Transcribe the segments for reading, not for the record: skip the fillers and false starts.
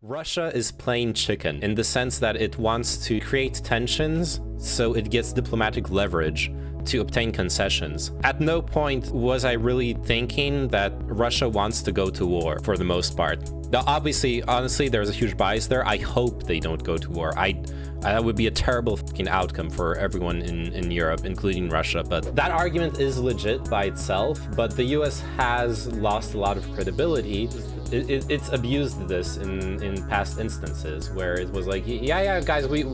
Russia is playing chicken in the sense that it wants to create tensions so it gets diplomatic leverage to obtain concessions. At no point was I really thinking that Russia wants to go to war for the most part. Now, obviously, honestly, there's a huge bias there. I hope they don't go to war. That would be a terrible fucking outcome for everyone in Europe, including Russia. But that argument is legit by itself, but the US has lost a lot of credibility. It's abused this in past instances where it was like, yeah, guys, we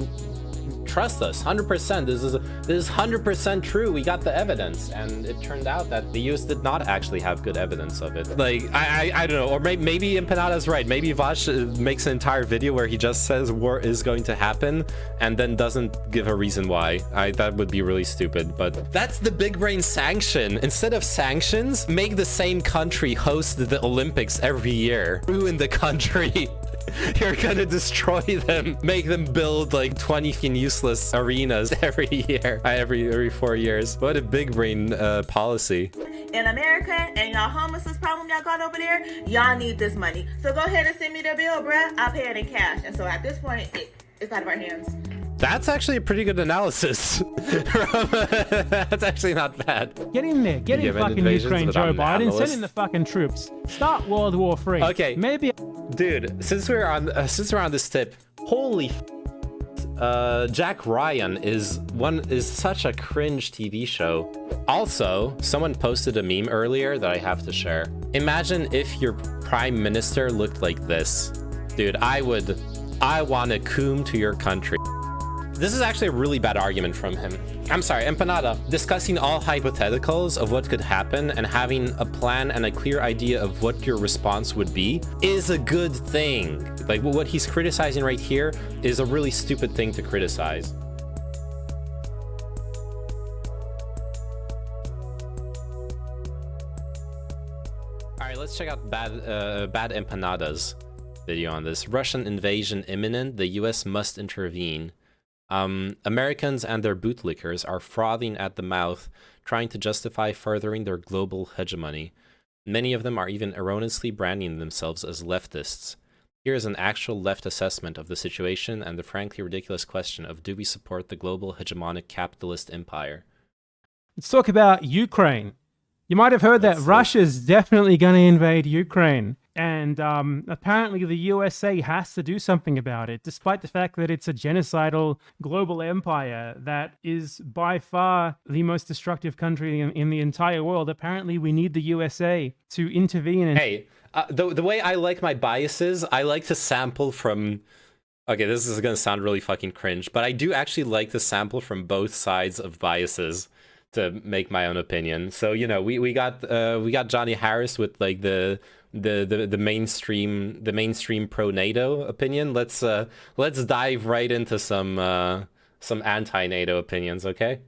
trust us 100%. This is 100% true. We got the evidence, and it turned out that the US did not actually have good evidence of it. Like, I don't know, or maybe Empanada's right. Maybe Vash makes an entire video where he just says war is going to happen and then doesn't give a reason why. That would be really stupid, but that's the big brain sanction. Instead of sanctions, make the same country host the Olympics every year. Ruin the country. You're gonna destroy them. Make them build like 20 useless arenas every year, every 4 years. What a big brain policy. In America, and y'all homelessness problem y'all got over there, y'all need this money. So go ahead and send me the bill, bruh. I'll pay it in cash. And so at this point, it's out of our hands. That's actually a pretty good analysis. That's actually not bad. Get in there. Get in fucking Ukraine, Joe Biden. Send in the fucking troops. Start World War III. Okay. Maybe. Dude, since we're on this tip, holy Jack Ryan is such a cringe TV show. Also, someone posted a meme earlier that I have to share. Imagine if your prime minister looked like this. Dude, I want to coom to your country. This is actually a really bad argument from him. I'm sorry, Empanada. Discussing all hypotheticals of what could happen and having a plan and a clear idea of what your response would be is a good thing. Like, what he's criticizing right here is a really stupid thing to criticize. All right, let's check out BadEmpanada's video on this. Russian invasion imminent. The US must intervene. Americans and their bootlickers are frothing at the mouth, trying to justify furthering their global hegemony. Many of them are even erroneously branding themselves as leftists. Here is an actual left assessment of the situation and the frankly ridiculous question of, do we support the global hegemonic capitalist empire? Let's talk about Ukraine. You might have heard that Russia's definitely going to invade Ukraine. And apparently the USA has to do something about it, despite the fact that it's a genocidal global empire that is by far the most destructive country in the entire world. Apparently we need the USA to intervene. And hey, the way I like my biases, I like to sample from... Okay, this is going to sound really fucking cringe, but I do actually like to sample from both sides of biases to make my own opinion. So, you know, we got Johnny Harris with like the mainstream pro NATO opinion. Let's dive right into some anti-NATO opinions, okay?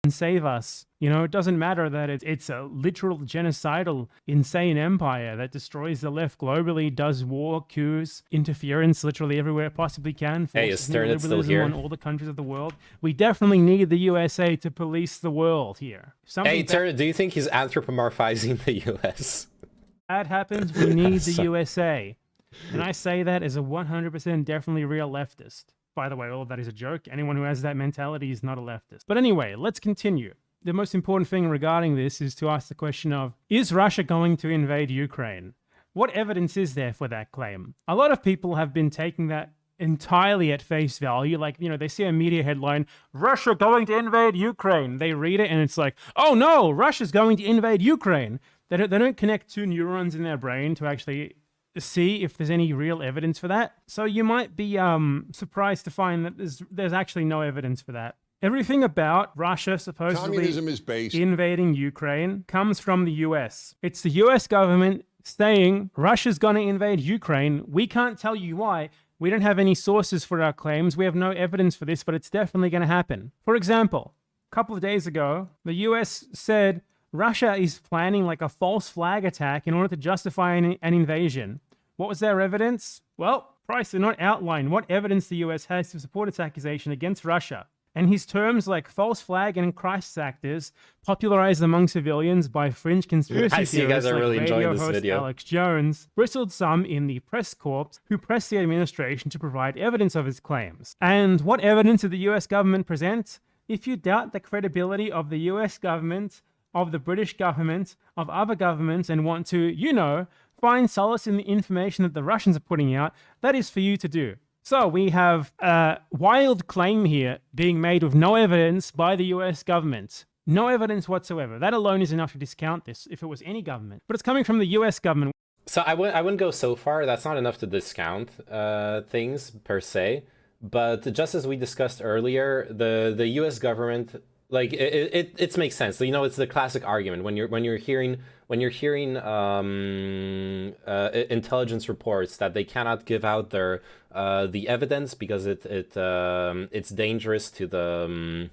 And save us. You know, it doesn't matter that it's a literal genocidal, insane empire that destroys the left globally, does war, coups, interference literally everywhere it possibly can. Hey, is Stern still here? On all the countries of the world. We definitely need the USA to police the world here. Hey, Stern, do you think he's anthropomorphizing the US? That happens, we need the USA. And I say that as a 100% definitely real leftist. By the way, all of that is a joke. Anyone who has that mentality is not a leftist. But anyway, let's continue. The most important thing regarding this is to ask the question of, is Russia going to invade Ukraine? What evidence is there for that claim? A lot of people have been taking that entirely at face value. Like, you know, they see a media headline, Russia going to invade Ukraine. They read it and it's like, oh no, Russia's going to invade Ukraine. They don't connect two neurons in their brain to actually see if there's any real evidence for that. So you might be surprised to find that there's actually no evidence for that. Everything about Russia supposedly invading Ukraine comes from the US. It's the US government saying Russia's going to invade Ukraine. We can't tell you why. We don't have any sources for our claims. We have no evidence for this, but it's definitely going to happen. For example, a couple of days ago, the US said Russia is planning like a false flag attack in order to justify an invasion. What was their evidence? Well, Price did not outline what evidence the US has to support its accusation against Russia. And his terms like false flag and crisis actors, popularized among civilians by fringe conspiracy I see you guys theorists are like really radio enjoying this host video. Alex Jones, bristled some in the press corps who pressed the administration to provide evidence of his claims. And what evidence did the US government present? If you doubt the credibility of the US government, of the British government, of other governments, and want to, find solace in the information that the Russians are putting out, that is for you to do. So we have a wild claim here being made with no evidence by the US government. No evidence whatsoever. That alone is enough to discount this if it was any government. But it's coming from the US government. So I wouldn't go so far. That's not enough to discount things per se. But just as we discussed earlier, the US government, like it makes sense. It's the classic argument when you're hearing intelligence reports that they cannot give out the evidence because it's dangerous to the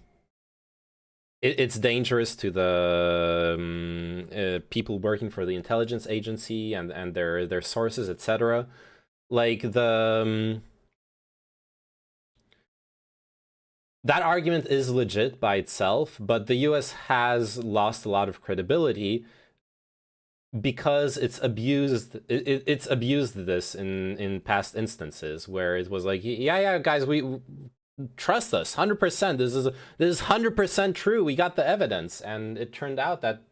people working for the intelligence agency and their sources, etc. That argument is legit by itself, but the US has lost a lot of credibility because it's abused this in past instances where it was like, yeah guys, we trust us 100%, this is 100% true, we got the evidence, and it turned out that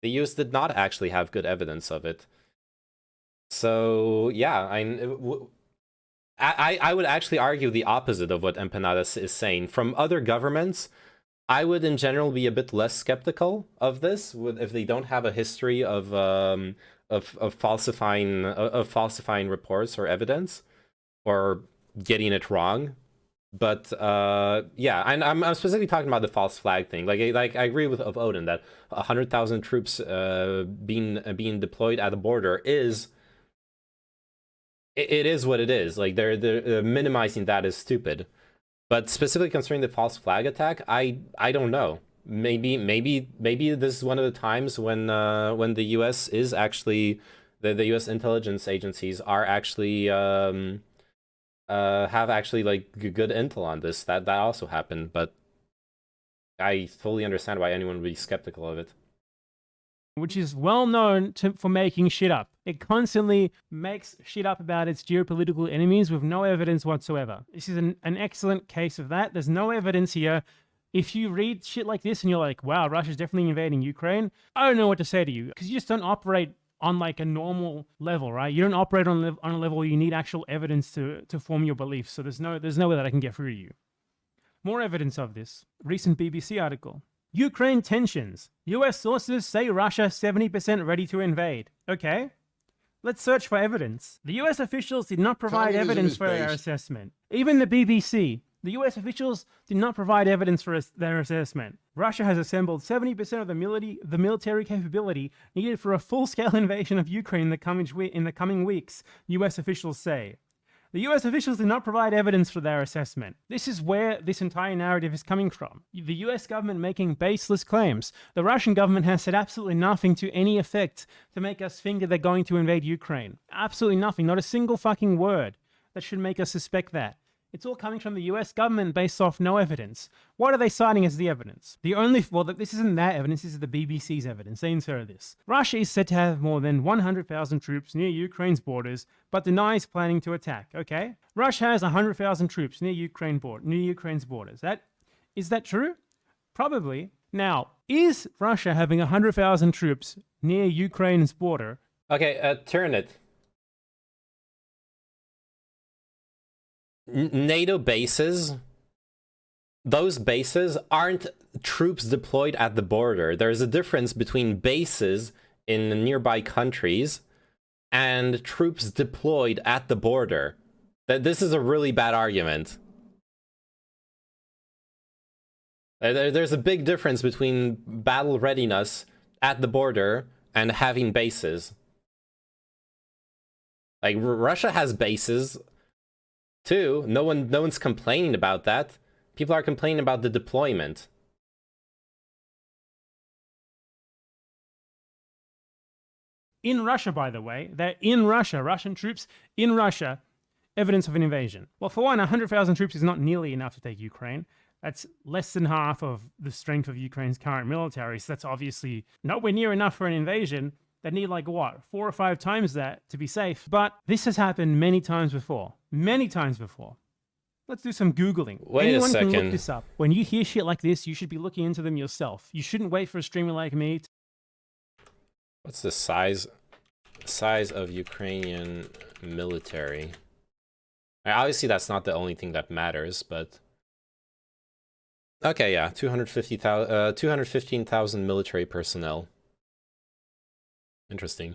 the US did not actually have good evidence of it. So yeah, I would actually argue the opposite of what Empanadas is saying. From other governments, I would in general be a bit less skeptical of this if they don't have a history of falsifying reports or evidence or getting it wrong. But yeah, and I'm specifically talking about the false flag thing. Like I agree with Odin that 100,000 troops being deployed at the border is. It is what it is. Like they're minimizing that is stupid. But specifically concerning the false flag attack, I don't know. Maybe this is one of the times when the US is actually the US intelligence agencies are actually have actually like good intel on this. That also happened, but I fully understand why anyone would be skeptical of it. Which is well known for making shit up. It constantly makes shit up about its geopolitical enemies with no evidence whatsoever. This is an excellent case of that. There's no evidence here. If you read shit like this and you're like, wow, Russia's definitely invading Ukraine, I don't know what to say to you, because you just don't operate on like a normal level, right? You don't operate on a level where you need actual evidence to form your beliefs. So there's no way that I can get through to you. More evidence of this. Recent BBC article. Ukraine tensions. US sources say Russia 70% ready to invade. Okay, let's search for evidence. The US officials did not provide evidence for their assessment. Even the BBC, the US officials did not provide evidence for their assessment. Russia has assembled 70% of the military capability needed for a full-scale invasion of Ukraine in the coming weeks, US officials say. The US officials did not provide evidence for their assessment. This is where this entire narrative is coming from. The US government making baseless claims. The Russian government has said absolutely nothing to any effect to make us think that they're going to invade Ukraine. Absolutely nothing. Not a single fucking word that should make us suspect that. It's all coming from the US government based off no evidence. What are they citing as the evidence? This isn't their evidence, this is the BBC's evidence. They inserted this. Russia is said to have more than 100,000 troops near Ukraine's borders, but denies planning to attack. Okay? Russia has 100,000 troops near Ukraine's borders. Is that true? Probably. Now, is Russia having 100,000 troops near Ukraine's border? Okay, turn it. NATO bases, those bases aren't troops deployed at the border. There's a difference between bases in nearby countries and troops deployed at the border. This is a really bad argument. There's a big difference between battle readiness at the border and having bases. Like, Russia has bases too. No one's complaining about that. People are complaining about the deployment. In Russia, by the way, they're in Russia. Russian troops in Russia. Evidence of an invasion. Well, for one, 100,000 troops is not nearly enough to take Ukraine. That's less than half of the strength of Ukraine's current military. So that's obviously nowhere near enough for an invasion. They need like what, 4 or 5 times that to be safe. But this has happened many times before. Many times before. Let's do some Googling. Wait Anyone a can look second. this up. When you hear shit like this, you should be looking into them yourself. You shouldn't wait for a streamer like me. What's the size of Ukrainian military? Obviously, that's not the only thing that matters, but okay, yeah, 215,000 military personnel. Interesting.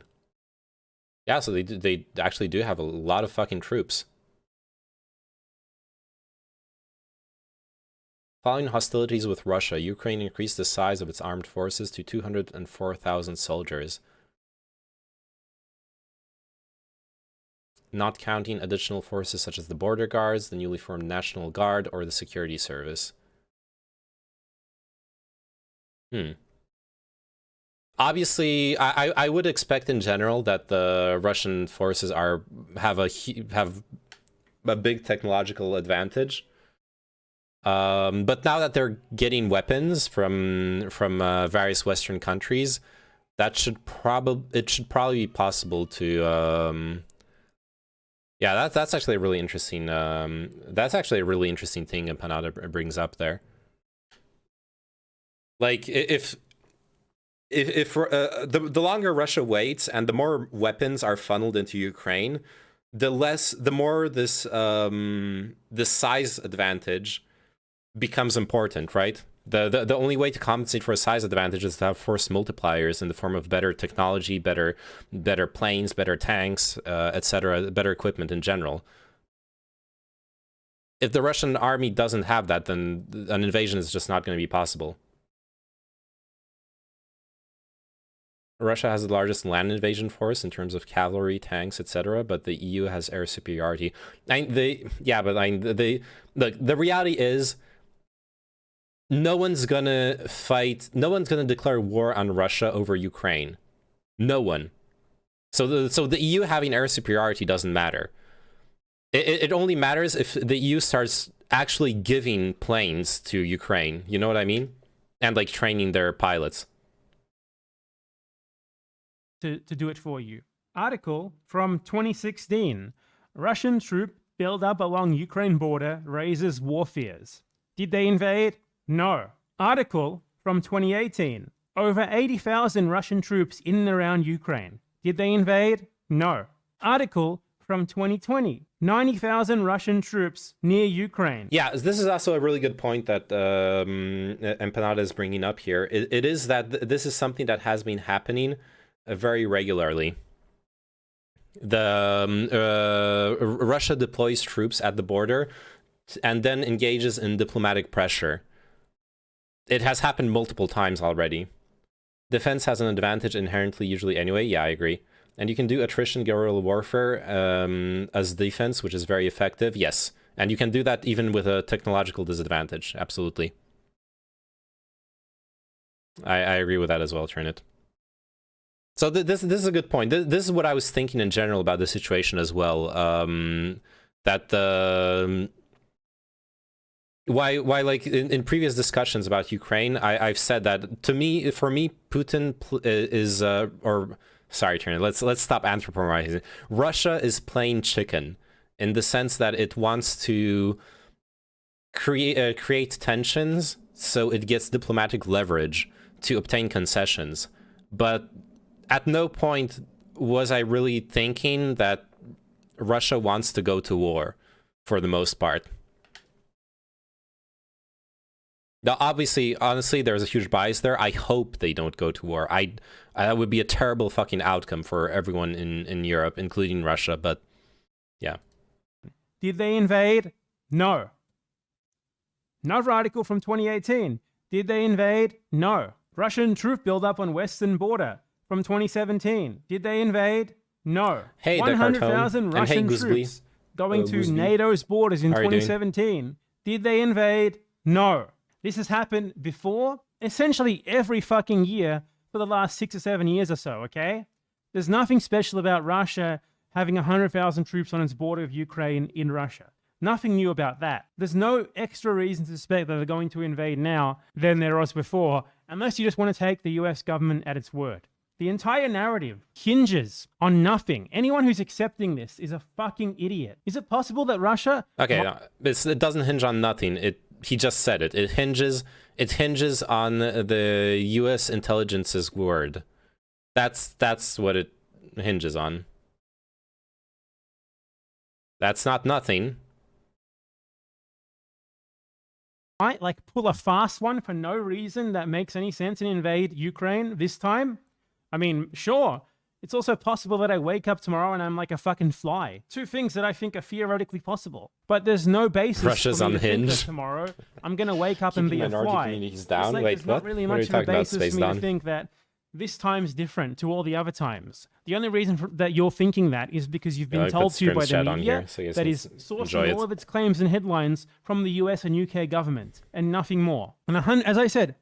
Yeah, so they actually do have a lot of fucking troops. Following hostilities with Russia, Ukraine increased the size of its armed forces to 204,000 soldiers, not counting additional forces such as the border guards, the newly formed National Guard, or the security service. Obviously, I would expect in general that the Russian forces have a big technological advantage. But now that they're getting weapons from various Western countries, it should probably be possible to yeah, that's actually a really interesting thing Empanada brings up there. Like if the longer Russia waits and the more weapons are funneled into Ukraine, the more this size advantage becomes important, right? The only way to compensate for a size advantage is to have force multipliers in the form of better technology, better planes, better tanks, etc., better equipment in general. If the Russian army doesn't have that, then an invasion is just not going to be possible. Russia has the largest land invasion force in terms of cavalry, tanks, etc., but the EU has air superiority. The reality is, no one's gonna declare war on Russia over Ukraine. No one. So the EU having air superiority doesn't matter. It only matters if the EU starts actually giving planes to Ukraine. You know what I mean? And like training their pilots. To do it for you. Article from 2016. Russian troop build-up along Ukraine border raises war fears. Did they invade? No. Article from 2018. Over 80,000 Russian troops in and around Ukraine. Did they invade? No. Article from 2020. 90,000 Russian troops near Ukraine. Yeah, this is also a really good point that Empanada is bringing up here. It is that this is something that has been happening very regularly. Russia deploys troops at the border and then engages in diplomatic pressure. It has happened multiple times already. Defense has an advantage inherently, usually anyway. Yeah, I agree. And you can do attrition guerrilla warfare as defense, which is very effective. Yes. And you can do that even with a technological disadvantage. Absolutely. I agree with that as well, Trinit. So this is a good point. This is what I was thinking in general about the situation as well. Why like in previous discussions about Ukraine, I've said that for me, Putin is sorry, Trinit. Let's stop anthropomorphizing. Russia is playing chicken in the sense that it wants to create tensions so it gets diplomatic leverage to obtain concessions. But at no point was I really thinking that Russia wants to go to war for the most part. Now, obviously, honestly, there's a huge bias there. I hope they don't go to war. That would be a terrible fucking outcome for everyone in Europe, including Russia, but yeah. Did they invade? No. Another article from 2018. Did they invade? No. Russian troop buildup on western border from 2017. Did they invade? No. Hey, 100,000 Russian troops going to NATO's borders in 2017. Did they invade? No. This has happened before, essentially every fucking year for the last 6 or 7 years or so, okay? There's nothing special about Russia having 100,000 troops on its border of Ukraine in Russia. Nothing new about that. There's no extra reason to suspect that they're going to invade now than there was before, unless you just want to take the US government at its word. The entire narrative hinges on nothing. Anyone who's accepting this is a fucking idiot. Is it possible that Russia... Okay, no, it doesn't hinge on nothing. He just said it. It hinges on the US intelligence's word. That's what it hinges on. That's not nothing. Might like pull a fast one for no reason that makes any sense and invade Ukraine this time? I mean, sure. It's also possible that I wake up tomorrow and I'm like a fucking fly. Two things that I think are theoretically possible. But there's no basis Russia's for me to think unhinged. that tomorrow I'm going to wake up and be a minority fly. communities down? Like, Wait, there's what? not really What are much you of a talking about, basis Space for me Don? to think that this time's different to all the other times. The only reason that you're thinking that is because you've been I told put to by Scrim's chat the on media here, so you guys that can is enjoy sourcing it. all of its claims and headlines from the US and UK government and nothing more. And as I said,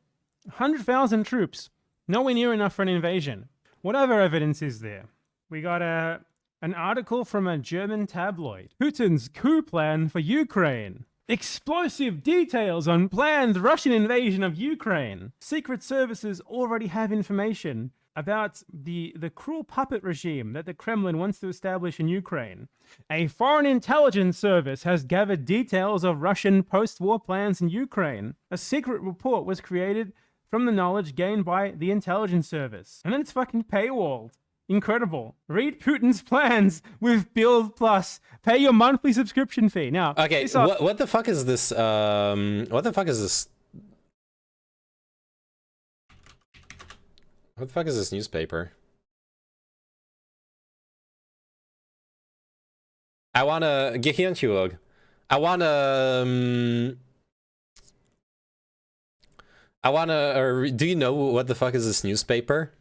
100,000 troops, nowhere near enough for an invasion. What other evidence is there? We got an article from a German tabloid. Putin's coup plan for Ukraine. Explosive details on planned Russian invasion of Ukraine. Secret services already have information about the cruel puppet regime that the Kremlin wants to establish in Ukraine. A foreign intelligence service has gathered details of Russian post-war plans in Ukraine. A secret report was created from the knowledge gained by the intelligence service. And then it's fucking paywalled. Incredible. Read Putin's plans with Build Plus. Pay your monthly subscription fee. Now, Okay, what the fuck is this? What the fuck is this? What the fuck is this newspaper? I wanna get here to I wanna do you know what the fuck is this newspaper?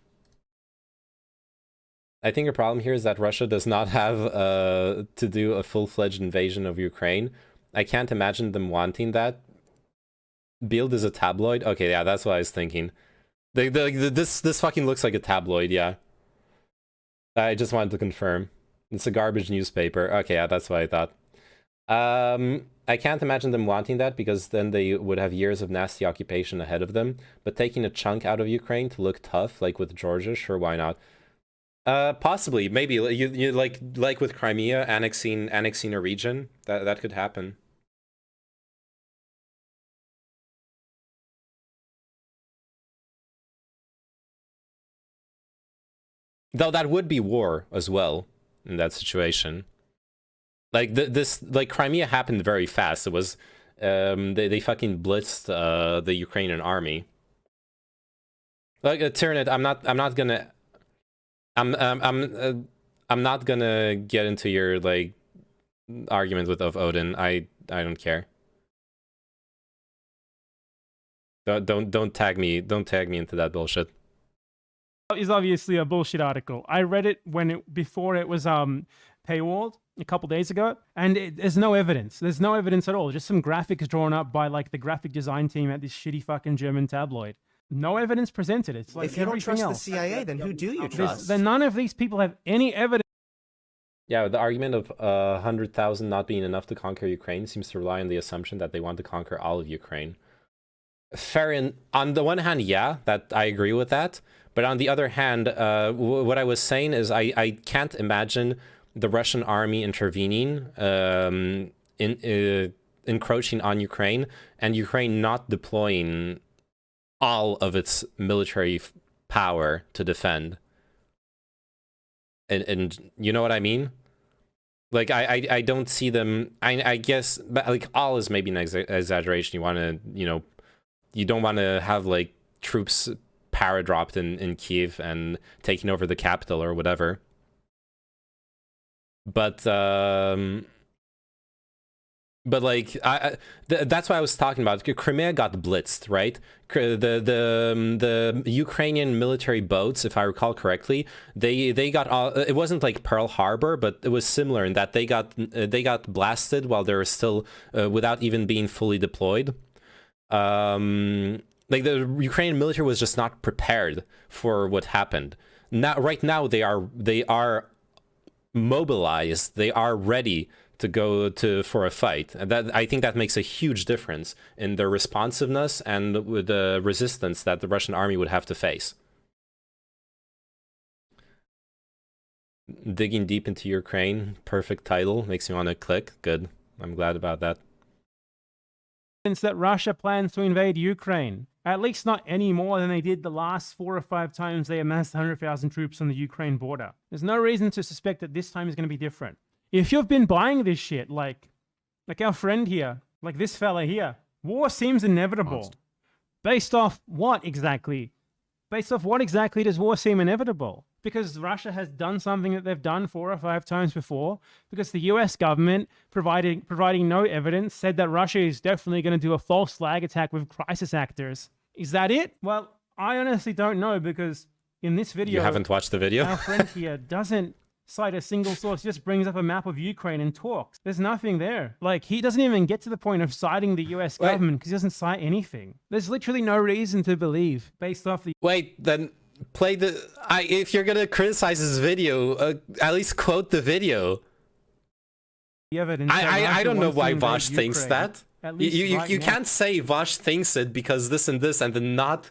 I think the problem here is that Russia does not have to do a full-fledged invasion of Ukraine. I can't imagine them wanting that. Bild is a tabloid? Okay, yeah, that's what I was thinking. This fucking looks like a tabloid, yeah. I just wanted to confirm. It's a garbage newspaper. Okay, yeah, that's what I thought. I can't imagine them wanting that because then they would have years of nasty occupation ahead of them. But taking a chunk out of Ukraine to look tough, like with Georgia, sure, why not? Possibly, maybe you like with Crimea annexing a region, that could happen. Though that would be war as well in that situation. Like like Crimea happened very fast. It was they fucking blitzed the Ukrainian army. Like Tyranid, I'm not gonna get into your like argument with of Odin. I don't care. Don't tag me into that bullshit. Is obviously a bullshit article. I read it before it was paywalled a couple days ago, and there's no evidence. There's no evidence at all. Just some graphics drawn up by like the graphic design team at this shitty fucking German tabloid. No evidence presented. It's like if you don't trust else. the CIA, then who do you trust? Then none of these people have any evidence. Yeah, the argument of 100,000 not being enough to conquer Ukraine seems to rely on the assumption that they want to conquer all of Ukraine. Fair on the one hand, yeah, that I agree with that. But on the other hand, what I was saying is I can't imagine the Russian army intervening, encroaching on Ukraine, and Ukraine not deploying all of its military power to defend. And you know what I mean? Like, I don't see them... I guess, but like, all is maybe an exaggeration. You want to, you know... You don't want to have, like, troops para-dropped in Kiev and taking over the capital or whatever. But like, that's what I was talking about. Crimea got blitzed, right? The Ukrainian military boats, if I recall correctly, they got all. It wasn't like Pearl Harbor, but it was similar in that they got blasted while they were still without even being fully deployed. Like the Ukrainian military was just not prepared for what happened. Now, right now, they are mobilized. They are ready to go for a fight. And that, I think that makes a huge difference in the responsiveness and with the resistance that the Russian army would have to face. Digging deep into Ukraine, perfect title, makes me want to click. Good, I'm glad about that. Since that Russia plans to invade Ukraine, at least not any more than they did the last 4 or 5 times they amassed 100,000 troops on the Ukraine border. There's no reason to suspect that this time is going to be different. If you've been buying this shit, like our friend here, like this fella here, war seems inevitable. Based off what exactly? Based off what exactly does war seem inevitable? Because Russia has done something that they've done 4 or 5 times before, because the US government, providing no evidence, said that Russia is definitely going to do a false flag attack with crisis actors. Is that it? Well, I honestly don't know, because in this video... You haven't watched the video? Our friend here doesn't cite a single source, just brings up a map of Ukraine and talks. There's nothing there. Like, he doesn't even get to the point of citing the US government, because he doesn't cite anything. There's literally no reason to believe, based off the... Wait, then... play the... if you're gonna criticize this video, at least quote the video. Evidence I don't know why Vosh thinks Ukraine. that. You can't say Vosh thinks it because this and this, and then not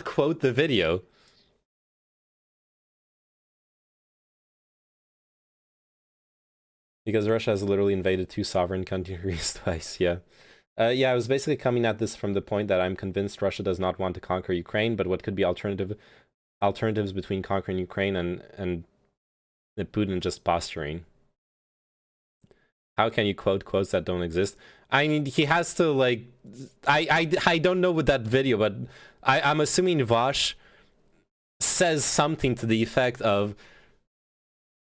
quote the video. Because Russia has literally invaded 2 sovereign countries twice, yeah. Yeah, I was basically coming at this from the point that I'm convinced Russia does not want to conquer Ukraine, but what could be alternatives between conquering Ukraine and Putin just posturing? How can you quote quotes that don't exist? I mean, he has to, like... I don't know with that video, but I'm assuming Vosh says something to the effect of...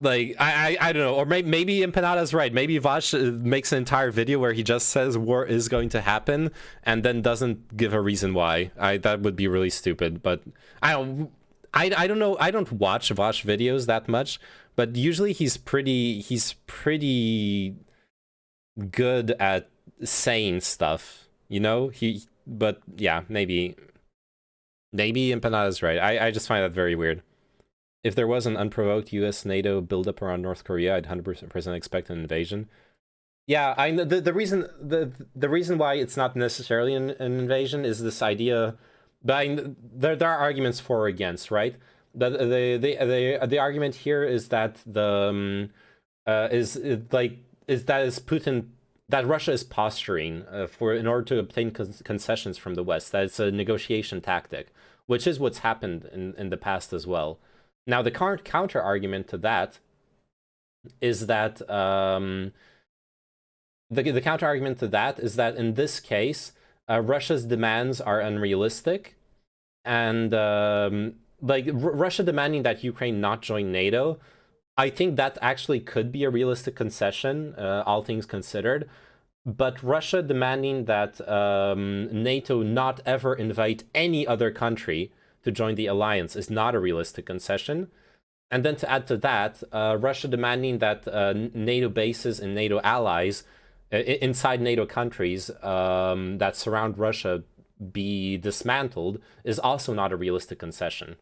Like, I don't know, or maybe Empanada's right. Maybe Vosh makes an entire video where he just says war is going to happen and then doesn't give a reason why. That would be really stupid, but I don't know. I don't watch Vosh videos that much, but usually he's pretty good at saying stuff, you know? But yeah, maybe Empanada's right. I just find that very weird. If there was an unprovoked US-NATO buildup around North Korea, I'd 100% expect an invasion. Yeah, the reason why it's not necessarily an invasion is this idea. But there are arguments for or against, right? The argument here is that that Russia is posturing in order to obtain concessions from the West. That it's a negotiation tactic, which is what's happened in the past as well. Now, the counter argument to that is that the counter argument to that is that in this case, Russia's demands are unrealistic, and like Russia demanding that Ukraine not join NATO, I think that actually could be a realistic concession, all things considered. But Russia demanding that NATO not ever invite any other country to join the alliance is not a realistic concession. And then to add to that, Russia demanding that NATO bases and NATO allies inside NATO countries that surround Russia be dismantled is also not a realistic concession.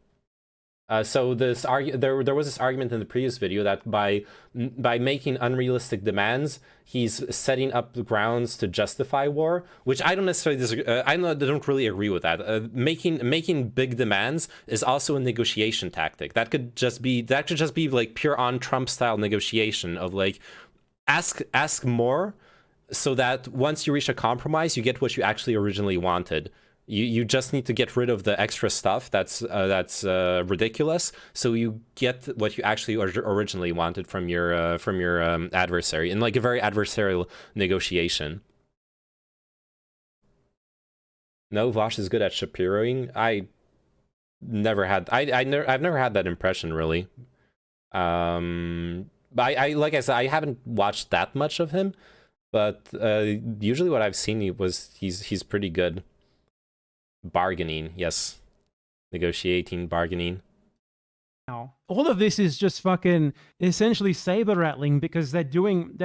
So this there was this argument in the previous video that by making unrealistic demands, he's setting up the grounds to justify war, which I don't necessarily disagree. I don't really agree with that. Making big demands is also a negotiation tactic. That could just be like pure on Trump style negotiation of like ask more, so that once you reach a compromise, you get what you actually originally wanted. You just need to get rid of the extra stuff that's ridiculous, so you get what you actually originally wanted from your adversary in like a very adversarial negotiation. No, Vosh is good at Shapiroing. I've never had that impression really. But I like I said, I haven't watched that much of him, but usually what I've seen he's pretty good. Bargaining, yes. Negotiating, bargaining. now. All of this is just fucking essentially saber rattling because they're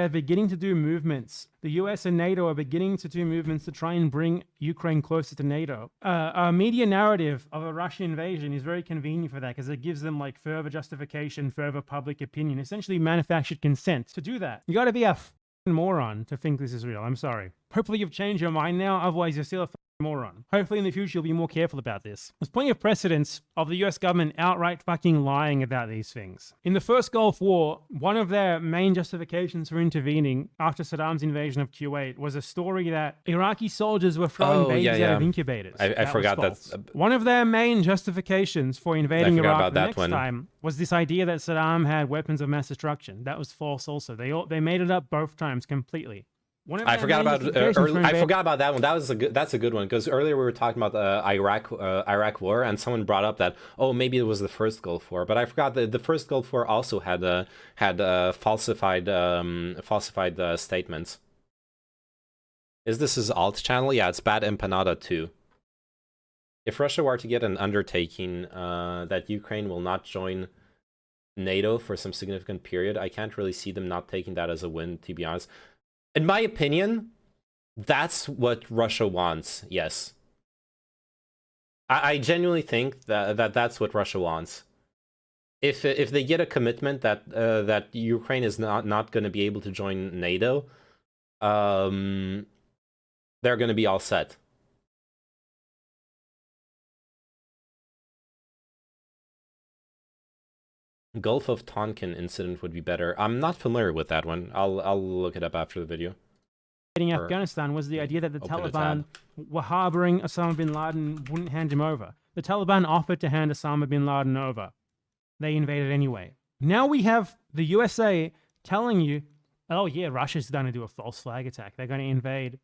beginning to do movements. The US and NATO are beginning to do movements to try and bring Ukraine closer to NATO. A media narrative of a Russian invasion is very convenient for that because it gives them like further justification, further public opinion, essentially manufactured consent to do that. You got to be a moron to think this is real. I'm sorry. Hopefully you've changed your mind now. Otherwise you're still a moron. Hopefully in the future you'll be more careful about this. There's plenty of precedents of the US government outright fucking lying about these things. In the first Gulf War, one of their main justifications for intervening after Saddam's invasion of Kuwait was a story that Iraqi soldiers were throwing babies out of incubators. I forgot that. One of their main justifications for invading Iraq the next time was this idea that Saddam had weapons of mass destruction. That was false also. They made it up both times completely. I forgot about that one. That's a good one because earlier we were talking about the Iraq War, and someone brought up that maybe it was the first Gulf War, but I forgot that the first Gulf War also had falsified statements. Is this his alt channel? Yeah, it's BadEmpanada 2. If Russia were to get an undertaking that Ukraine will not join NATO for some significant period, I can't really see them not taking that as a win, to be honest. In my opinion, that's what Russia wants, yes. I genuinely think that's what Russia wants. If they get a commitment that Ukraine is not going to be able to join NATO, they're going to be all set. Gulf of Tonkin incident would be better. I'm not familiar with that one. I'll look it up after the video. In Afghanistan was the idea that the Taliban were harboring Osama bin Laden, wouldn't hand him over. The Taliban offered to hand Osama bin Laden over. They invaded anyway. Now we have the USA telling you, oh yeah, Russia's going to do a false flag attack. They're going to invade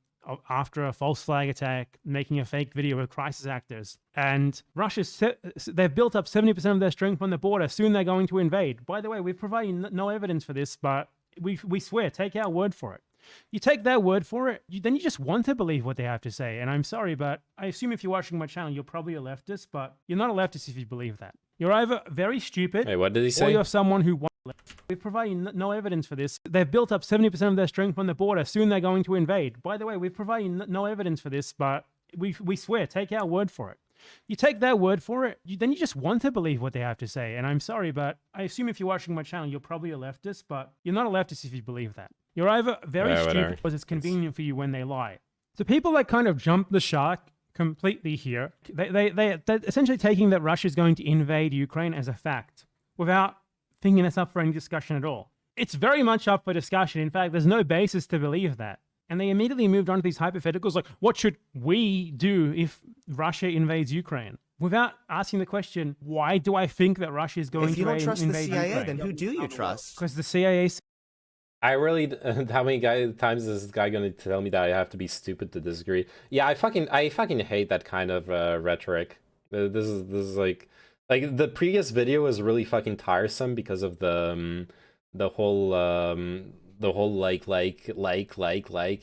after a false flag attack, making a fake video with crisis actors. And they've built up 70% of their strength on the border. Soon they're going to invade. By the way, we've provided no evidence for this, but we swear, take our word for it. You take their word for it, then you just want to believe what they have to say. And I'm sorry, but I assume if you're watching my channel, you're probably a leftist, but you're not a leftist if you believe that. You're either very stupid, Wait, what did he say? Or you're someone who wants. We've provided no evidence for this. They've built up 70% of their strength on the border. Soon they're going to invade. By the way, we've provided no evidence for this, but we swear, take our word for it. You take their word for it, then you just want to believe what they have to say. And I'm sorry, but I assume if you're watching my channel, you're probably a leftist, but you're not a leftist if you believe that. You're either very stupid because it's convenient for you when they lie. So people that kind of jump the shark completely here, they're essentially taking that Russia is going to invade Ukraine as a fact without thinking that's up for any discussion at all. It's very much up for discussion. In fact, there's no basis to believe that. And they immediately moved on to these hypotheticals like, what should we do if Russia invades Ukraine? Without asking the question, why do I think that Russia is going to invade Ukraine? If you don't trust the CIA, then who do you trust? Because the CIA... I really... How many times is this guy going to tell me that I have to be stupid to disagree? Yeah, I fucking hate that kind of rhetoric. This is like the previous video was really fucking tiresome because of the whole like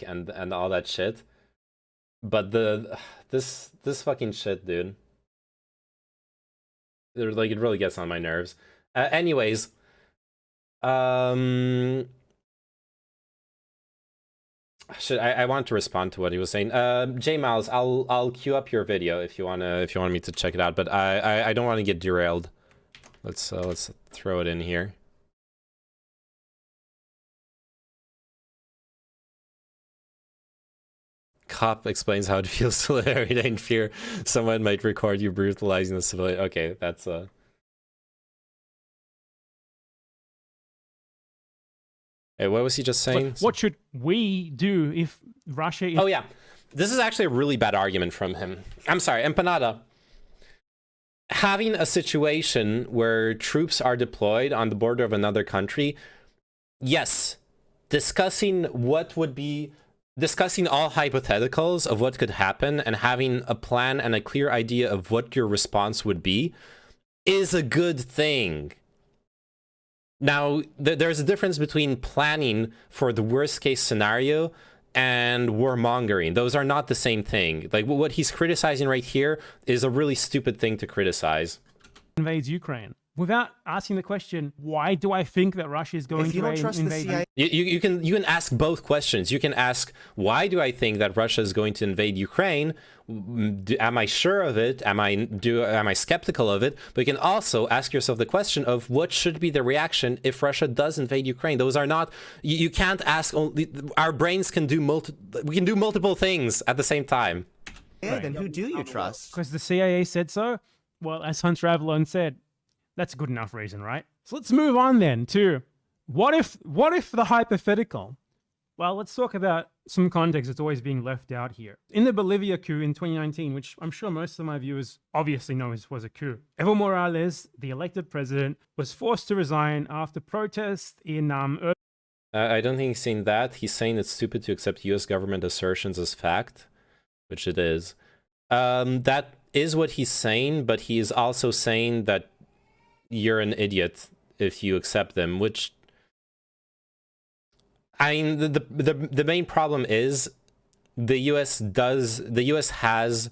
and all that shit. But this fucking shit, dude. Like, it really gets on my nerves. Anyways, I want to respond to what he was saying. J Miles, I'll queue up your video if you want me to check it out, but I don't want to get derailed. Let's throw it in here. Cop explains how it feels to live every day in fear someone might record you brutalizing the civilian. Okay, that's Hey, what was he just saying? What should we do if Russia... Oh, yeah. This is actually a really bad argument from him. I'm sorry, Empanada. Having a situation where troops are deployed on the border of another country, yes. Discussing all hypotheticals of what could happen and having a plan and a clear idea of what your response would be is a good thing. Now, there's a difference between planning for the worst case scenario and warmongering. Those are not the same thing. Like, what he's criticizing right here is a really stupid thing to criticize. Invades Ukraine. without asking the question, why do I think that Russia is going If you to don't trust the invade? CIA, You can ask both questions. You can ask, why do I think that Russia is going to invade Ukraine? Am I sure of it? Am I skeptical of it? But you can also ask yourself the question of what should be the reaction if Russia does invade Ukraine. Those are not, you can't ask only, our brains can do we can do multiple things at the same time. then who do you trust? Because the CIA said so? Well, as Hunter Avalon said, that's a good enough reason, right? So let's move on then to what if the hypothetical? Well, let's talk about some context that's always being left out here. In the Bolivia coup in 2019, which I'm sure most of my viewers obviously know was a coup, Evo Morales, the elected president, was forced to resign after protests in I don't think he's saying that. He's saying it's stupid to accept US government assertions as fact, which it is. That is what he's saying, but he is also saying that you're an idiot if you accept them, which, I mean, the main problem is the US has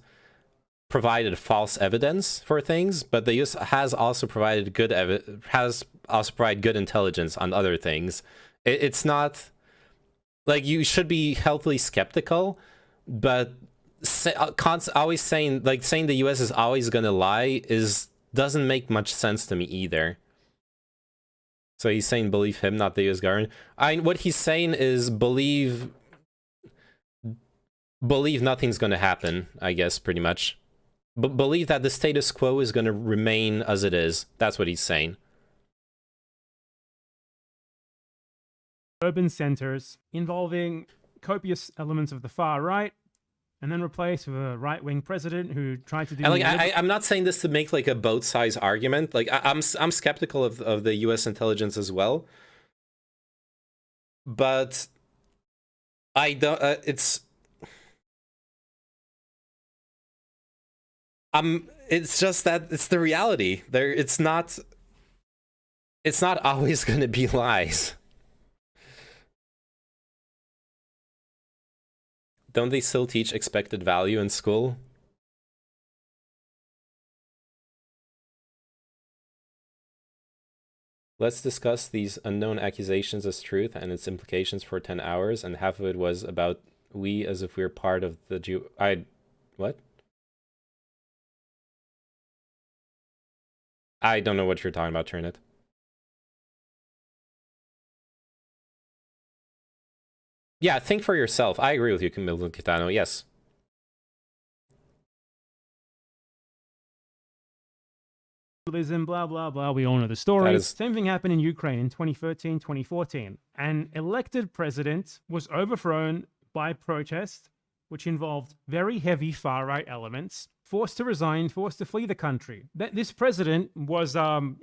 provided false evidence for things, but the US has also provided good good intelligence on other things. It's not like you should be healthily skeptical, but always saying the US is always gonna lie doesn't make much sense to me either. So he's saying believe him, not the US government. What he's saying is believe nothing's gonna happen, I guess, pretty much. Believe that the status quo is gonna remain as it is. That's what he's saying. urban centers involving copious elements of the far right, and then replaced with a right-wing president who tried to do. And I'm not saying this to make like a both sides argument. Like I'm skeptical of the U.S. intelligence as well, but I don't. It's just that it's the reality. It's not always going to be lies. Don't they still teach expected value in school? Let's discuss these unknown accusations as truth and its implications for 10 hours, and half of it was about we as if we were part of the what? I don't know what you're talking about, Trinit. Yeah, think for yourself. I agree with you, Camilo Kitano, yes. Blah, blah, blah. We all know the story. Same thing happened in Ukraine in 2013, 2014. An elected president was overthrown by protest, which involved very heavy far-right elements, forced to resign, forced to flee the country. This president was,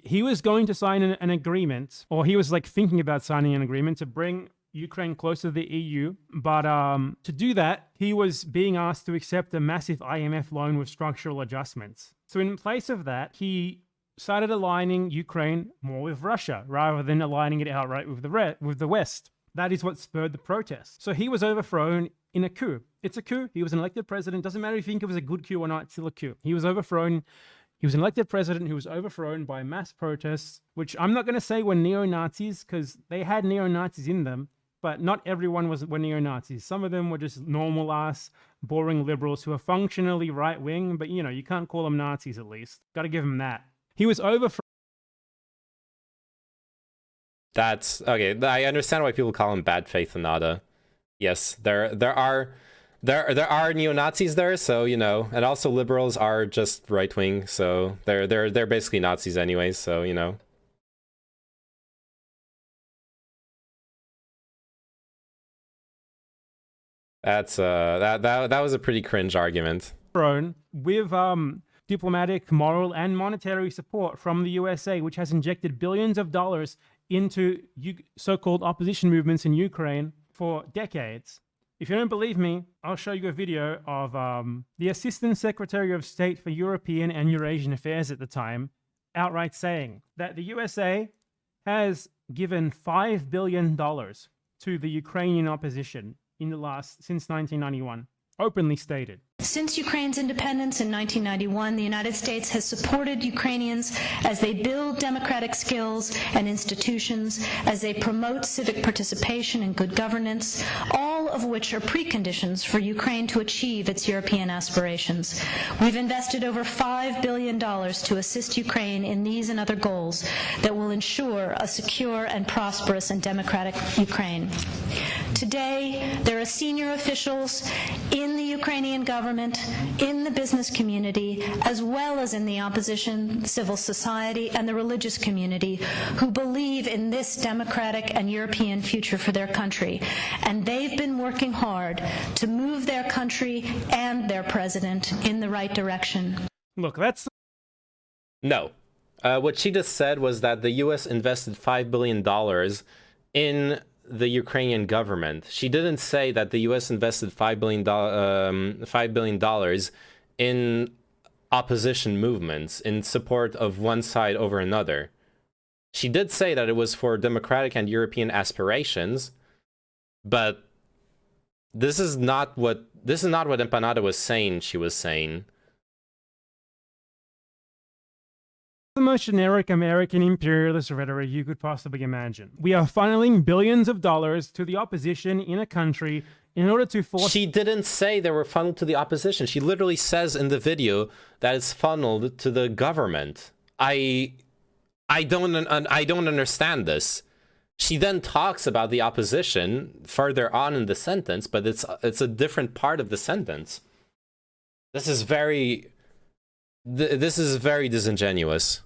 he was going to sign an agreement, or he was like thinking about signing an agreement to bring Ukraine closer to the EU, but to do that, he was being asked to accept a massive IMF loan with structural adjustments. So in place of that, he started aligning Ukraine more with Russia, rather than aligning it outright with the West. That is what spurred the protests. So he was overthrown in a coup. It's a coup. He was an elected president. Doesn't matter if you think it was a good coup or not, it's still a coup. He was overthrown. He was an elected president who was overthrown by mass protests, which I'm not going to say were neo-Nazis, because they had neo-Nazis in them, but not everyone were neo-Nazis. Some of them were just normal-ass, boring liberals who are functionally right-wing, but, you know, you can't call them Nazis at least. Got to give them that. He was overthrown. That's okay. I understand why people call him bad faith Anada. Yes, there are neo-Nazis there, so you know, and also liberals are just right-wing, so they're basically Nazis anyways, so you know. That's that was a pretty cringe argument. With diplomatic, moral, and monetary support from the USA, which has injected billions of dollars into so-called opposition movements in Ukraine for decades. If you don't believe me, I'll show you a video of the Assistant Secretary of State for European and Eurasian Affairs at the time outright saying that the USA has given $5 billion to the Ukrainian opposition since 1991, openly stated. Since Ukraine's independence in 1991, the United States has supported Ukrainians as they build democratic skills and institutions, as they promote civic participation and good governance, all of which are preconditions for Ukraine to achieve its European aspirations. We've invested over $5 billion to assist Ukraine in these and other goals that will ensure a secure and prosperous and democratic Ukraine. Today, there are senior officials in the Ukrainian government, in the business community, as well as in the opposition, civil society, and the religious community who believe in this democratic and European future for their country. And they've been working hard to move their country and their president in the right direction. Look, that's... No. What she just said was that the US invested $5 billion in the Ukrainian government. She didn't say that the US invested $5 billion in opposition movements in support of one side over another. She did say that it was for democratic and European aspirations, but this is not what Empanada was saying she was saying. The most generic American imperialist rhetoric you could possibly imagine. We are funneling billions of dollars to the opposition in a country in order to force... She didn't say they were funneled to the opposition. She literally says in the video that it's funneled to the government. I don't understand this. She then talks about the opposition further on in the sentence, but it's a different part of the sentence. This is very disingenuous.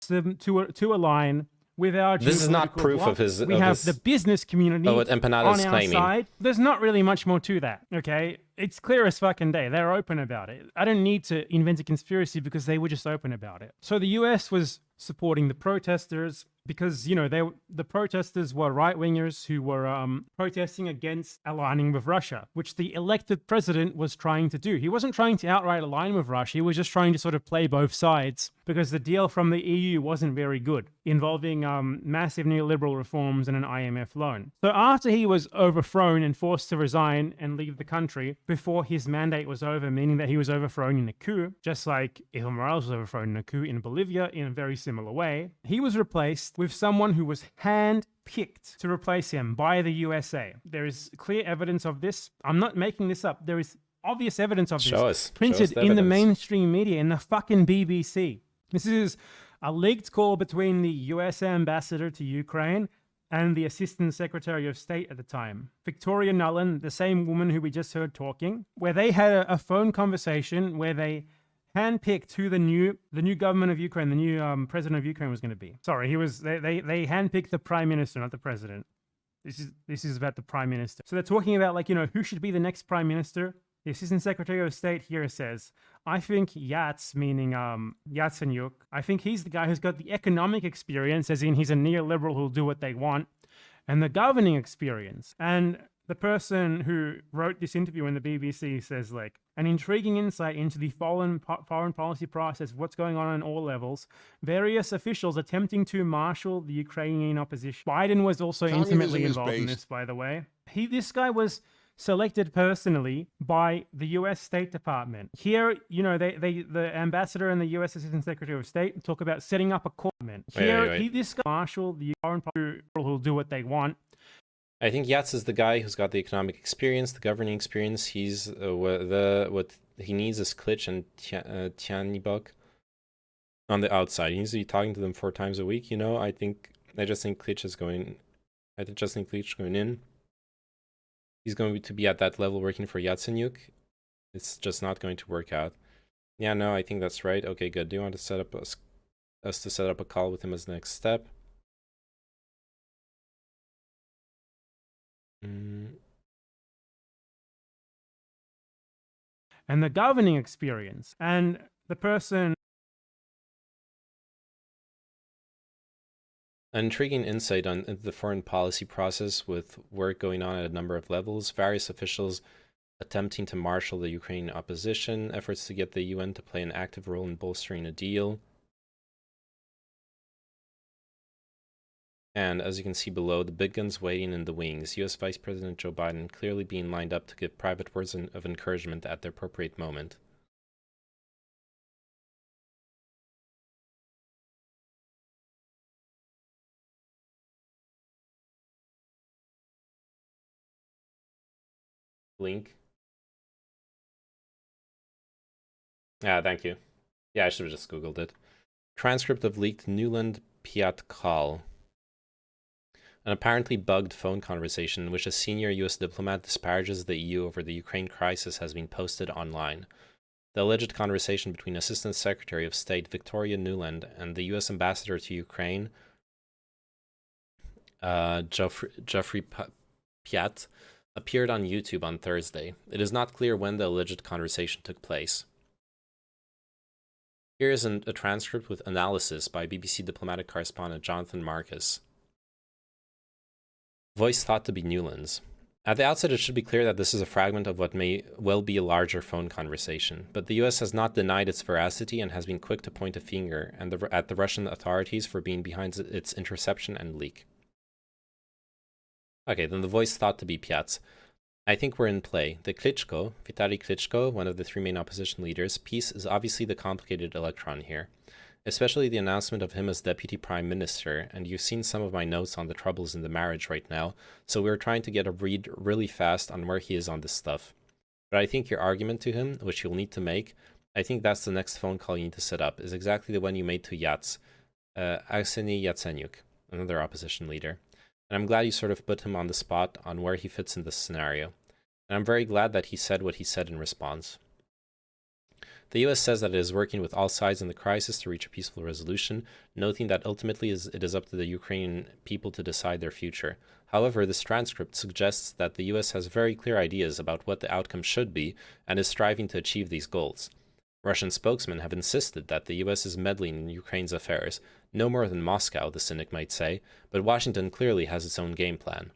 To align with our... This is not proof of his... We have the business community what Empanada's on our claiming. side. There's not really much more to that, okay? It's clear as fucking day. They're open about it. I don't need to invent a conspiracy because they were just open about it. So the US was supporting the protesters because, you know, the protesters were right-wingers who were protesting against aligning with Russia, which the elected president was trying to do. He wasn't trying to outright align with Russia. He was just trying to sort of play both sides because the deal from the EU wasn't very good, involving massive neoliberal reforms and an IMF loan. So after he was overthrown and forced to resign and leave the country before his mandate was over, meaning that he was overthrown in a coup, just like Evo Morales was overthrown in a coup in Bolivia in a very similar way, he was replaced with someone who was hand-picked to replace him by the USA. There is clear evidence of this. I'm not making this up. There is obvious evidence of this. Printed in the mainstream media, in the fucking BBC. This is a leaked call between the US ambassador to Ukraine and the Assistant Secretary of State at the time, Victoria Nuland, the same woman who we just heard talking, where they had a phone conversation where they handpicked who the new government of Ukraine, the new president of Ukraine was going to be. Sorry, they handpicked the prime minister, not the president. This is about the prime minister. So they're talking about, like, you know, who should be the next prime minister. The Assistant Secretary of State here says, I think Yats, meaning Yatsenyuk, I think he's the guy who's got the economic experience, as in he's a neoliberal who'll do what they want, and the governing experience. And the person who wrote this interview in the BBC says, like, an intriguing insight into the foreign policy process, what's going on all levels, various officials attempting to marshal the Ukrainian opposition. Biden was also intimately involved in this, by the way. This guy was selected personally by the US State Department. Here, you know, the ambassador and the US Assistant Secretary of State talk about setting up a court. Here, this guy marshal the foreign policy who'll do what they want. I think Yats is the guy who's got the economic experience, the governing experience. He's what he needs is Klitsch and Tyanibok on the outside. He needs to be talking to them 4 times a week. You know, I just think Klitsch is going. I just think Klitsch going in. He's going to be at that level working for Yatsenyuk. It's just not going to work out. Yeah, no, I think that's right. Okay, good. Do you want to set up us to set up a call with him as the next step? And the governing experience and the person. An intriguing insight on the foreign policy process with work going on at a number of levels, various officials attempting to marshal the Ukrainian opposition, efforts to get the UN to play an active role in bolstering a deal. And as you can see below, the big guns waiting in the wings, US Vice President Joe Biden clearly being lined up to give private words of encouragement at the appropriate moment. Link. Ah, thank you. Yeah, I should have just Googled it. Transcript of leaked Newland Piat call. An apparently bugged phone conversation in which a senior US diplomat disparages the EU over the Ukraine crisis has been posted online. The alleged conversation between Assistant Secretary of State Victoria Nuland and the US Ambassador to Ukraine, Geoffrey Piat, appeared on YouTube on Thursday. It is not clear when the alleged conversation took place. Here is a transcript with analysis by BBC diplomatic correspondent Jonathan Marcus. Voice thought to be Newland's. At the outset, it should be clear that this is a fragment of what may well be a larger phone conversation, but the US has not denied its veracity and has been quick to point a finger at the Russian authorities for being behind its interception and leak. Okay, then the voice thought to be Piat's. I think we're in play. The Klitschko, Vitaly Klitschko, one of the three main opposition leaders, piece is obviously the complicated electron here, especially the announcement of him as deputy prime minister, and you've seen some of my notes on the troubles in the marriage right now, so we're trying to get a read really fast on where he is on this stuff. But I think your argument to him, which you'll need to make, I think that's the next phone call you need to set up, is exactly the one you made to Yats, Arseniy Yatsenyuk, another opposition leader. And I'm glad you sort of put him on the spot on where he fits in this scenario. And I'm very glad that he said what he said in response. The US says that it is working with all sides in the crisis to reach a peaceful resolution, noting that ultimately it is up to the Ukrainian people to decide their future. However, this transcript suggests that the US has very clear ideas about what the outcome should be and is striving to achieve these goals. Russian spokesmen have insisted that the US is meddling in Ukraine's affairs, no more than Moscow, the cynic might say, but Washington clearly has its own game plan.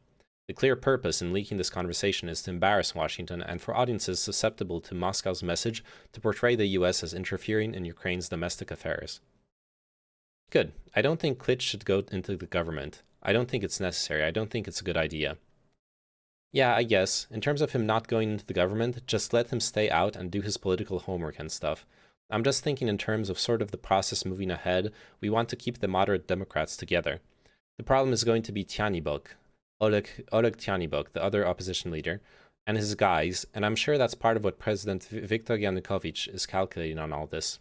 The clear purpose in leaking this conversation is to embarrass Washington and for audiences susceptible to Moscow's message to portray the US as interfering in Ukraine's domestic affairs. Good. I don't think Klitsch should go into the government. I don't think it's necessary. I don't think it's a good idea. Yeah, I guess. In terms of him not going into the government, just let him stay out and do his political homework and stuff. I'm just thinking in terms of sort of the process moving ahead. We want to keep the moderate Democrats together. The problem is going to be Tyanibok, Oleg Tyanibok, the other opposition leader, and his guys, and I'm sure that's part of what President Viktor Yanukovych is calculating on all this.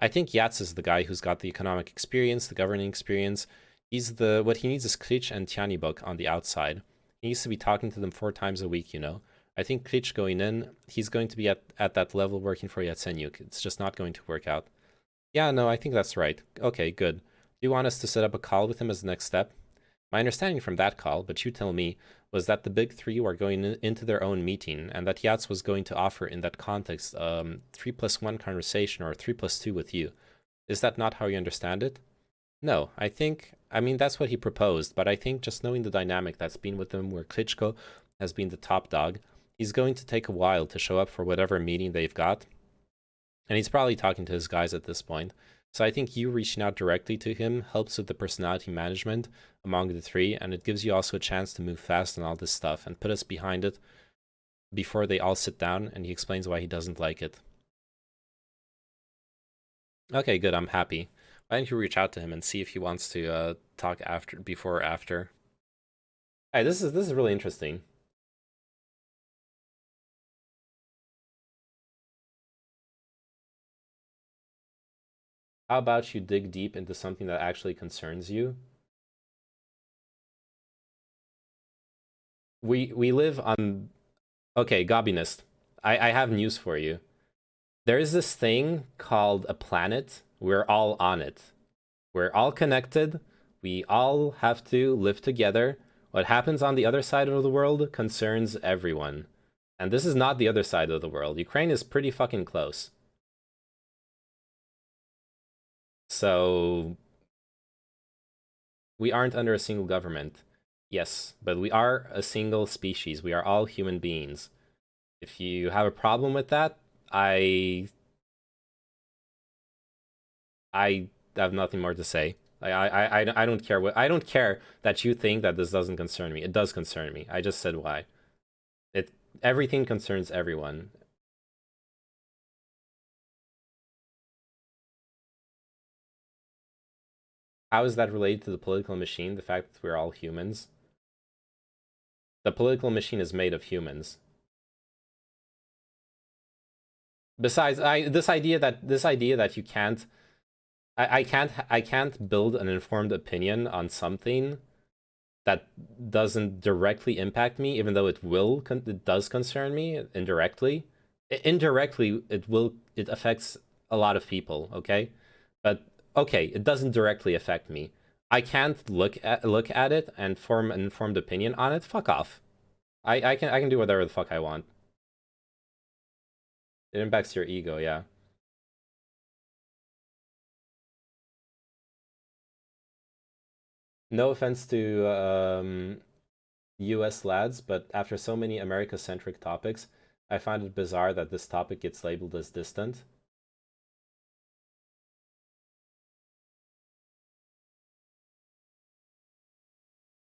I think Yats is the guy who's got the economic experience, the governing experience. What he needs is Klitsch and Tyanibok on the outside. He needs to be talking to them 4 times a week, you know. I think Klitsch going in, he's going to be at that level working for Yatsenyuk. It's just not going to work out. Yeah, no, I think that's right. Okay, good. Do you want us to set up a call with him as the next step? My understanding from that call, but you tell me, was that the big three were going into their own meeting, and that Yats was going to offer in that context 3+1 conversation or 3+2 with you. Is that not how you understand it? No, I mean, that's what he proposed, but I think just knowing the dynamic that's been with them, where Klitschko has been the top dog, he's going to take a while to show up for whatever meeting they've got. And he's probably talking to his guys at this point. So I think you reaching out directly to him helps with the personality management among the three, and it gives you also a chance to move fast on all this stuff and put us behind it before they all sit down, and he explains why he doesn't like it. Okay, good, I'm happy. Why don't you reach out to him and see if he wants to talk before or after? Hey, this is really interesting. How about you dig deep into something that actually concerns you? We live on... Okay, Gobinist, I have news for you. There is this thing called a planet. We're all on it. We're all connected. We all have to live together. What happens on the other side of the world concerns everyone. And this is not the other side of the world. Ukraine is pretty fucking close. So, we aren't under a single government. Yes, but we are a single species. We are all human beings. If you have a problem with that, I have nothing more to say. Like, I don't care what, I don't care that you think that this doesn't concern me. It does concern me. I just said why. Everything concerns everyone. How is that related to the political machine? The fact that we're all humans? The political machine is made of humans. Besides, this idea that you can't, I can't build an informed opinion on something that doesn't directly impact me, even though it does concern me indirectly. Indirectly, it affects a lot of people, okay? But okay, it doesn't directly affect me. I can't look at it and form an informed opinion on it. Fuck off. I can do whatever the fuck I want. It impacts your ego, yeah. No offense to US lads, but after so many America-centric topics, I find it bizarre that this topic gets labeled as distant.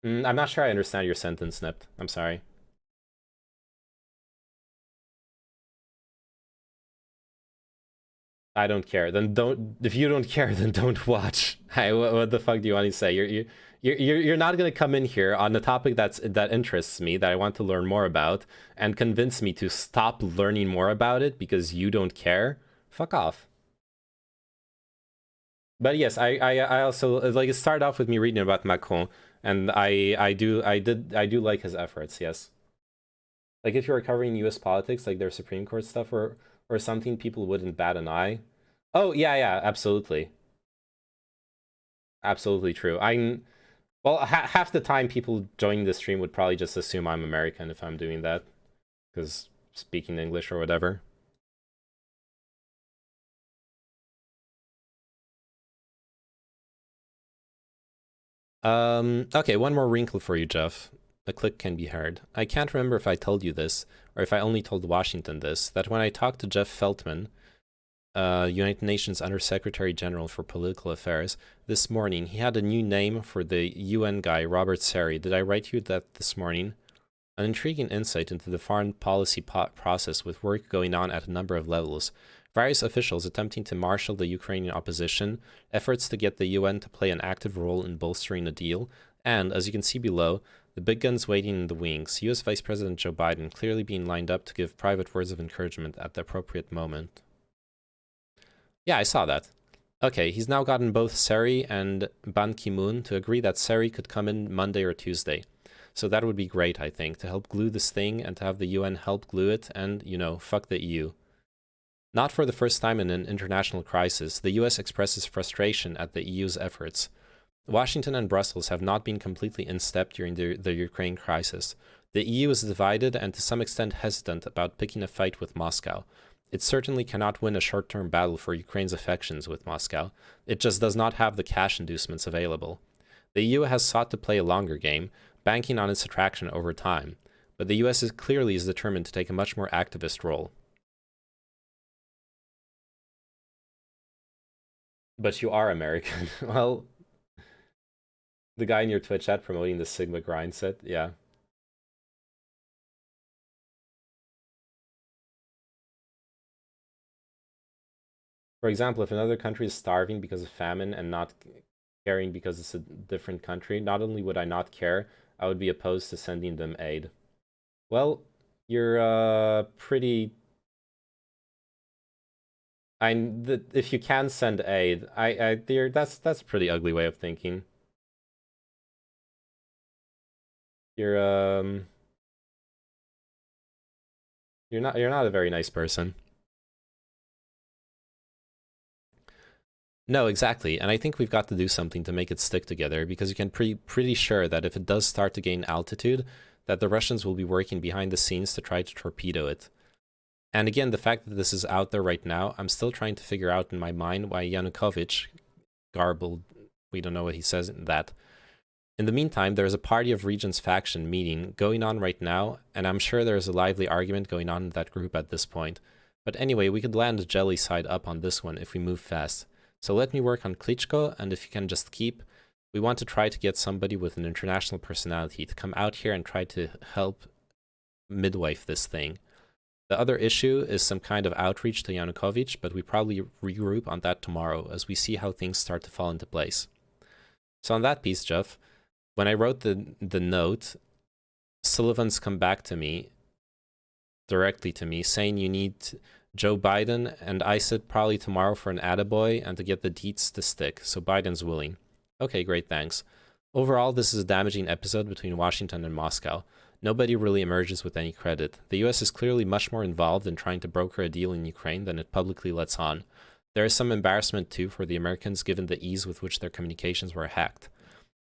I'm not sure I understand your sentence, Snipped. I'm sorry. I don't care. Then don't. If you don't care, then don't watch. Hey, what the fuck do you want to say? You're not gonna come in here on a topic that interests me, that I want to learn more about, and convince me to stop learning more about it because you don't care. Fuck off. But yes, I also like, it started off with me reading about Macron, and I do like his efforts. Yes. Like, if you were covering U.S. politics, like their Supreme Court stuff or something, people wouldn't bat an eye. Oh yeah, absolutely, absolutely true. Well, half the time people joining the stream would probably just assume I'm American if I'm doing that, because speaking English or whatever. Okay, one more wrinkle for you, Jeff. A click can be heard. I can't remember if I told you this, or if I only told Washington this, that when I talked to Jeff Feltman, United Nations Under-Secretary General for Political Affairs, this morning, he had a new name for the UN guy, Robert Seri. Did I write you that this morning? An intriguing insight into the foreign policy process, with work going on at a number of levels. Various officials attempting to marshal the Ukrainian opposition, efforts to get the UN to play an active role in bolstering a deal, and, as you can see below, the big guns waiting in the wings, US Vice President Joe Biden clearly being lined up to give private words of encouragement at the appropriate moment. Yeah, I saw that. Okay, he's now gotten both Seri and Ban Ki-moon to agree that Seri could come in Monday or Tuesday. So that would be great, I think, to help glue this thing and to have the UN help glue it and, you know, fuck the EU. Not for the first time in an international crisis, the US expresses frustration at the EU's efforts. Washington and Brussels have not been completely in step during the Ukraine crisis. The EU is divided and to some extent hesitant about picking a fight with Moscow. It certainly cannot win a short-term battle for Ukraine's affections with Moscow. It just does not have the cash inducements available. The EU has sought to play a longer game, banking on its attraction over time, but the US clearly is determined to take a much more activist role. But you are American. Well, the guy in your Twitch chat promoting the Sigma grind set, yeah. For example, if another country is starving because of famine and not caring because it's a different country, not only would I not care, I would be opposed to sending them aid. Well, you're pretty... if you can send aid, that's a pretty ugly way of thinking. You're not a very nice person. No, exactly, and I think we've got to do something to make it stick together, because you can pretty sure that if it does start to gain altitude, that the Russians will be working behind the scenes to try to torpedo it. And again, the fact that this is out there right now, I'm still trying to figure out in my mind why Yanukovych garbled, we don't know what he says in that. In the meantime, there's a Party of Regions faction meeting going on right now, and I'm sure there's a lively argument going on in that group at this point. But anyway, we could land a jelly side up on this one if we move fast. So let me work on Klitschko, and if you can just keep, we want to try to get somebody with an international personality to come out here and try to help midwife this thing. The other issue is some kind of outreach to Yanukovych, but we probably regroup on that tomorrow as we see how things start to fall into place. So on that piece, Jeff, when I wrote the note, Sullivan's come back to me, directly to me, saying you need Joe Biden, and I said probably tomorrow for an attaboy and to get the deets to stick, so Biden's willing. Okay, great, thanks. Overall, this is a damaging episode between Washington and Moscow. Nobody really emerges with any credit. The US is clearly much more involved in trying to broker a deal in Ukraine than it publicly lets on. There is some embarrassment too for the Americans given the ease with which their communications were hacked.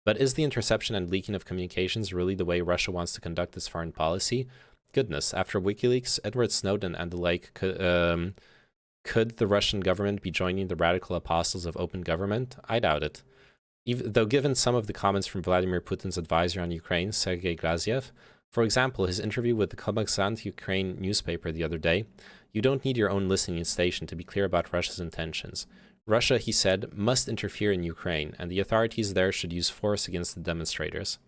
But is the interception and leaking of communications really the way Russia wants to conduct its foreign policy? Goodness, after WikiLeaks, Edward Snowden and the like, could the Russian government be joining the radical apostles of open government? I doubt it. Though given some of the comments from Vladimir Putin's advisor on Ukraine, Sergei Glaziev, for example, his interview with the Kommersant Ukraine newspaper the other day, you don't need your own listening station to be clear about Russia's intentions. Russia, he said, must interfere in Ukraine, and the authorities there should use force against the demonstrators.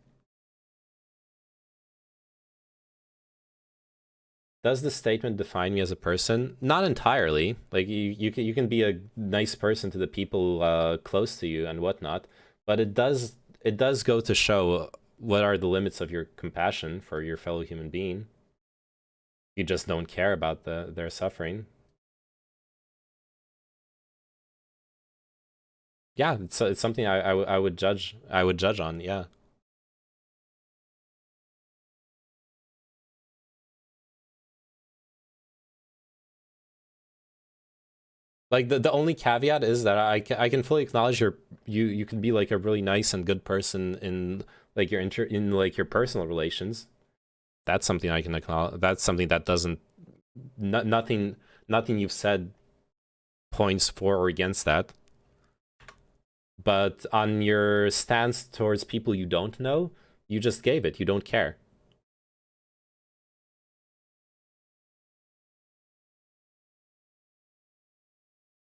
Does this statement define me as a person? Not entirely. Like, you can be a nice person to the people close to you and whatnot, but it does go to show what are the limits of your compassion for your fellow human being. You just don't care about their suffering. Yeah, it's something I would judge on, yeah. Like the only caveat is that I can fully acknowledge you can be like a really nice and good person in like your personal relations. That's something I can acknowledge. That's something that doesn't nothing you've said points for or against that. But on your stance towards people you don't know, you just gave it. You don't care.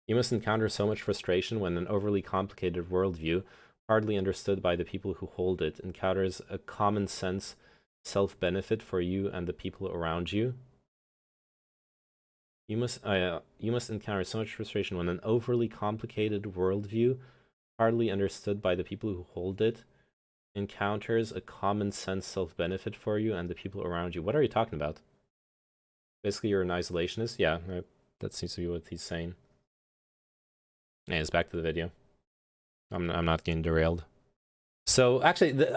You must encounter so much frustration when an overly complicated worldview, hardly understood by the people who hold it, encounters a common sense self-benefit for you and the people around you. You must encounter so much frustration when an overly complicated worldview, hardly understood by the people who hold it, encounters a common sense self-benefit for you and the people around you. What are you talking about? Basically, you're an isolationist? Yeah, that seems to be what he's saying. And it's back to the video. I'm not getting derailed. So actually,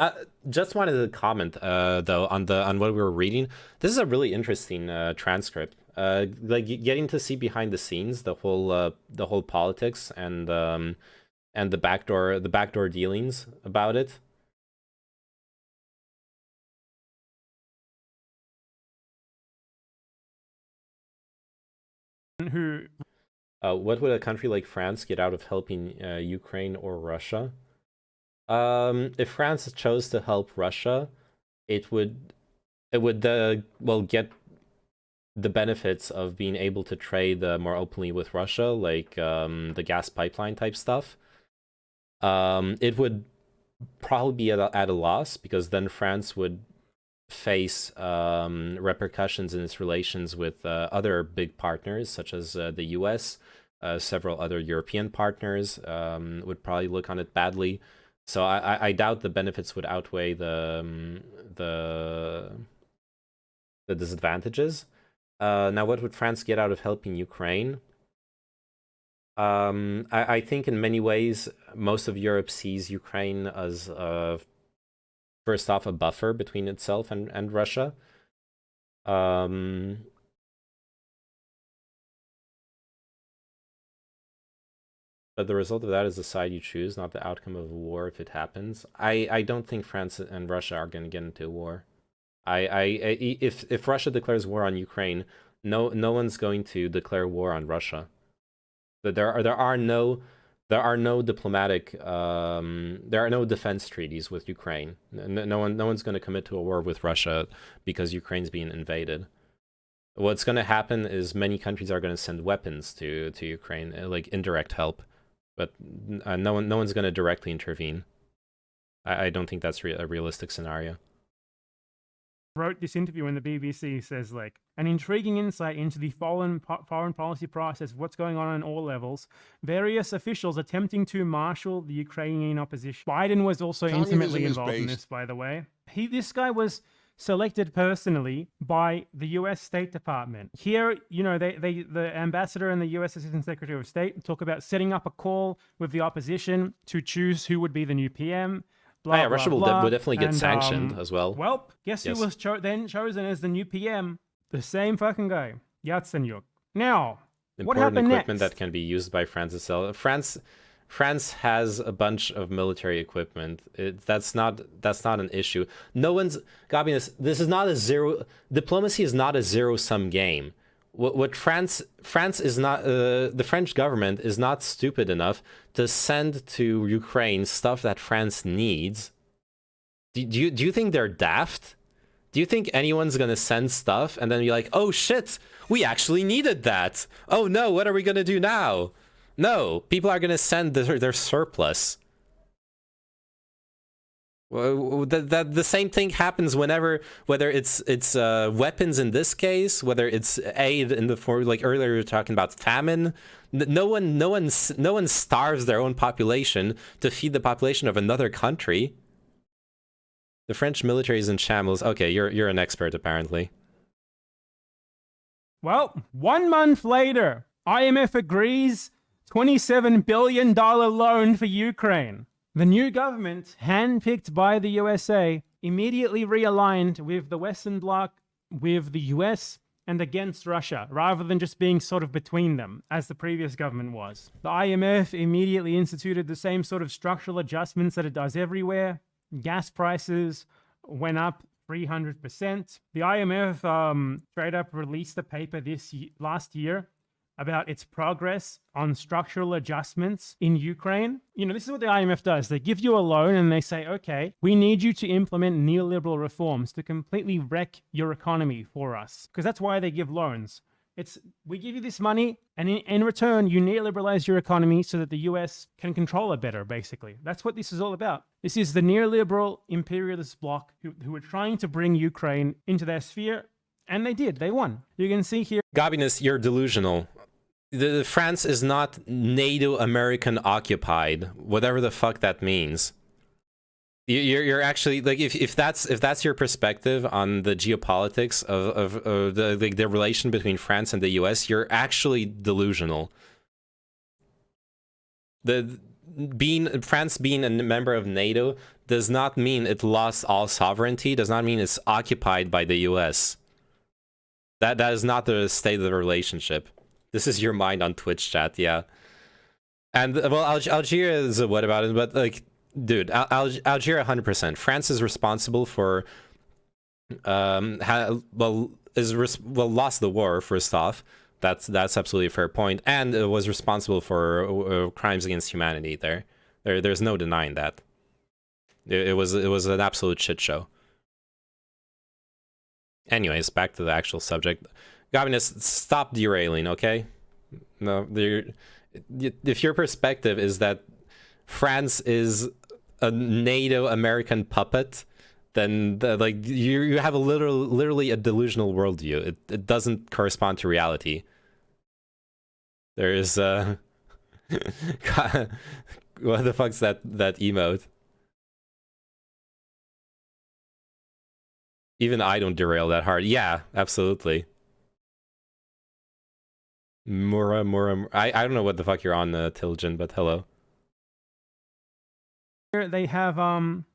just wanted to comment though on what we were reading. This is a really interesting transcript. Like getting to see behind the scenes, the whole politics and the backdoor dealings about it. What would a country like France get out of helping Ukraine or Russia? If France chose to help Russia, it would get the benefits of being able to trade more openly with Russia, like the gas pipeline type stuff. It would probably be at a loss, because then France would face repercussions in its relations with other big partners, such as the US. Several other European partners would probably look on it badly. So I doubt the benefits would outweigh the disadvantages. Now, what would France get out of helping Ukraine? I think in many ways, most of Europe sees Ukraine as first off a buffer between itself and Russia. But the result of that is the side you choose, not the outcome of a war if it happens. I don't think France and Russia are going to get into a war. If Russia declares war on Ukraine, no one's going to declare war on Russia. But there are no diplomatic there are no defense treaties with Ukraine. No one's going to commit to a war with Russia because Ukraine's being invaded. What's going to happen is many countries are going to send weapons to Ukraine, like indirect help. but no one's going to directly intervene. I don't think that's a realistic scenario. Wrote this interview in the BBC, says like an intriguing insight into the foreign policy process, what's going on all levels, various officials attempting to marshal the Ukrainian opposition. Biden was also intimately involved in this, by the way. This guy was selected personally by the US State Department. Here, you know, the ambassador and the US Assistant Secretary of State talk about setting up a call with the opposition to choose who would be the new PM. Blah, Russia will definitely get sanctioned as well. Well, guess who was then chosen as the new PM? The same fucking guy, Yatsenyuk. Now, what happened equipment next? that can be used by France itself. France has a bunch of military equipment. That's not an issue. No one's Gabinus. This is not a zero. Diplomacy is not a zero-sum game. What France is not, the French government is not stupid enough to send to Ukraine stuff that France needs. Do you think they're daft? Do you think anyone's gonna send stuff and then be like, oh shit, we actually needed that. Oh no, what are we gonna do now? No, people are gonna send their surplus. Well, the same thing happens whenever, whether it's weapons in this case, whether it's aid in the form, like earlier we were talking about famine. No one starves their own population to feed the population of another country. The French military is in shambles. Okay, you're an expert apparently. Well, 1 month later, IMF agrees $27 billion loan for Ukraine. The new government, handpicked by the USA, immediately realigned with the Western Bloc, with the US, and against Russia, rather than just being sort of between them, as the previous government was. The IMF immediately instituted the same sort of structural adjustments that it does everywhere. Gas prices went up 300%. The IMF straight up released a paper last year about its progress on structural adjustments in Ukraine. You know, this is what the IMF does. They give you a loan and they say, okay, we need you to implement neoliberal reforms to completely wreck your economy for us. Because that's why they give loans. We give you this money, and in return, you neoliberalize your economy so that the US can control it better, basically. That's what this is all about. This is the neoliberal imperialist bloc who are trying to bring Ukraine into their sphere, and they did. They won. You can see here. Gabinus, you're delusional. France is not NATO American occupied, whatever the fuck that means. You're actually like, if that's your perspective on the geopolitics of the relation between France and the US, you're actually delusional. France being a member of NATO does not mean it lost all sovereignty, does not mean it's occupied by the US. That is not the state of the relationship. This is your mind on Twitch chat, yeah. And well, Algeria is a what about it, but like, dude, Algeria 100%. France is responsible for lost the war first off. That's absolutely a fair point, and it was responsible for crimes against humanity. There's no denying that. It was an absolute shit show. Anyways, back to the actual subject. Gabinus, stop derailing, okay? No, if your perspective is that France is a NATO American puppet, then like you have a literally a delusional worldview. It doesn't correspond to reality. There is what the fuck's that emote? Even I don't derail that hard. Yeah, absolutely. Mura. I don't know what the fuck you're on, Tilgen, but hello. They have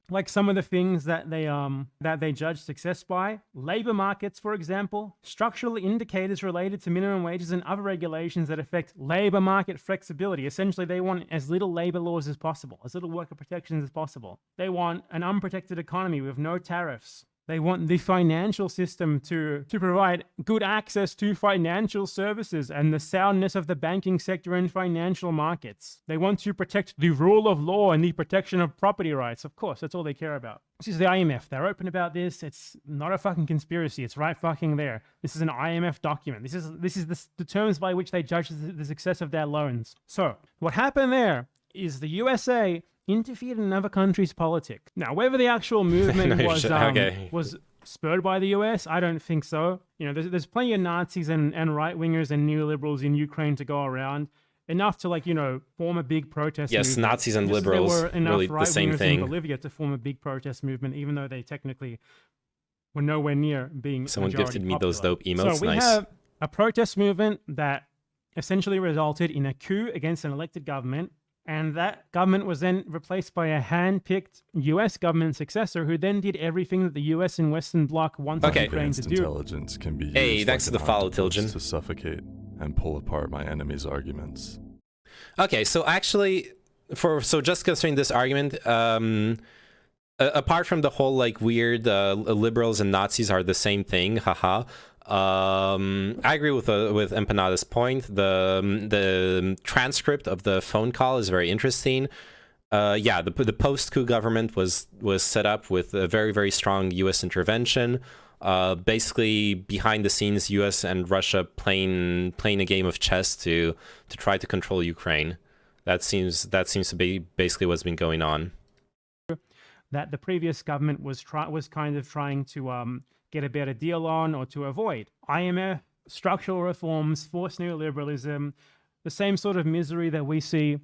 like some of the things that they judge success by. Labor markets, for example, structural indicators related to minimum wages and other regulations that affect labor market flexibility. Essentially, they want as little labor laws as possible, as little worker protections as possible. They want an unprotected economy with no tariffs. They want the financial system to provide good access to financial services and the soundness of the banking sector and financial markets. They want to protect the rule of law and the protection of property rights. Of course, that's all they care about. This is the IMF. They're open about this. It's not a fucking conspiracy. It's right fucking there. This is an IMF document. This is the terms by which they judge the success of their loans. So what happened there is the USA interfered in another country's politics. Now, whether the actual movement was spurred by the US, I don't think so. You know, there's plenty of Nazis and right-wingers and neoliberals in Ukraine to go around. Enough to, like, you know, form a big protest movement. Yes, Nazis and liberals, there were enough really the same thing. in Bolivia to form a big protest movement, even though they technically were nowhere near being Someone gifted me popular. those dope emotes. So we Nice. have a protest movement that essentially resulted in a coup against an elected government, and that government was then replaced by a hand-picked US government successor who then did everything that the US and Western Bloc wanted Ukraine to do. Intelligence can be used Hey, thanks to the follow, Tilgen. to suffocate and pull apart my enemy's arguments. Okay, so actually, just considering this argument, apart from the whole like weird liberals and Nazis are the same thing, haha. I agree with Empanada's point. The transcript of the phone call is very interesting. Yeah, the post-coup government was set up with a very, very strong U.S. intervention. Basically, behind the scenes, U.S. and Russia playing a game of chess to try to control Ukraine. That seems to be basically what's been going on. That the previous government was kind of trying to get a better deal on or to avoid. IMF, structural reforms, forced neoliberalism, the same sort of misery that we see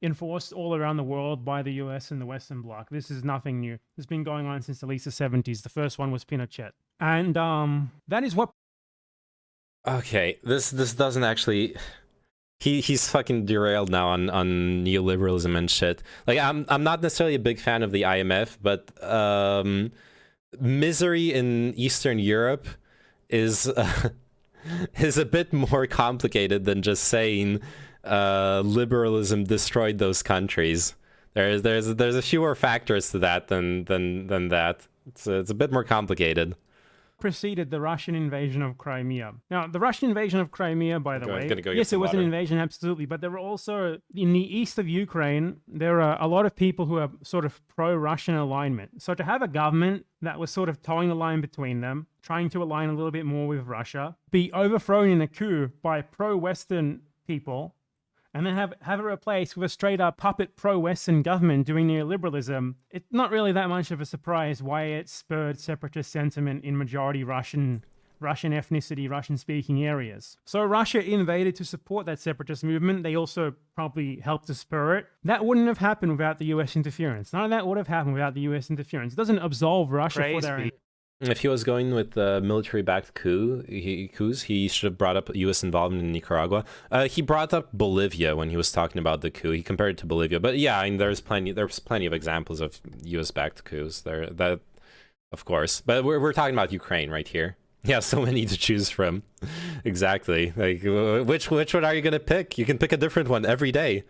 enforced all around the world by the US and the Western Bloc. This is nothing new. It's been going on since at least the 70s. The first one was Pinochet. And that is what... Okay, this doesn't actually... He's fucking derailed now on neoliberalism and shit. Like, I'm not necessarily a big fan of the IMF, but misery in Eastern Europe is a bit more complicated than just saying liberalism destroyed those countries. There's a few more factors to that than that. It's a bit more complicated. Preceded the Russian invasion of Crimea. Now, the Russian invasion of Crimea, by the way, yes, it was an invasion, absolutely, but there were also, in the east of Ukraine, there are a lot of people who are sort of pro-Russian alignment. So to have a government that was sort of towing the line between them, trying to align a little bit more with Russia, be overthrown in a coup by pro-Western people, and then have it replaced with a straight-up puppet pro-Western government doing neoliberalism, it's not really that much of a surprise why it spurred separatist sentiment in majority Russian ethnicity, Russian-speaking areas. So Russia invaded to support that separatist movement. They also probably helped to spur it. That wouldn't have happened without the US interference. None of that would have happened without the US interference. It doesn't absolve Russia for their... If he was going with military-backed coups, he should have brought up U.S. involvement in Nicaragua. He brought up Bolivia when he was talking about the coup. He compared it to Bolivia, but yeah, I mean, there's plenty of examples of U.S.-backed coups there. That, of course, but we're talking about Ukraine right here. Yeah, so many to choose from. Exactly. Like, which one are you gonna pick? You can pick a different one every day.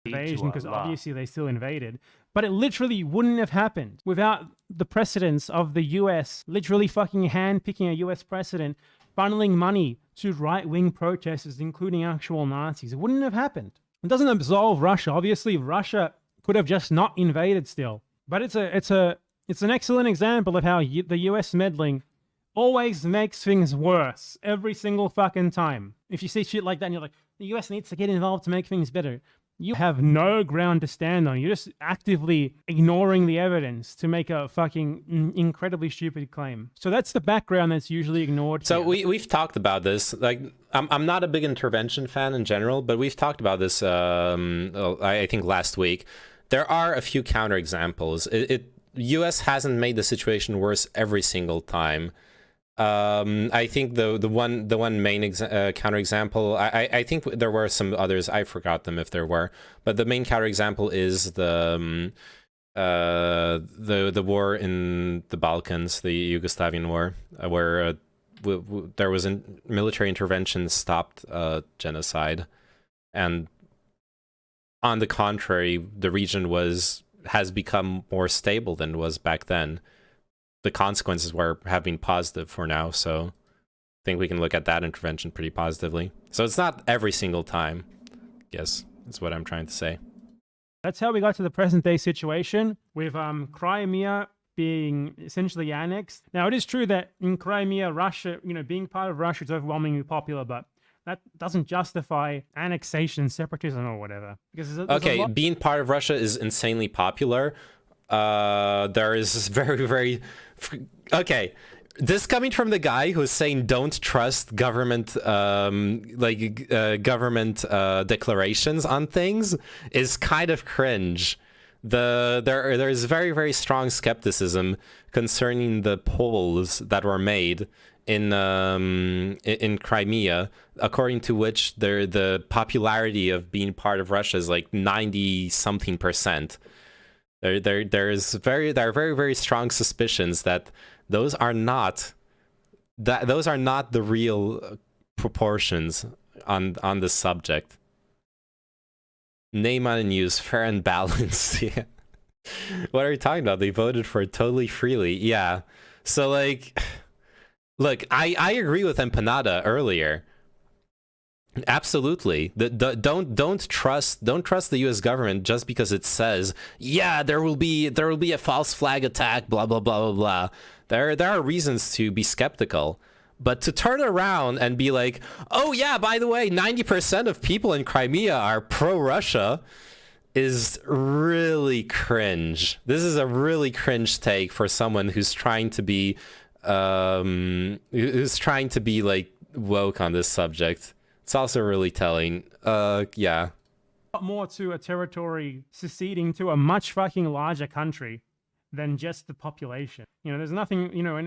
Invasion, because obviously they still invaded. But it literally wouldn't have happened without the precedence of the US literally fucking hand-picking a US president, funneling money to right-wing protesters, including actual Nazis. It wouldn't have happened. It doesn't absolve Russia. Obviously, Russia could have just not invaded still. But it's an excellent example of how the US meddling always makes things worse every single fucking time. If you see shit like that and you're like, the US needs to get involved to make things better, you have no ground to stand on. You're just actively ignoring the evidence to make a fucking incredibly stupid claim. So that's the background that's usually ignored. So we've talked about this. Like, I'm not a big intervention fan in general, but we've talked about this, I think last week. There are a few counterexamples. US hasn't made the situation worse every single time. I think the one main counterexample, I think there were some others, I forgot them if there were, but the main counterexample is the war in the Balkans, the Yugoslavian war, where there was a military intervention stopped genocide, and on the contrary, the region has become more stable than it was back then. The consequences have been positive for now, so I think we can look at that intervention pretty positively. So it's not every single time, I guess that's what I'm trying to say. That's how we got to the present day situation with Crimea being essentially annexed. Now, it is true that in Crimea, Russia, being part of Russia is overwhelmingly popular, but that doesn't justify annexation, separatism, or whatever. Because there's a Okay, lot... being part of Russia is insanely popular. There is very okay. This coming from the guy who's saying don't trust government government declarations on things is kind of cringe. There's very strong skepticism concerning the polls that were made in Crimea, according to which the popularity of being part of Russia is like 90-something%. There are very strong suspicions that those are not the real proportions on this subject. Name on news, fair and balanced. Yeah. What are you talking about? They voted for it totally freely. Yeah. So like, look, I agree with Empanada earlier. Absolutely. Don't trust the U.S. government just because it says, yeah, there will be a false flag attack, blah blah blah blah blah. There are reasons to be skeptical. But to turn around and be like, oh yeah, by the way, 90% of people in Crimea are pro-Russia is really cringe. This is a really cringe take for someone who's trying to be like woke on this subject. It's also really telling. Yeah. More to a territory seceding to a much fucking larger country than just the population. You know, there's nothing, you know,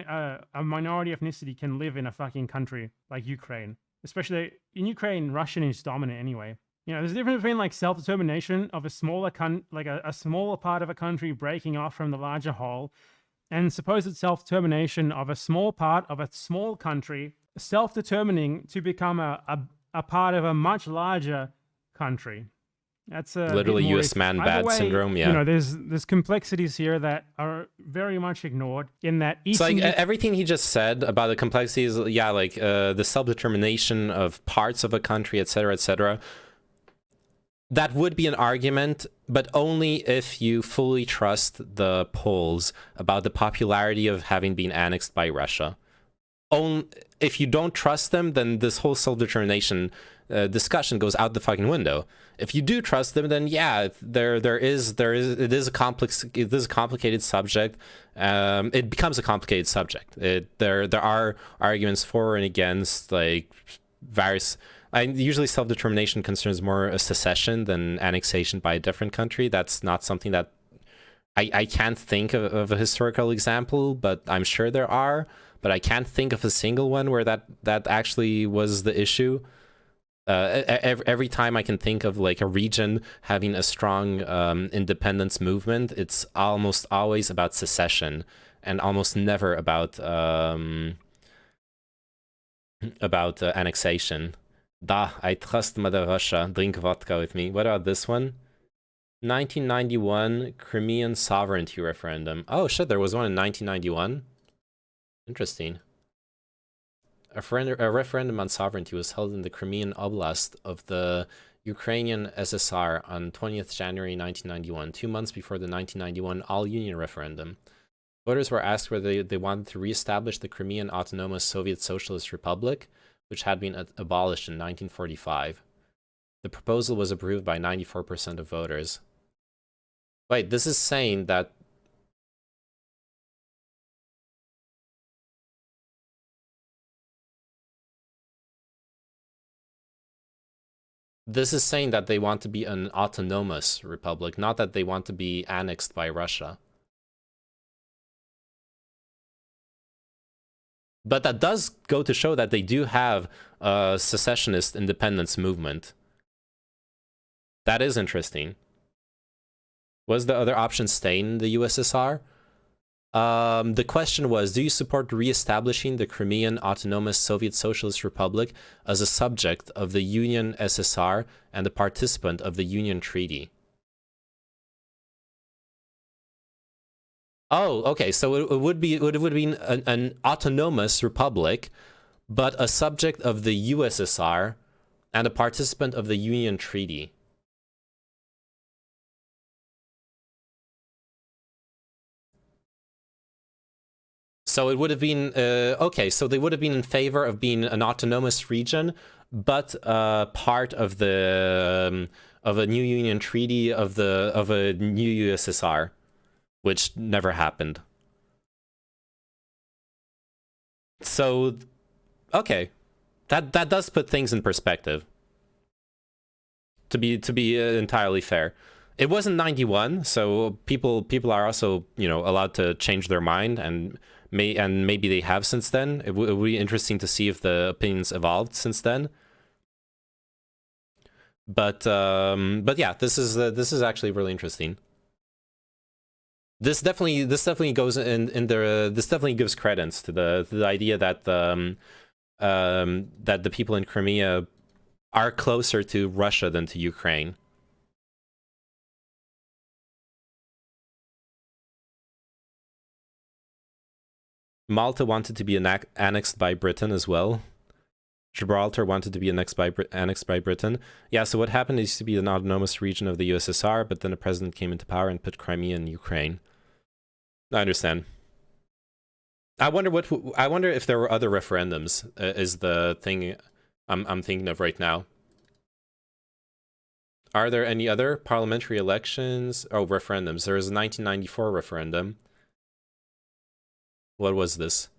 a minority ethnicity can live in a fucking country like Ukraine. Especially in Ukraine, Russian is dominant anyway. You know, there's a difference between like self-determination of a smaller a smaller part of a country breaking off from the larger whole, and supposed self-determination of a small part of a small country self-determining to become a part of a much larger country. That's literally U.S. man bad syndrome. Yeah, you know, there's complexities here that are very much ignored. In that, it's like everything he just said about the complexities. Yeah, like the self-determination of parts of a country, etc., etc. That would be an argument, but only if you fully trust the polls about the popularity of having been annexed by Russia. If you don't trust them, then this whole self-determination discussion goes out the fucking window. If you do trust them, then yeah, it is a complicated subject. It becomes a complicated subject. There are arguments for and against, like various. Usually self-determination concerns more a secession than annexation by a different country. That's not something that I can't think of a historical example, but I'm sure there are. But I can't think of a single one where that actually was the issue. Every time I can think of like a region having a strong independence movement, it's almost always about secession and almost never about annexation. Da, I trust Mother Russia. Drink vodka with me. What about this one? 1991 Crimean sovereignty referendum. Oh shit, there was one in 1991. Interesting. A referendum on sovereignty was held in the Crimean Oblast of the Ukrainian SSR on 20th January 1991, 2 months before the 1991 all-union referendum. Voters were asked whether they wanted to re-establish the Crimean Autonomous Soviet Socialist Republic, which had been abolished in 1945. The proposal was approved by 94% of voters. Wait, this is saying that they want to be an autonomous republic, not that they want to be annexed by Russia. But that does go to show that they do have a secessionist independence movement. That is interesting. Was the other option staying in the USSR? The question was, do you support re-establishing the Crimean Autonomous Soviet Socialist Republic as a subject of the Union SSR and a participant of the Union Treaty? Oh, okay, so it would be an autonomous republic, but a subject of the USSR and a participant of the Union Treaty. So it would have been, okay, so they would have been in favor of being an autonomous region, but part of the of a new union treaty of a new USSR, which never happened. So, okay, that does put things in perspective. To be entirely fair, it wasn't 91, so people are also, you know, allowed to change their mind, and maybe they have since then. It would be interesting to see if the opinions evolved since then. But yeah, this is actually really interesting. This definitely goes in there. This definitely gives credence to the idea that that the people in Crimea are closer to Russia than to Ukraine. Malta wanted to be annexed by Britain as well. Gibraltar wanted to be annexed by Britain. Yeah, so what happened is to be an autonomous region of the USSR, but then a president came into power and put Crimea in Ukraine. I understand. I wonder if there were other referendums, is the thing I'm thinking of right now. Are there any other parliamentary elections? Oh, referendums. There was a 1994 referendum. What was this?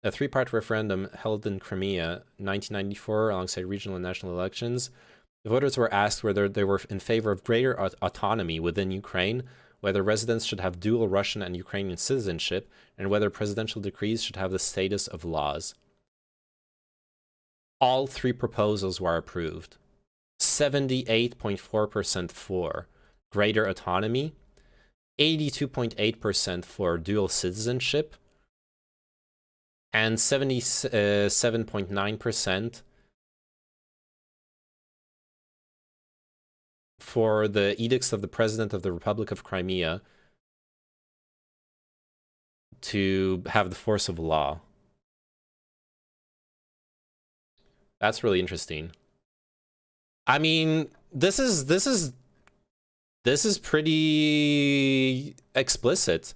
A three-part referendum held in Crimea, 1994, alongside regional and national elections. The voters were asked whether they were in favor of greater autonomy within Ukraine, whether residents should have dual Russian and Ukrainian citizenship, and whether presidential decrees should have the status of laws. All three proposals were approved. 78.4% for greater autonomy, 82.8% for dual citizenship, and 77.9% for the edicts of the President of the Republic of Crimea to have the force of law. That's really interesting. I mean, this is pretty explicit.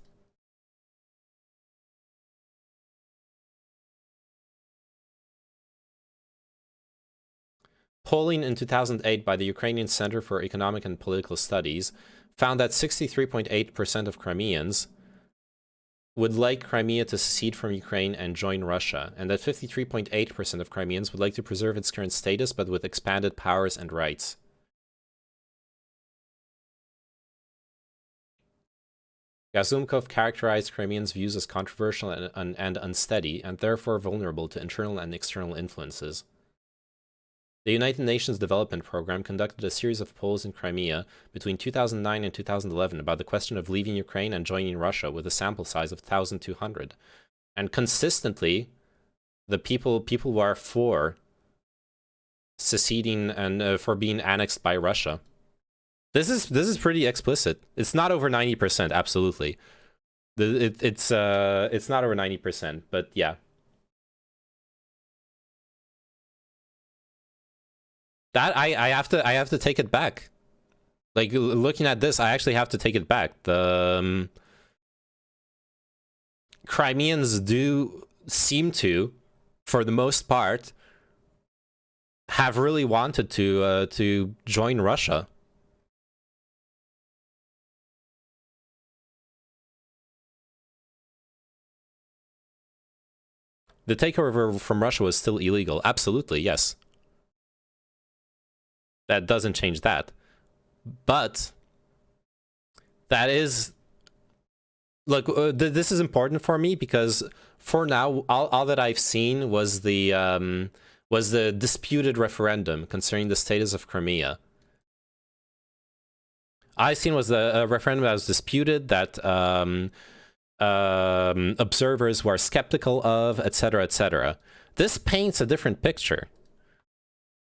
Polling in 2008 by the Ukrainian Center for Economic and Political Studies found that 63.8% of Crimeans would like Crimea to secede from Ukraine and join Russia, and that 53.8% of Crimeans would like to preserve its current status but with expanded powers and rights. Gazumkov characterized Crimeans' views as controversial and unsteady, and therefore vulnerable to internal and external influences. The United Nations Development Programme conducted a series of polls in Crimea between 2009 and 2011 about the question of leaving Ukraine and joining Russia, with a sample size of 1,200. And consistently, the people who are for seceding and for being annexed by Russia. This is pretty explicit. It's not over 90%, absolutely. It's not over 90%, but yeah. That I have to take it back. Like, looking at this, I actually have to take it back. The Crimeans do seem to, for the most part, have really wanted to join Russia. The takeover from Russia was still illegal. Absolutely, yes. That doesn't change that. But that is... Look, this is important for me because for now, all that I've seen was the disputed referendum concerning the status of Crimea. I've seen was the referendum that was disputed, that observers were skeptical of, etc., etc. This paints a different picture.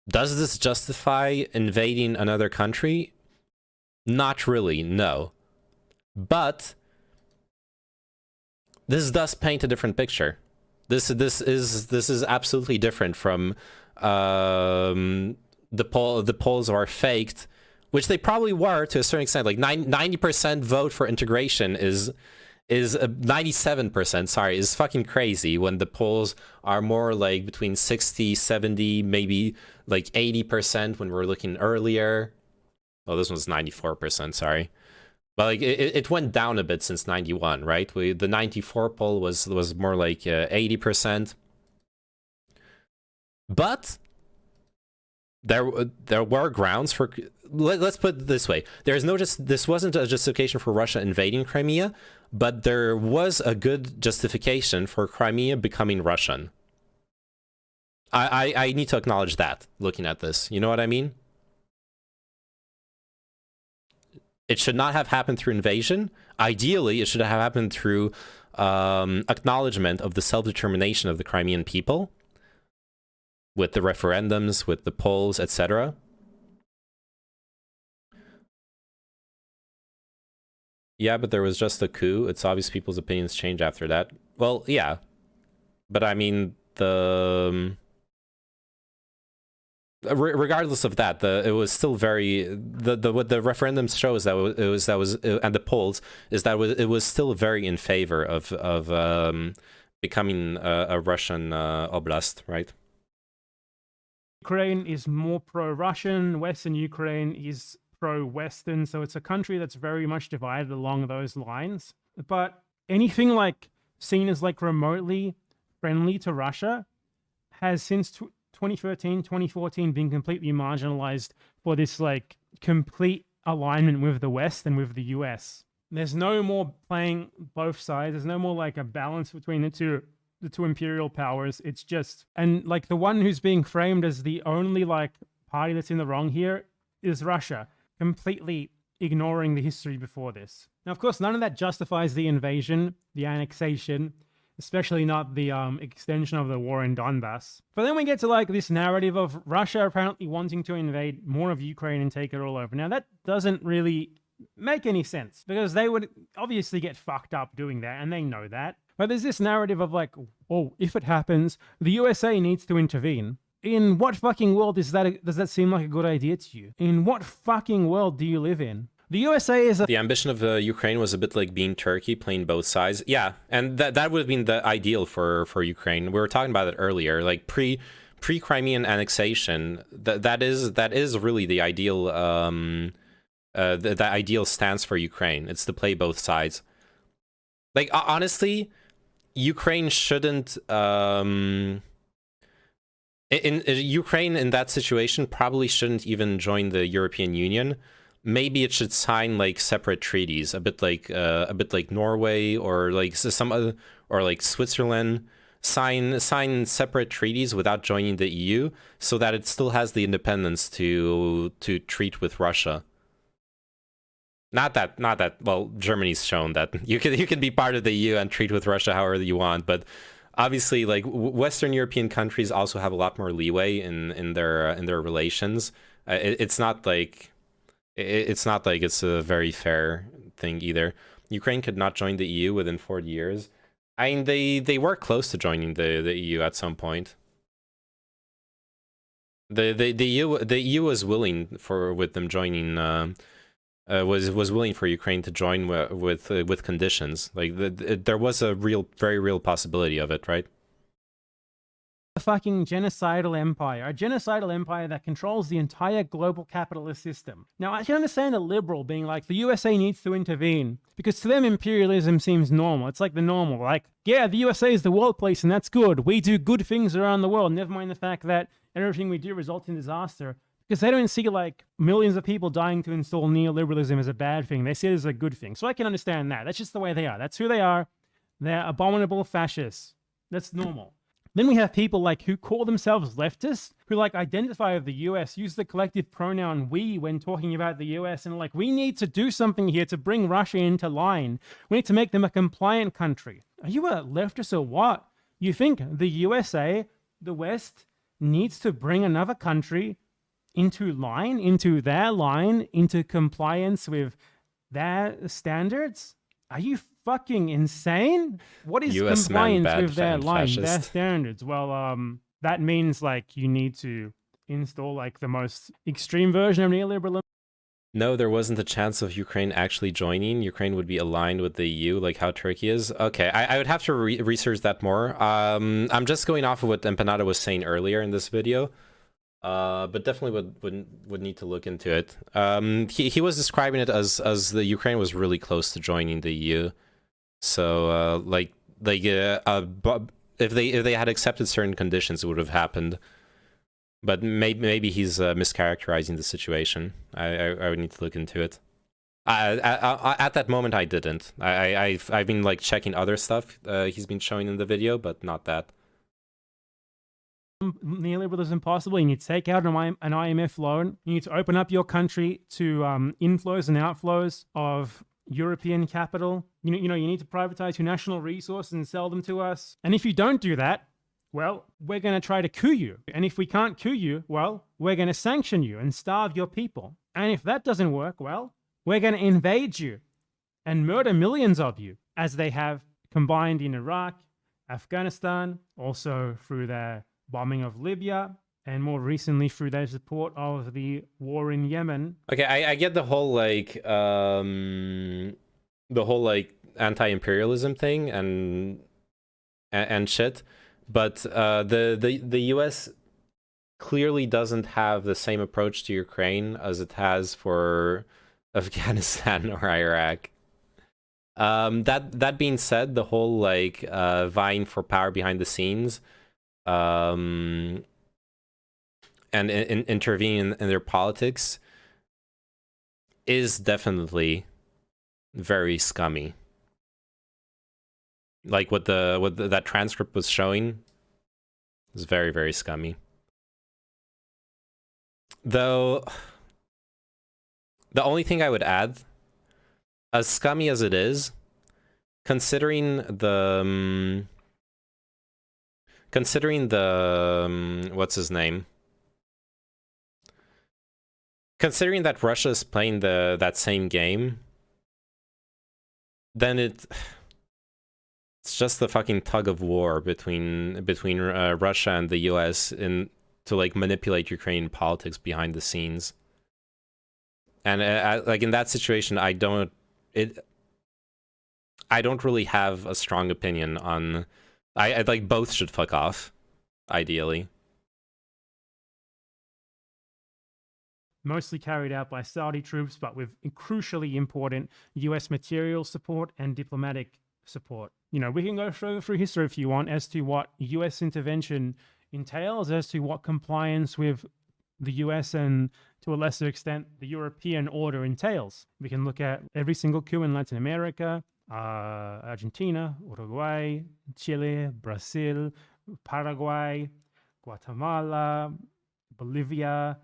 Does this justify invading another country? Not really, no. But this does paint a different picture. This is absolutely different from the polls are faked, which they probably were to a certain extent. Like 90% vote for integration is is 97%, sorry, is fucking crazy when the polls are more like between 60, 70, maybe like 80% when we're looking earlier. Oh, this one's 94%, sorry. But like it went down a bit since 91, right? The 94 poll was more like 80%. But there were grounds for, let's put it this way, this wasn't a justification for Russia invading Crimea, but there was a good justification for Crimea becoming Russian. I need to acknowledge that, looking at this. You know what I mean? It should not have happened through invasion. Ideally, it should have happened through acknowledgement of the self-determination of the Crimean people, with the referendums, with the polls, etc. Yeah, but there was just a coup. It's obvious people's opinions change after that. Well, yeah. But I mean, regardless of that, it was still very, what the referendum shows that and the polls is that it was still very in favor of becoming a Russian oblast, right? Ukraine is more pro-Russian, Western Ukraine is pro-Western, so it's a country that's very much divided along those lines. But anything like seen as like remotely friendly to Russia has since 2013, 2014 been completely marginalized for this like complete alignment with the West and with the US. There's no more playing both sides. There's no more like a balance between the two imperial powers. It's just, and like the one who's being framed as the only like party that's in the wrong here is Russia, completely ignoring the history before this. Now, of course, none of that justifies the invasion, the annexation, especially not the extension of the war in Donbass. But then we get to like this narrative of Russia apparently wanting to invade more of Ukraine and take it all over. Now, that doesn't really make any sense because they would obviously get fucked up doing that, and they know that. But there's this narrative of like, oh, if it happens, the USA needs to intervene. In what fucking world does that seem like a good idea to you? In what fucking world do you live in? The USA is the ambition of Ukraine was a bit like being Turkey, playing both sides. Yeah, and that would have been the ideal for Ukraine. We were talking about it earlier, like pre-Crimean annexation. That is really the ideal the ideal stance for Ukraine. It's to play both sides. Like honestly, Ukraine shouldn't. Ukraine in that situation probably shouldn't even join the European Union. Maybe it should sign like separate treaties, a bit like Norway or like some other, or like Switzerland. Sign separate treaties without joining the EU, so that it still has the independence to treat with Russia. Not that. Well, Germany's shown that you can be part of the EU and treat with Russia however you want, but obviously, like Western European countries also have a lot more leeway in their relations. It's not like it's a very fair thing either. Ukraine could not join the EU within 40 years. I mean, they were close to joining the EU at some point. The EU was willing with them joining. Was willing for Ukraine to join with conditions. Like there was a very real possibility of it, right? A fucking genocidal empire, a genocidal empire that controls the entire global capitalist system. Now, I can understand a liberal being like, the USA needs to intervene, because to them imperialism seems normal. It's like the normal, like, yeah, the USA is the world police and that's good. We do good things around the world, never mind the fact that everything we do results in disaster. Because they don't see like millions of people dying to install neoliberalism as a bad thing. They see it as a good thing. So I can understand that. That's just the way they are. That's who they are. They're abominable fascists. That's normal. Then we have people like who call themselves leftists, who like identify with the US, use the collective pronoun we when talking about the US, and like, we need to do something here to bring Russia into line. We need to make them a compliant country. Are you a leftist or what? You think the USA, the West, needs to bring another country into line, into compliance with their standards? Are you fucking insane? What is US compliance man, with their line, fascist. their standards? Well, that means like you need to install like the most extreme version of neoliberalism. No, there wasn't a chance of Ukraine actually joining. Ukraine would be aligned with the EU, like how Turkey is. Okay, I would have to research that more. I'm just going off of what Empanada was saying earlier in this video. But definitely would need to look into it. He was describing it as the Ukraine was really close to joining the EU. So if they had accepted certain conditions, it would have happened. But maybe he's mischaracterizing the situation. I would need to look into it. At that moment, I didn't. I've been like checking other stuff he's been showing in the video, but not that. Neoliberalism possible. You need to take out an IMF loan. You need to open up your country to inflows and outflows of European capital. You need to privatize your national resources and sell them to us. And if you don't do that, well, we're going to try to coup you. And if we can't coup you, well, we're going to sanction you and starve your people. And if that doesn't work, well, we're going to invade you and murder millions of you, as they have combined in Iraq, Afghanistan, also through their bombing of Libya, and more recently through their support of the war in Yemen. Okay, I get the whole like anti-imperialism thing and shit, but the US clearly doesn't have the same approach to Ukraine as it has for Afghanistan or Iraq. That being said, the whole like vying for power behind the scenes and intervening in their politics is definitely very scummy. Like what that transcript was showing is very, very scummy. Though the only thing I would add, as scummy as it is, considering the what's his name? Considering that Russia is playing that same game, then it's just a fucking tug of war between Russia and the US to like manipulate Ukrainian politics behind the scenes. And like in that situation, I don't really have a strong opinion on. I like both should fuck off, ideally. Mostly carried out by Saudi troops, but with crucially important US material support and diplomatic support. You know, we can go through history if you want as to what US intervention entails, as to what compliance with the US and to a lesser extent the European order entails. We can look at every single coup in Latin America, Argentina, Uruguay, Chile, Brazil, Paraguay, Guatemala, Bolivia,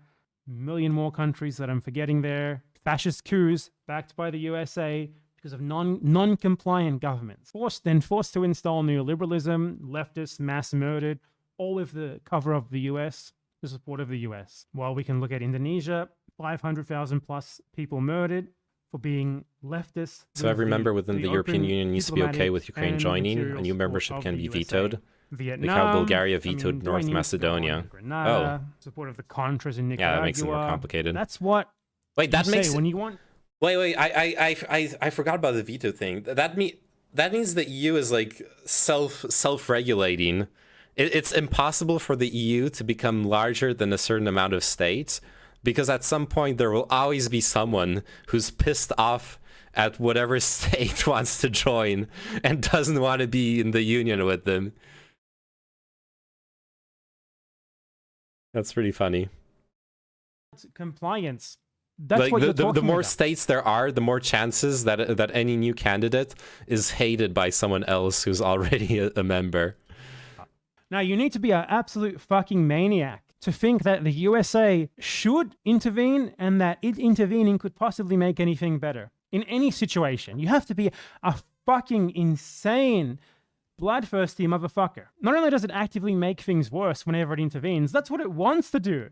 a million more countries that I'm forgetting there. Fascist coups backed by the USA because of non-compliant governments. Forced to install neoliberalism, leftists mass murdered, all with the cover of the US, the support of the US. While we can look at Indonesia, 500,000 plus people murdered for being leftists. So every member within the European Union needs to be okay with Ukraine joining. A new membership can be vetoed. Vietnam, like how Bulgaria vetoed North Macedonia. Grenada, support of the Contras in Nicaragua. Yeah, that makes it more complicated. That's what. Wait, that makes when you want. Wait! I forgot about the veto thing. That means the EU is like self-regulating. It's impossible for the EU to become larger than a certain amount of states, because at some point there will always be someone who's pissed off at whatever state wants to join and doesn't want to be in the union with them. That's pretty funny. Compliance. That's like what the more about. States there are, the more chances that any new candidate is hated by someone else who's already a member. Now, you need to be an absolute fucking maniac to think that the USA should intervene and that it intervening could possibly make anything better. In any situation, you have to be a fucking insane, bloodthirsty motherfucker. Not only does it actively make things worse whenever it intervenes, that's what it wants to do.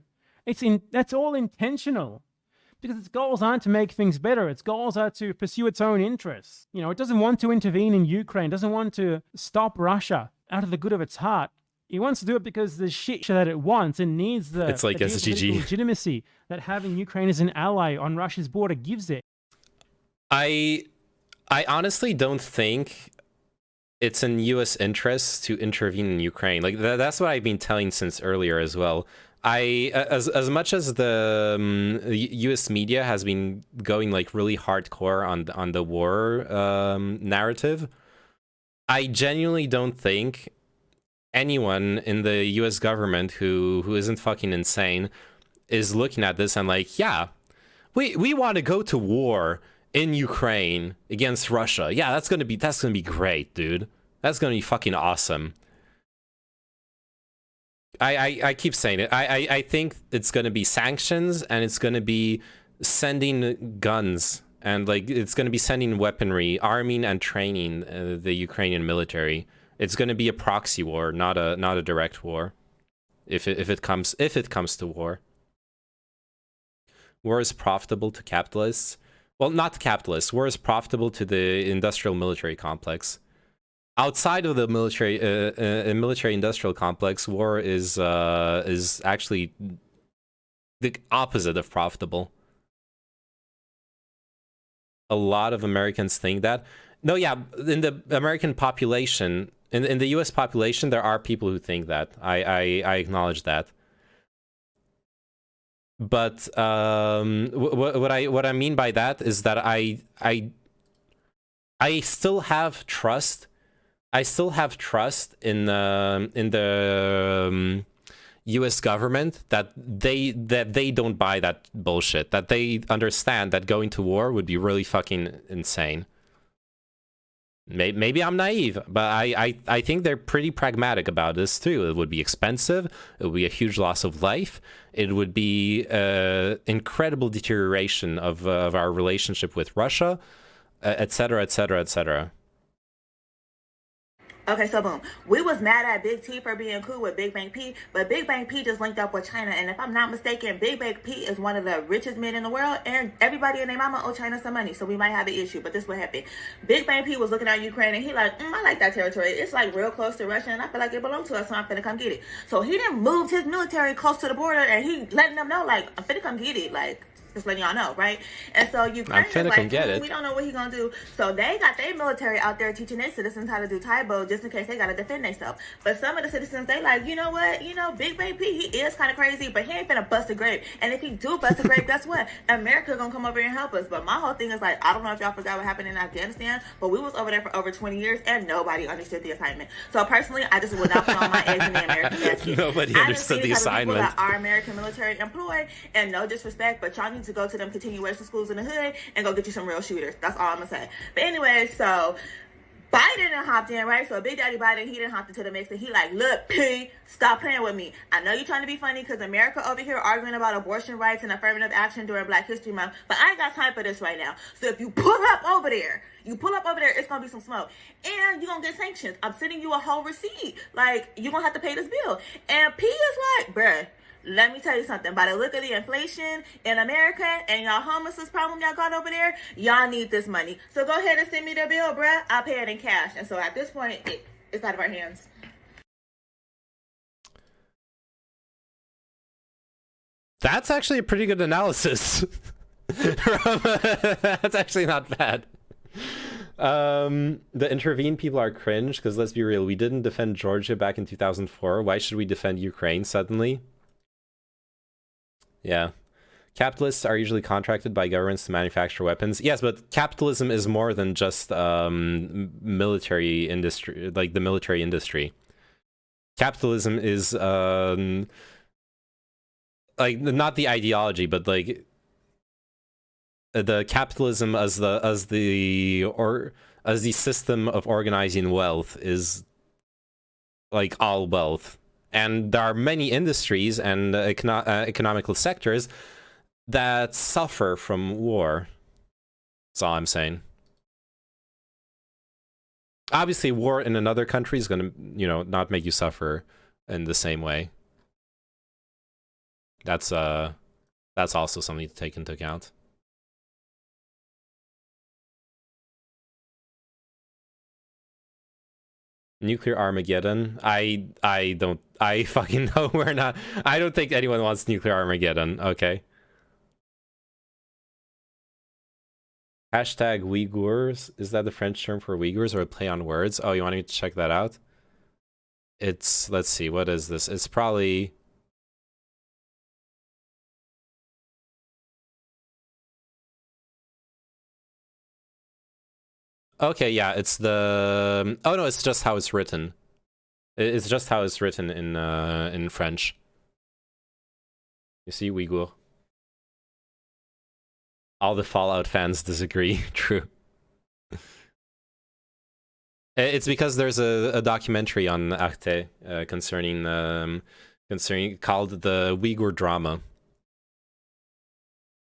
That's all intentional. Because its goals aren't to make things better. Its goals are to pursue its own interests. You know, it doesn't want to intervene in Ukraine, doesn't want to stop Russia out of the good of its heart. He wants to do it because the shit that it wants and needs the, It's like the SGG. geopolitical legitimacy that having Ukraine as an ally on Russia's border gives it. I honestly don't think it's in U.S. interest to intervene in Ukraine. Like that's what I've been telling since earlier as well. As much as the U.S. media has been going like really hardcore on the war narrative, I genuinely don't think anyone in the U.S. government who isn't fucking insane is looking at this and like, yeah, we want to go to war in Ukraine against Russia. Yeah, that's gonna be great, dude. That's gonna be fucking awesome. I keep saying it. I think it's gonna be sanctions, and it's gonna be sending guns, and like it's gonna be sending weaponry, arming and training the Ukrainian military. It's gonna be a proxy war, not a direct war. If it comes to war. War is profitable to capitalists. Well, not to capitalists. War is profitable to the industrial military complex. Outside of the military industrial complex, war is actually the opposite of profitable. A lot of Americans think that. No, yeah, in the American population, in the U.S. population, there are people who think that. I acknowledge that. But what I mean by that is that I still have trust. I still have trust in the U.S. government that they don't buy that bullshit. That they understand that going to war would be really fucking insane. Maybe I'm naive, but I think they're pretty pragmatic about this too. It would be expensive. It would be a huge loss of life. It would be incredible deterioration of our relationship with Russia, etc., etc., etc. Okay, so boom. We was mad at Big T for being cool with Big Bang P, but Big Bang P just linked up with China, and if I'm not mistaken, Big Bang P is one of the richest men in the world, and everybody and their mama owe China some money, so we might have an issue, but this what happened. Big Bang P was looking at Ukraine, and he like, I like that territory. It's like real close to Russia, and I feel like it belongs to us, so I'm finna come get it. So he didn't move his military close to the border, and he letting them know, like, I'm finna come get it, like, just letting y'all know, right? And so Ukraine is like, we don't know what he's gonna do. So they got their military out there teaching their citizens how to do Taibo just in case they gotta defend themselves. But some of the citizens, they like, you know what? You know, Big Bang P, he is kind of crazy, but he ain't finna bust a grape. And if he do bust a grape, guess what? America gonna come over here and help us. But my whole thing is like, I don't know if y'all forgot what happened in Afghanistan, but we was over there for over 20 years and nobody understood the assignment. So personally, I just would not put all my eggs in the American basket. Nobody understood the assignment. That our American military employ, and no disrespect, but y'all need to go to them continuation schools in the hood and go get you some real shooters. That's all I'm gonna say. But anyway, so Biden done hopped in, right? So Big Daddy Biden, he done hopped into the mix, and he like, look, P, stop playing with me. I know you're trying to be funny because America over here arguing about abortion rights and affirmative action during Black History Month, but I ain't got time for this right now. So if you pull up over there, it's gonna be some smoke, and you're gonna get sanctions. I'm sending you a whole receipt. Like, you're gonna have to pay this bill. And P is like, bruh, let me tell you something. By the look of the inflation in America and y'all homelessness problem y'all got over there, y'all need this money. So go ahead and send me the bill, bruh. I'll pay it in cash. And so at this point, it's out of our hands. That's actually a pretty good analysis. That's actually not bad. The intervene people are cringe because let's be real, we didn't defend Georgia back in 2004. Why should we defend Ukraine suddenly? Yeah. Capitalists are usually contracted by governments to manufacture weapons. Yes, but capitalism is more than just military industry, like the military industry. Capitalism is like not the ideology, but like the capitalism as the system of organizing wealth is like all wealth. And there are many industries and economical sectors that suffer from war. That's all I'm saying. Obviously, war in another country is going to, not make you suffer in the same way. That's also something to take into account. Nuclear Armageddon. I fucking know we're not. I don't think anyone wants nuclear Armageddon. Okay. Hashtag Uyghurs. Is that the French term for Uyghurs or a play on words? Oh, you want me to check that out? It's, let's see, what is this? It's probably... Okay, yeah, it's the... Oh no, it's just how it's written. It's just how it's written in French. You see, Uyghur. All the Fallout fans disagree. True. It's because there's a documentary on Arte concerning called the Uyghur drama,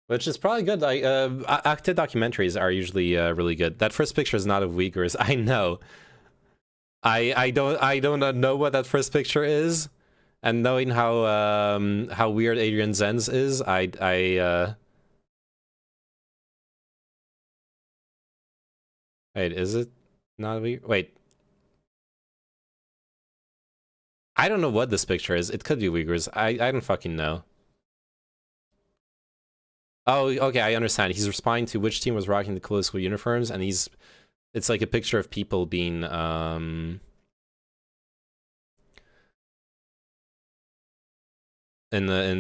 which is probably good. Arte documentaries are usually really good. That first picture is not of Uyghurs. I know. I don't know what that first picture is, and knowing how weird Adrian Zenz is, wait, is it not weird? Wait. I don't know what this picture is. It could be Uyghurs. I don't fucking know. Oh, okay, I understand. He's responding to which team was rocking the coolest school uniforms, and it's like a picture of people being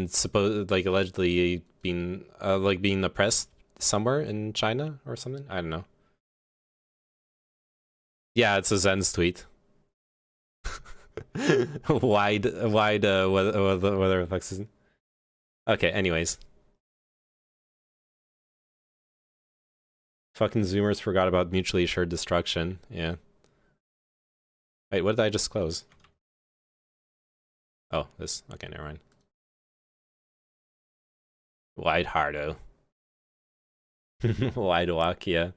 supposed, like, allegedly being being oppressed somewhere in China or something. I don't know. Yeah, it's a Zen's tweet. wide whether the fuck is. Okay, anyways. Fucking Zoomers forgot about mutually assured destruction. Yeah. Wait, what did I just close? Oh, this. Okay, never mind. Wide hardo. Wide walk, yeah.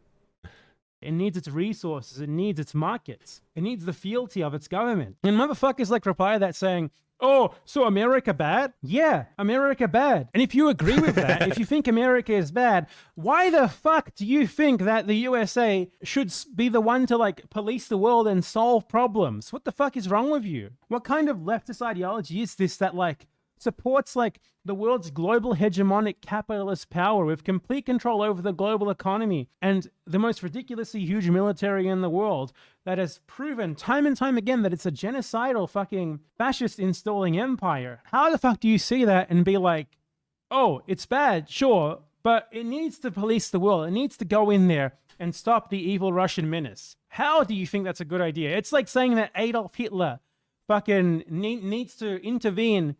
It needs its resources. It needs its markets. It needs the fealty of its government. And motherfuckers like reply to that saying, oh, so America bad? Yeah, America bad. And if you agree with that, if you think America is bad, why the fuck do you think that the USA should be the one to, like, police the world and solve problems? What the fuck is wrong with you? What kind of leftist ideology is this that, like, supports, like, the world's global hegemonic capitalist power with complete control over the global economy and the most ridiculously huge military in the world that has proven time and time again that it's a genocidal fucking fascist installing empire? How the fuck do you see that and be like, oh, it's bad, sure, but it needs to police the world. It needs to go in there and stop the evil Russian menace. How do you think that's a good idea? It's like saying that Adolf Hitler fucking needs to intervene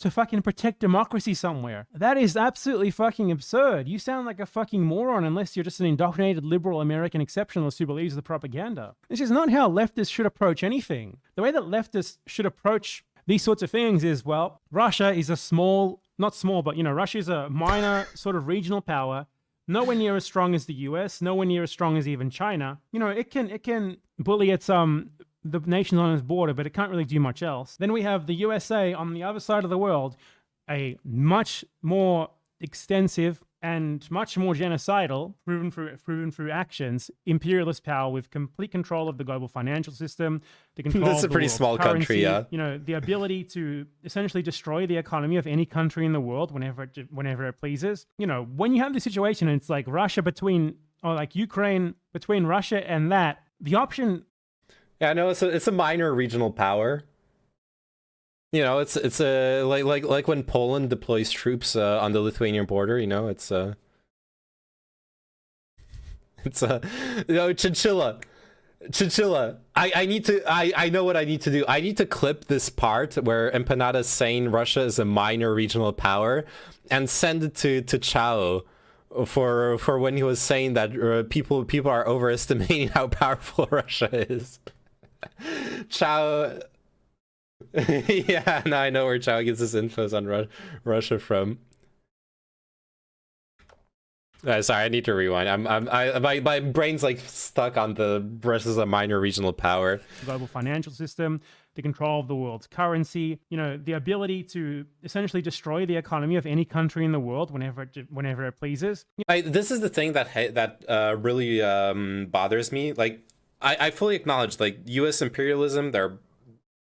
to fucking protect democracy somewhere. That is absolutely fucking absurd. You sound like a fucking moron unless you're just an indoctrinated liberal American exceptionalist who believes the propaganda. This is not how leftists should approach anything. The way that leftists should approach these sorts of things is, well, Russia is a small, not small, but, you know, Russia is a minor sort of regional power, nowhere near as strong as the US, nowhere near as strong as even China. You know, it can bully its the nations on its border, but it can't really do much else. Then we have the USA on the other side of the world, a much more extensive and much more genocidal, proven through actions, imperialist power with complete control of the global financial system, the control That's of a pretty small currency, country, yeah. You know, the ability to essentially destroy the economy of any country in the world whenever it pleases. You know, when you have this situation and it's like Russia or like Ukraine between Russia and that, the option. Yeah, no, it's a minor regional power. You know, it's a like when Poland deploys troops on the Lithuanian border. You know, it's you know, chinchilla. I know what I need to do. I need to clip this part where Empanada's saying Russia is a minor regional power and send it to Chao for when he was saying that people are overestimating how powerful Russia is. Chao. Yeah, now I know where Chao gets his infos on Russia from. Sorry, I need to rewind. My brain's like stuck on the Russia's a minor regional power. Global financial system, the control of the world's currency, you know, the ability to essentially destroy the economy of any country in the world whenever it pleases. This is the thing that really bothers me. Like, I fully acknowledge, like, U.S. imperialism,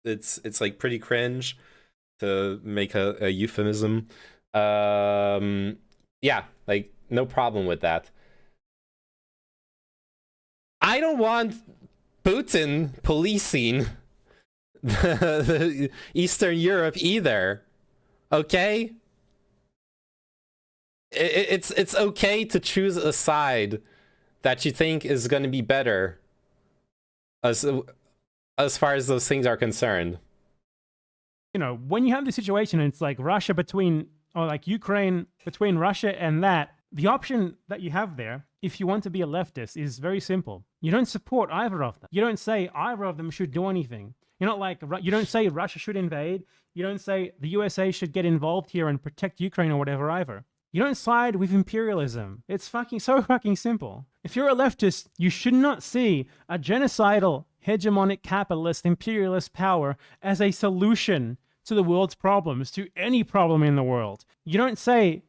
it's like pretty cringe, to make a euphemism. Yeah, like, no problem with that. I don't want Putin policing the Eastern Europe either. Okay? It's okay to choose a side that you think is going to be better as far as those things are concerned. You know, when you have the situation, it's like Russia between, or like Ukraine between Russia and that, the option that you have there, if you want to be a leftist, is very simple. You don't support either of them. You don't say either of them should do anything. You're not like, you don't say Russia should invade. You don't say the USA should get involved here and protect Ukraine or whatever either. You don't side with imperialism. It's so fucking simple. If you're a leftist, you should not see a genocidal, hegemonic capitalist imperialist power as a solution to the world's problems, to any problem in the world. You don't say,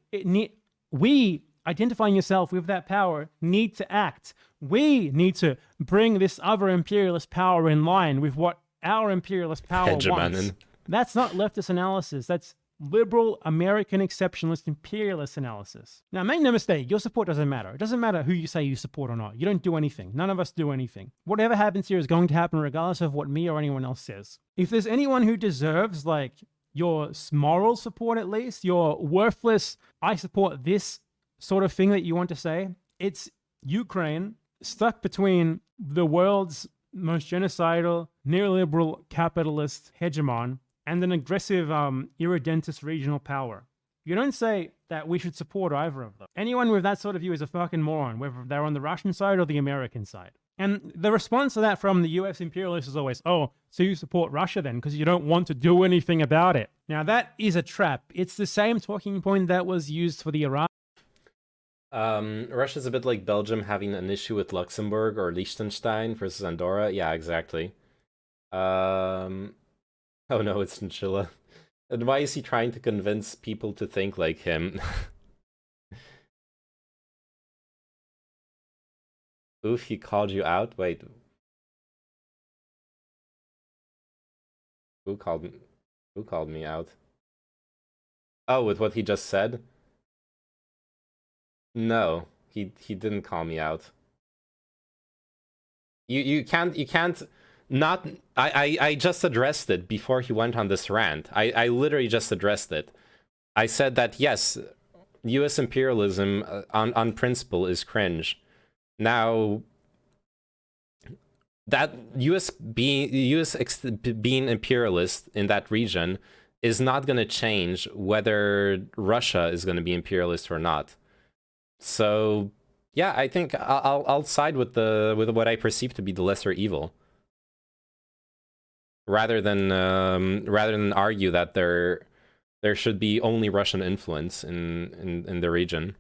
we, identifying yourself with that power, need to act. We need to bring this other imperialist power in line with what our imperialist power wants. That's not leftist analysis. That's liberal American exceptionalist imperialist analysis. Now, make no mistake, your support doesn't matter. It doesn't matter who you say you support or not. You don't do anything. None of us do anything. Whatever happens here is going to happen regardless of what me or anyone else says. If there's anyone who deserves, like, your moral support at least, your worthless, I support this sort of thing that you want to say, it's Ukraine stuck between the world's most genocidal, neoliberal, capitalist hegemon and an aggressive, irredentist regional power. You don't say that we should support either of them. Anyone with that sort of view is a fucking moron, whether they're on the Russian side or the American side. And the response to that from the US imperialists is always, oh, so you support Russia then, because you don't want to do anything about it. Now, that is a trap. It's the same talking point that was used for the Iraq. Russia's a bit like Belgium having an issue with Luxembourg or Liechtenstein versus Andorra. Yeah, exactly. Oh no, it's Chinchilla. And why is he trying to convince people to think like him? Oof, he called you out? Wait. Who called me out? Oh, with what he just said? No, he didn't call me out. You can't not I just addressed it before he went on this rant. I literally just addressed it. I said that yes, US imperialism on principle is cringe. Now that US being imperialist in that region is not going to change whether Russia is going to be imperialist or not. So yeah, I think I'll side with what I perceive to be the lesser evil, rather than argue that there should be only Russian influence in the region.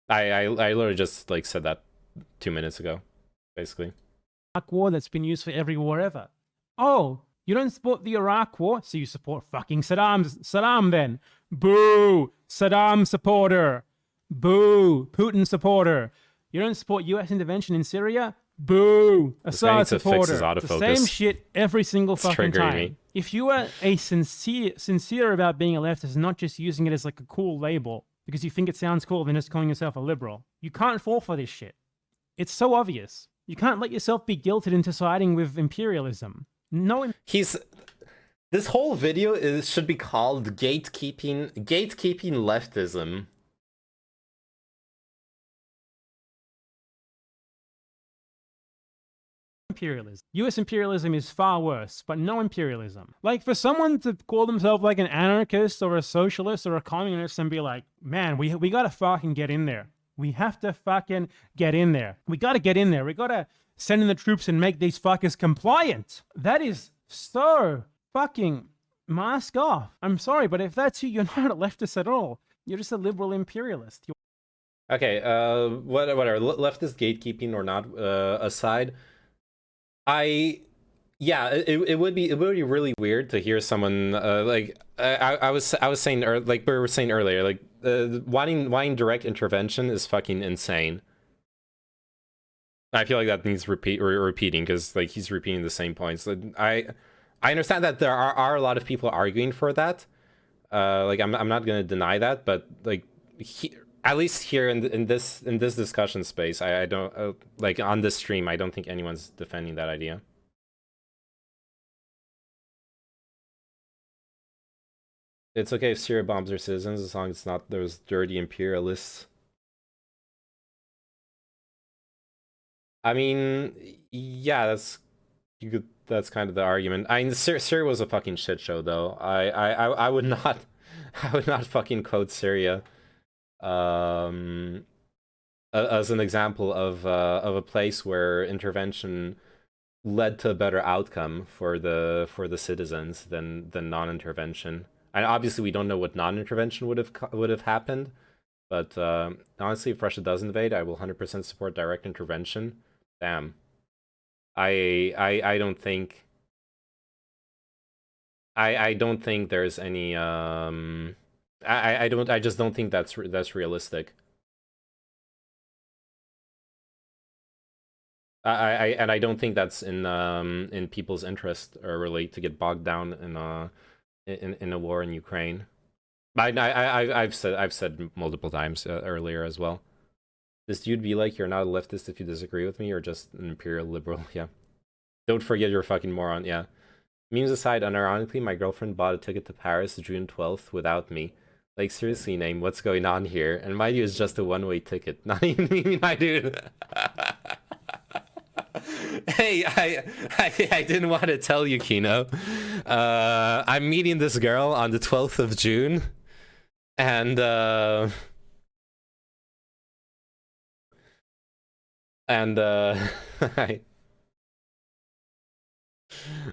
I literally just like said that 2 minutes ago, basically. Iraq war that's been used for every war ever. Oh, you don't support the Iraq war, so you support fucking Saddam then. Boo! Saddam supporter. Boo! Putin supporter. You don't support US intervention in Syria? Boo! Assad supporter. The same shit every single fucking time. Me. If you are a sincere about being a leftist, not just using it as like a cool label because you think it sounds cool than just calling yourself a liberal, you can't fall for this shit. It's so obvious. You can't let yourself be guilted into siding with imperialism. No, this whole video should be called gatekeeping leftism. Imperialism. US imperialism is far worse, but no imperialism. Like, for someone to call themselves like an anarchist or a socialist or a communist and be like, man, we gotta fucking get in there. We have to fucking get in there. We gotta get in there. We gotta send in the troops and make these fuckers compliant. That is so fucking mask off. I'm sorry, but if that's you, you're not a leftist at all. You're just a liberal imperialist. Okay, whatever. Leftist gatekeeping or not aside, it would be really weird to hear someone like I was saying, like we were saying earlier, like wanting direct intervention is fucking insane. I feel like that needs repeating because like he's repeating the same points. I understand that there are a lot of people arguing for that. Like I'm not gonna deny that, but like at least here in this discussion space, I don't like on this stream, I don't think anyone's defending that idea. It's okay if Syria bombs their citizens as long as it's not those dirty imperialists. I mean, yeah, that's kind of the argument. I mean, Syria was a fucking shit show, though. I would not, I would not fucking quote Syria, as an example of a place where intervention led to a better outcome for the citizens than non-intervention. And obviously, we don't know what non-intervention would have happened. But honestly, if Russia does invade, I will 100% support direct intervention. Damn. I don't think I don't think there's any I just don't think that's realistic. I don't think that's in people's interest or really to get bogged down in a war in Ukraine. I've said multiple times earlier as well. This dude be like, you're not a leftist if you disagree with me, or just an imperial liberal. Yeah. Don't forget you're a fucking moron. Yeah. Memes aside, unironically, my girlfriend bought a ticket to Paris June 12th without me. Like, seriously, name, what's going on here? And mind you, it's just a one-way ticket. Not even me, my dude. Hey, I didn't want to tell you, Kino. I'm meeting this girl on the 12th of June. And,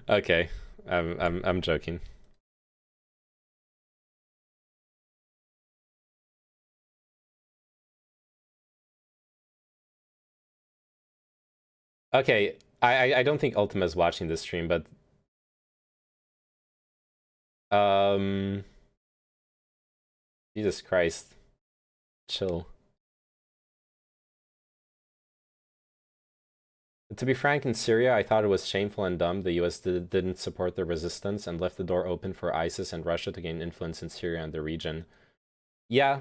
okay, I'm joking. Okay, I don't think Ultima's watching this stream, but Jesus Christ, chill. To be frank, in Syria, I thought it was shameful and dumb the US didn't support the resistance and left the door open for ISIS and Russia to gain influence in Syria and the region. Yeah.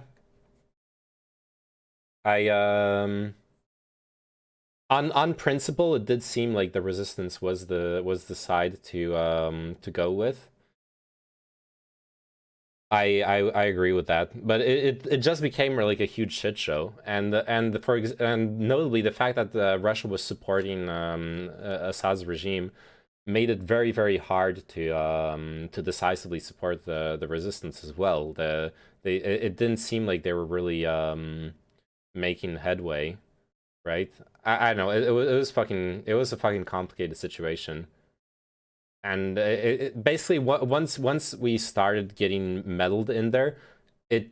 On principle, it did seem like the resistance was the side to go with. I agree with that, but it just became like a huge shit show, and notably the fact that Russia was supporting Assad's regime made it very, very hard to decisively support the resistance as well. It didn't seem like they were really making headway, right? I don't know. It was a fucking complicated situation. And basically, once we started getting meddled in there, it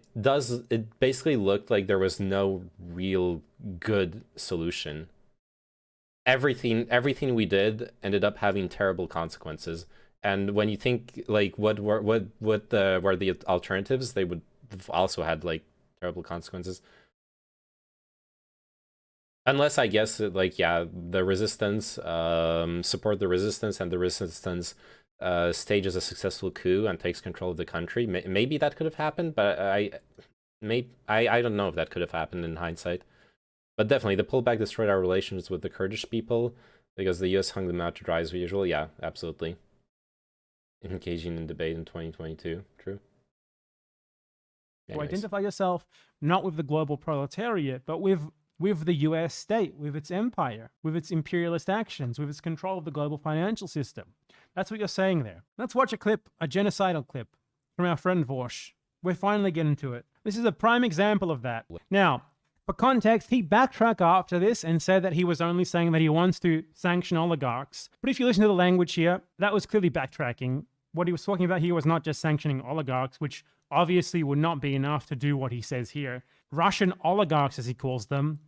basically looked like there was no real good solution. Everything we did ended up having terrible consequences. And when you think like what were the alternatives, they would have also had like terrible consequences. Unless I guess like yeah, the resistance support the resistance, and the resistance stages a successful coup and takes control of the country. Maybe that could have happened, but I don't know if that could have happened in hindsight. But definitely, the pullback destroyed our relations with the Kurdish people because the US hung them out to dry as usual. Yeah, absolutely. Engaging in debate in 2022. True. To identify yourself not with the global proletariat, but with the US state, with its empire, with its imperialist actions, with its control of the global financial system. That's what you're saying there. Let's watch a clip, a genocidal clip, from our friend Vorsh. We're finally getting to it. This is a prime example of that. Now, for context, he backtracked after this and said that he was only saying that he wants to sanction oligarchs. But if you listen to the language here, that was clearly backtracking. What he was talking about here was not just sanctioning oligarchs, which obviously would not be enough to do what he says here. Russian oligarchs, as he calls them,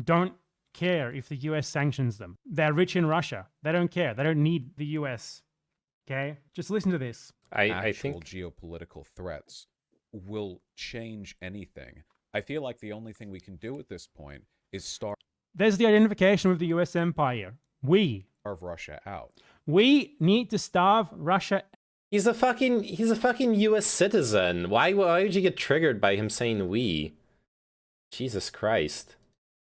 don't care if the US sanctions them. They're rich in Russia. They don't care. They don't need the US. Okay? Just listen to this. I think geopolitical threats will change anything. I feel like the only thing we can do at this point is start. there's the identification with the US empire. We Carve Russia out. need to starve Russia. He's a fucking US citizen. Why would you get triggered by him saying we? Jesus Christ.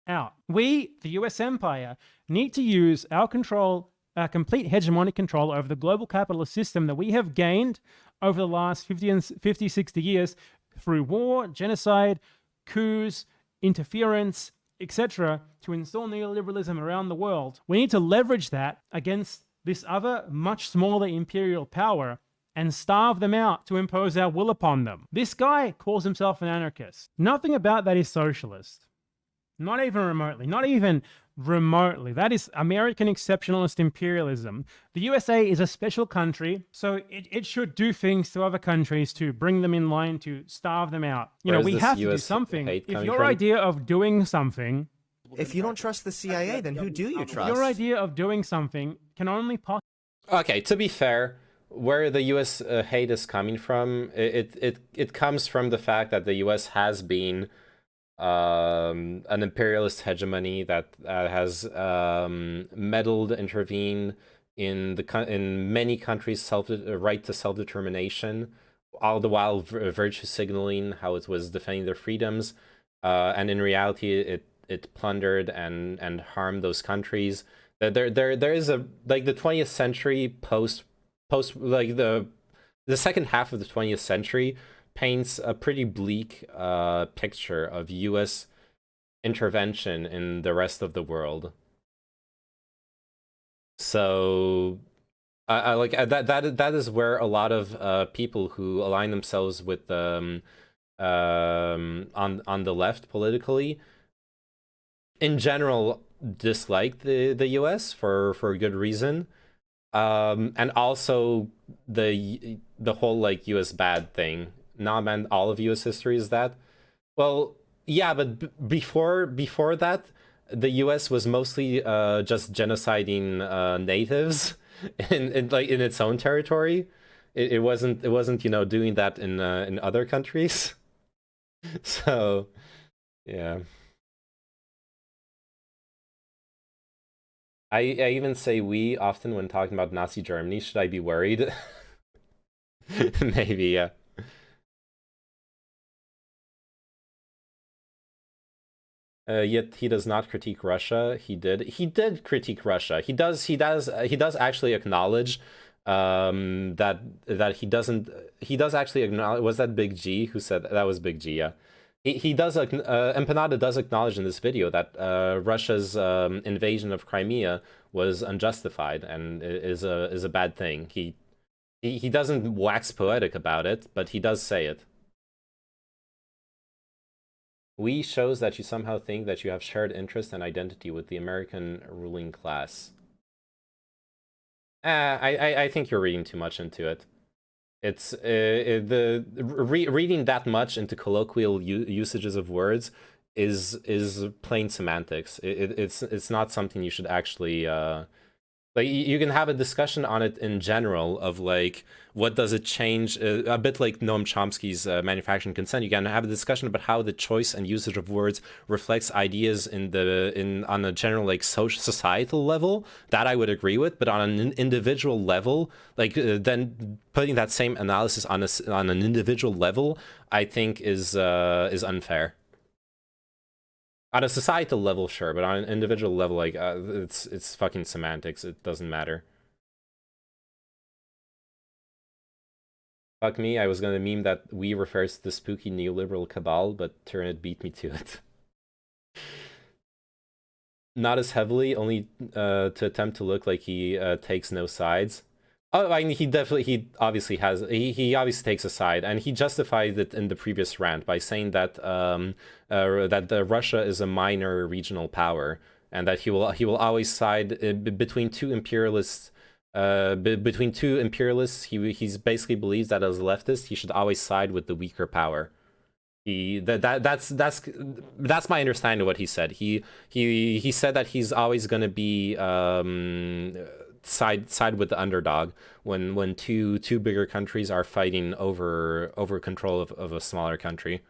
Out. We, the US empire, need to use our control, our complete hegemonic control over the global capitalist system that we have gained over the last 50, 60 years through war, genocide, coups, interference, etc., to install neoliberalism around the world. We need to leverage that against this other, much smaller imperial power and starve them out to impose our will upon them. This guy calls himself an anarchist. Nothing about that is socialist. Not even remotely. Not even remotely. That is American exceptionalist imperialism. The USA is a special country, so it should do things to other countries to bring them in line, to starve them out. You know, we have to do something. If your idea of doing something... If you don't trust the CIA, then who do you trust? Your idea of doing something can only possibly... Okay, to be fair, where the US hate is coming from, it comes from the fact that the US has been an imperialist hegemony that has meddled, intervened in many countries' right to self-determination, all the while virtue signaling how it was defending their freedoms, and in reality it plundered and harmed those countries. There is a, like, the 20th century post like the second half of the 20th century paints a pretty bleak picture of US intervention in the rest of the world. So that is where a lot of people who align themselves with on the left politically in general dislike the US for good reason. And also the whole, like, US bad thing. Not meant all of US history is that. Well, yeah, but before that, the US was mostly just genociding natives in its own territory. It wasn't doing that in other countries. So yeah. I even say we often when talking about Nazi Germany. Should I be worried? Maybe, yeah. Yet he does not critique Russia. He did critique Russia. He does actually acknowledge that he does actually acknowledge. Was that Big G who said that? Was Big G? Yeah. He does. Empanada does acknowledge in this video that Russia's invasion of Crimea was unjustified and is a bad thing. He doesn't wax poetic about it, but he does say it. We shows that you somehow think that you have shared interest and identity with the American ruling class. I think you're reading too much into it. It's reading that much into colloquial usages of words is plain semantics. It's not something you should actually like. You can have a discussion on it in general of, like, what does it change, a bit like Noam Chomsky's manufacturing consent. You can have a discussion about how the choice and usage of words reflects ideas on a general, like, societal level. That I would agree with, but on an individual level, like, then putting that same analysis on an individual level, I think is unfair. On a societal level, sure, but on an individual level, like, it's fucking semantics. It doesn't matter. Fuck me, I was gonna meme that we refers to the spooky neoliberal cabal, but Turnit beat me to it. Not as heavily, only to attempt to look like he takes no sides. Oh, I mean, he obviously takes a side, and he justified it in the previous rant by saying that Russia is a minor regional power, and that he will always side between two imperialists. He basically believes that as a leftist, he should always side with the weaker power. That's my understanding of what he said. He said that he's always going to be side with the underdog when two bigger countries are fighting over control of a smaller country.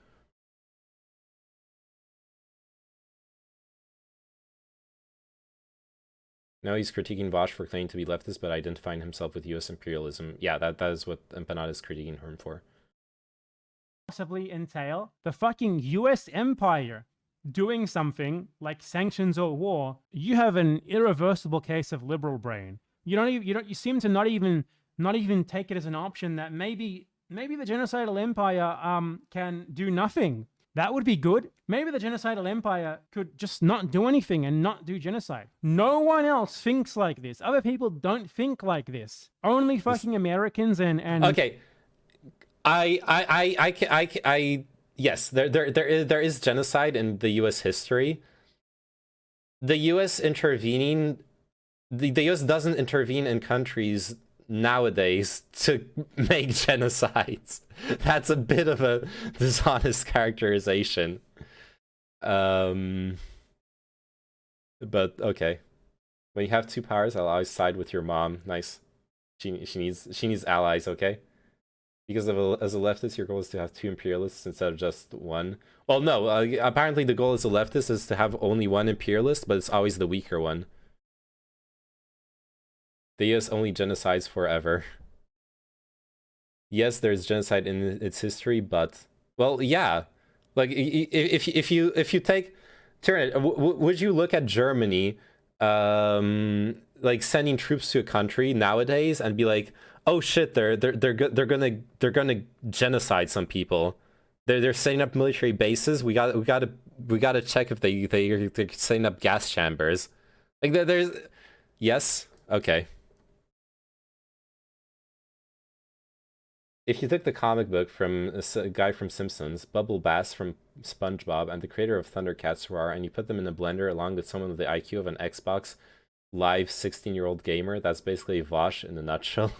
No, he's critiquing Vosh for claiming to be leftist, but identifying himself with U.S. imperialism. Yeah, that is what Empanada is critiquing him for. Possibly entail the fucking US empire doing something like sanctions or war, you have an irreversible case of liberal brain. You seem to not even take it as an option that maybe the genocidal empire can do nothing. That would be good. Maybe the genocidal empire could just not do anything and not do genocide. No one else thinks like this. Other people don't think like this. Only fucking Americans and Okay. Yes, there is genocide in the U.S. history. The U.S. intervening, the U.S. doesn't intervene in countries nowadays to make genocides. That's a bit of a dishonest characterization. But okay, when you have two powers, I'll always side with your mom. Nice. She needs allies. Okay. Because as a leftist, your goal is to have two imperialists instead of just one. Well, no. Apparently, the goal as a leftist is to have only one imperialist, but it's always the weaker one. The US only genocides forever. Yes, there's genocide in its history, but well, yeah. Like if you take turn it, would you look at Germany, like sending troops to a country nowadays and be like, oh shit, they're gonna genocide some people. They're setting up military bases. We gotta check if they're setting up gas chambers. Like there's yes, okay. If you took the comic book from a guy from Simpsons, Bubble Bass from SpongeBob, and the creator of Thundercats Roar, and you put them in a blender along with someone with the IQ of an Xbox Live 16-year-old gamer, that's basically Vosh in a nutshell.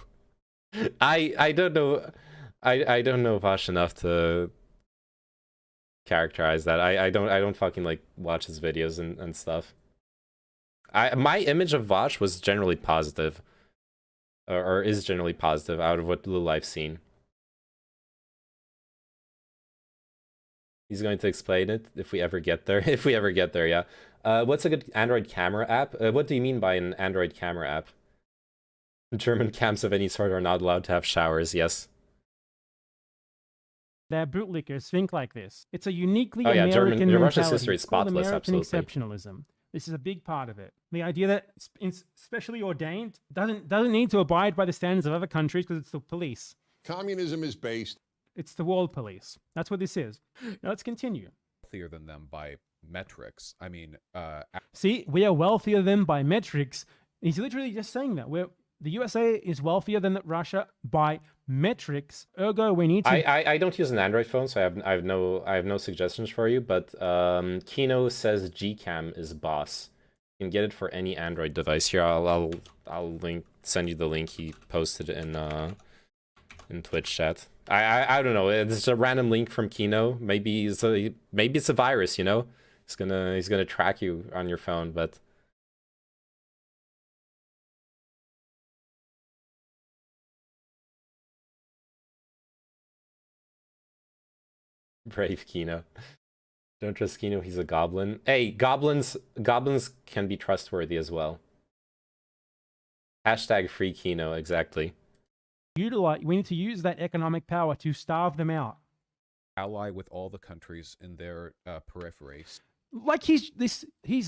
I don't know. I don't know Vosh enough to characterize that. I don't fucking like watch his videos and stuff. My image of Vosh was generally positive, or is generally positive out of what little I've seen. He's going to explain it if we ever get there. If we ever get there, yeah. What's a good Android camera app? What do you mean by an Android camera app? German camps of any sort are not allowed to have showers, yes. Their bootlickers think like this. It's a uniquely yeah, American Russia's mentality. history is It's called spotless, American absolutely. exceptionalism. This is a big part of it. The idea that specially ordained doesn't need to abide by the standards of other countries because it's the police. Communism is based. It's the world police. That's what this is. Now let's continue. Wealthier than them by metrics. I mean, See, we are wealthier than by metrics. He's literally just saying that the USA is wealthier than Russia by metrics. Ergo, we need to. I don't use an Android phone, so I have no suggestions for you. But Kino says Gcam is boss. You can get it for any Android device. Here, I'll send you the link he posted in Twitch chat. I don't know. It's a random link from Kino. Maybe it's a virus. You know, he's gonna track you on your phone, but. Brave Kino. Don't trust Kino, he's a goblin. Hey, goblins can be trustworthy as well. Hashtag free Kino, exactly. We need to use that economic power to starve them out. ally with all the countries in their peripheries. Like he's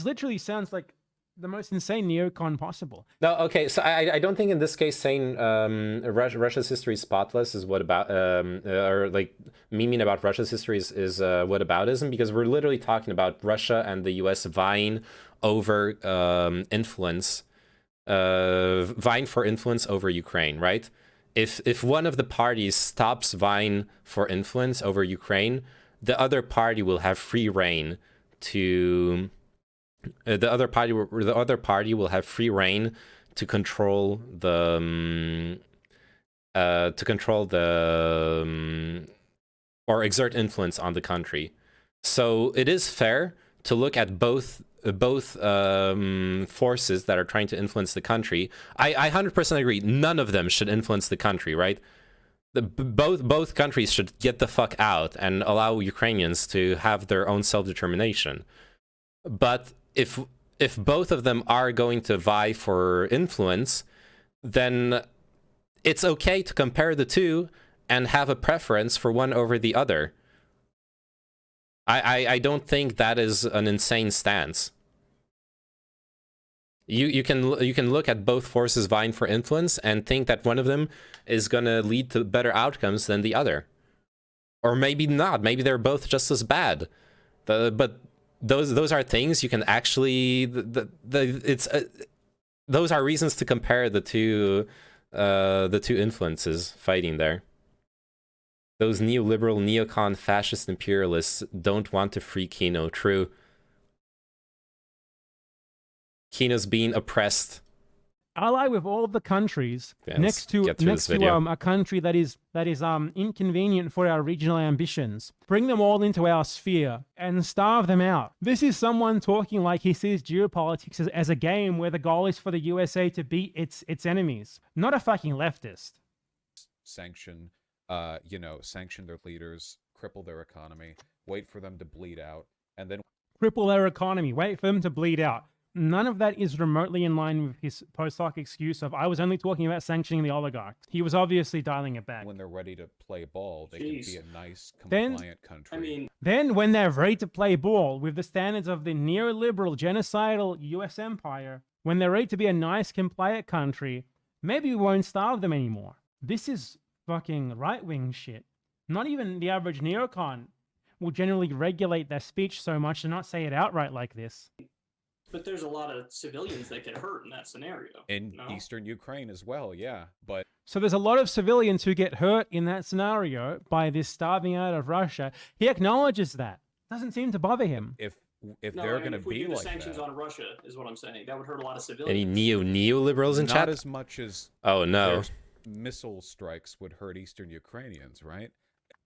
literally sounds like the most insane neocon possible. No, okay, so I don't think in this case saying Russia's history is spotless is what about or like memeing about Russia's history is whataboutism, because we're literally talking about Russia and the US vying over influence, vying for influence over Ukraine, right? If one of the parties stops vying for influence over Ukraine, the other party will have free reign to. The other party will have free reign to control the or exert influence on the country. So it is fair to look at both forces that are trying to influence the country. I 100% agree. None of them should influence the country, right? Both countries should get the fuck out and allow Ukrainians to have their own self-determination. But if both of them are going to vie for influence, then it's okay to compare the two and have a preference for one over the other. I don't think that is an insane stance. You can look at both forces vying for influence and think that one of them is gonna lead to better outcomes than the other, or maybe not. Maybe they're both just as bad. But those are things you can actually those are reasons to compare the two influences fighting there. Those neoliberal, neocon, fascist imperialists don't want to free Kino. True. Kino's being oppressed. Ally with all of the countries Yeah, next to a country that is inconvenient for our regional ambitions. Bring them all into our sphere and starve them out. This is someone talking like he sees geopolitics as a game where the goal is for the USA to beat its enemies, not a fucking leftist. Sanction, sanction their leaders, cripple their economy, wait for them to bleed out, and then Cripple their economy, wait for them to bleed out. None of that is remotely in line with his post-hoc excuse of, I was only talking about sanctioning the oligarchs. He was obviously dialing it back. when they're ready to play ball, they can be a nice, compliant country. Then when they're ready to play ball with the standards of the neoliberal, genocidal US empire, when they're ready to be a nice, compliant country, maybe we won't starve them anymore. This is fucking right-wing shit. Not even the average neocon will generally regulate their speech so much to not say it outright like this. But there's a lot of civilians that get hurt in that scenario. In eastern Ukraine as well, yeah. But so there's a lot of civilians who get hurt in that scenario by this starving out of Russia. He acknowledges that. Doesn't seem to bother him. If they're going to be like sanctions that, on Russia is what I'm saying. That would hurt a lot of civilians. Any neoliberals in not chat? as much as oh no, missile strikes would hurt eastern Ukrainians, right?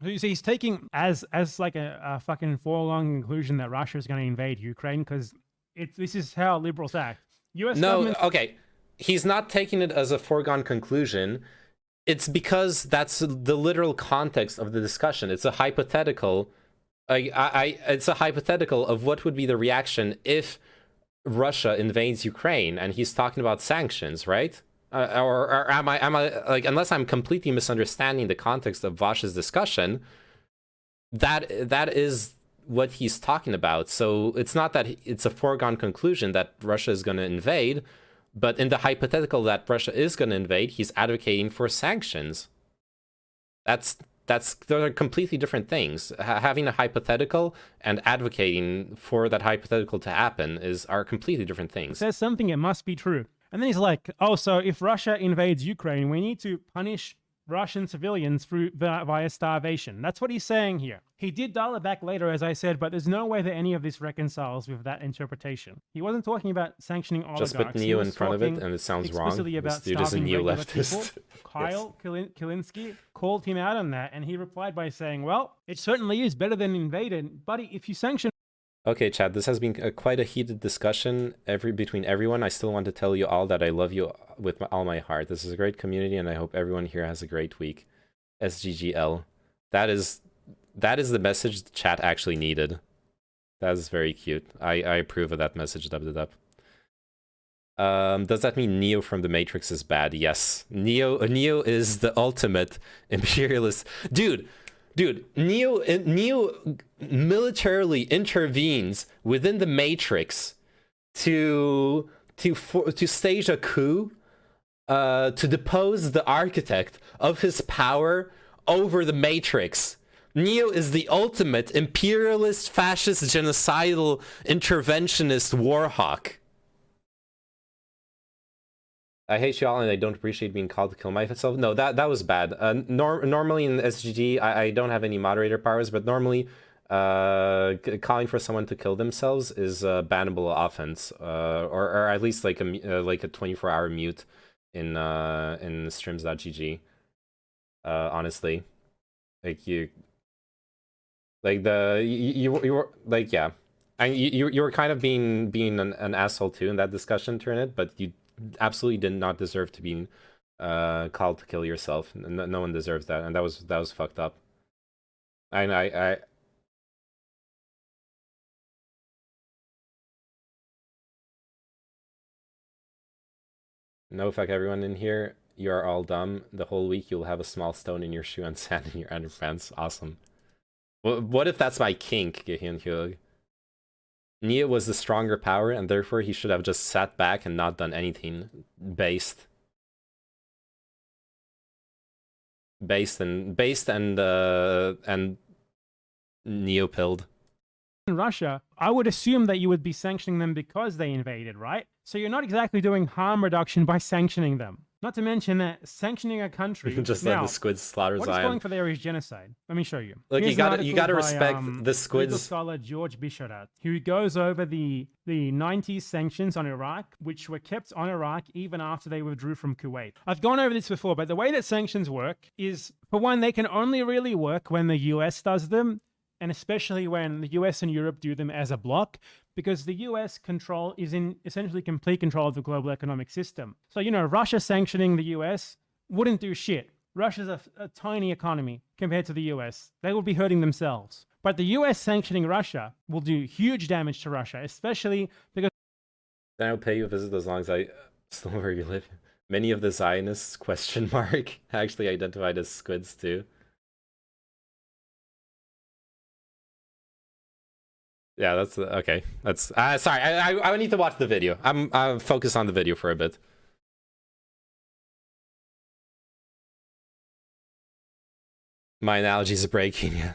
He's taking as like a fucking foregone conclusion that Russia is going to invade Ukraine because this is how liberals act. Okay. He's not taking it as a foregone conclusion. It's because that's the literal context of the discussion. It's a hypothetical. It's a hypothetical of what would be the reaction if Russia invades Ukraine, and he's talking about sanctions, right? Or am I like, unless I'm completely misunderstanding the context of Vosh's discussion, that is what he's talking about. So it's not that it's a foregone conclusion that Russia is going to invade, but in the hypothetical that Russia is going to invade, he's advocating for sanctions. Those are completely different things. Having a hypothetical and advocating for that hypothetical to happen are completely different things. Says something, it must be true. And then he's like, oh, so if Russia invades Ukraine, we need to punish Russian civilians via starvation. That's what he's saying here. He did dial it back later, as I said, but there's no way that any of this reconciles with that interpretation. He wasn't talking about sanctioning oligarchs. Just put Neo in front of it, and it sounds wrong. About this dude is a neo-leftist. Kyle Kilinsky called him out on that, and he replied by saying, well, it certainly is better than invaded, buddy, if you sanction... Okay, Chad, this has been quite a heated discussion between everyone. I still want to tell you all that I love you with all my heart. This is a great community, and I hope everyone here has a great week. SGGL. That is the message the chat actually needed. That is very cute. I approve of that message, dub. Does that mean Neo from the Matrix is bad? Yes. Neo is the ultimate imperialist. Dude, Neo militarily intervenes within the Matrix to stage a coup, to depose the architect of his power over the Matrix. Neo is the ultimate imperialist, fascist, genocidal, interventionist warhawk. I hate you all, and I don't appreciate being called to kill myself. No, that was bad. Normally in SGG, I don't have any moderator powers, but normally calling for someone to kill themselves is a bannable offense, or at least like a 24-hour mute in streams.gg. Honestly, like you were like, yeah, and you were kind of being an asshole too in that discussion, Turnit, but you absolutely did not deserve to be called to kill yourself. No one deserves that, and that was fucked up. And I No, fuck everyone in here. You are all dumb. The whole week you'll have a small stone in your shoe and sand in your underpants. Awesome. What if that's my kink, Gehyun-hyuk? Nia was the stronger power, and therefore he should have just sat back and not done anything. Based and neo-pilled. In Russia, I would assume that you would be sanctioning them because they invaded, right? So you're not exactly doing harm reduction by sanctioning them. Not to mention that sanctioning a country... Just now, let the squids slaughter what is Zion. going for there is genocide. Let me show you. Look, Here's you gotta by, respect the squids. legal scholar George Bisharat, who goes over the 90s sanctions on Iraq, which were kept on Iraq even after they withdrew from Kuwait. I've gone over this before, but the way that sanctions work is, for one, they can only really work when the US does them, and especially when the US and Europe do them as a bloc, because the US is in essentially complete control of the global economic system. So, you know, Russia sanctioning the US wouldn't do shit. Russia's a tiny economy compared to the US. They would be hurting themselves. But the US sanctioning Russia will do huge damage to Russia, especially because... Then I'll pay you a visit as long as I still know where you live. Many of the Zionists, actually identified as squids too. Yeah, that's okay. That's sorry. I need to watch the video. I'm focused on the video for a bit. My analogy's breaking. Yeah.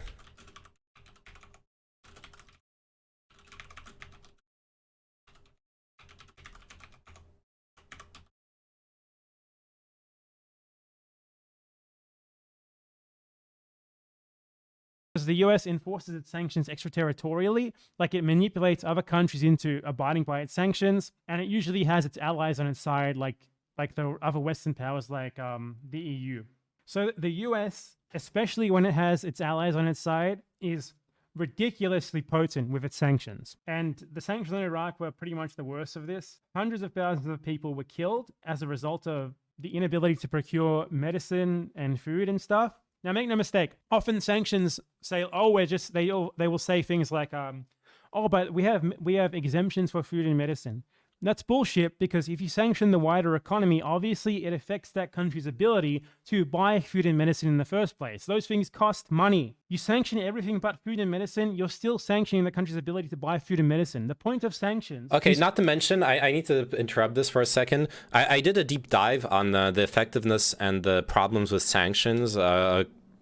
the US enforces its sanctions extraterritorially, like it manipulates other countries into abiding by its sanctions, and it usually has its allies on its side, like the other Western powers, like the EU. So the US, especially when it has its allies on its side, is ridiculously potent with its sanctions. And the sanctions on Iraq were pretty much the worst of this. Hundreds of thousands of people were killed as a result of the inability to procure medicine and food and stuff. Now, make no mistake, often sanctions say, oh, they will say things like, oh, but we have exemptions for food and medicine. That's bullshit, because if you sanction the wider economy, obviously it affects that country's ability to buy food and medicine in the first place. Those things cost money. You sanction everything but food and medicine, you're still sanctioning the country's ability to buy food and medicine. The point of sanctions... Okay, not to mention, I need to interrupt this for a second. I did a deep dive on the effectiveness and the problems with sanctions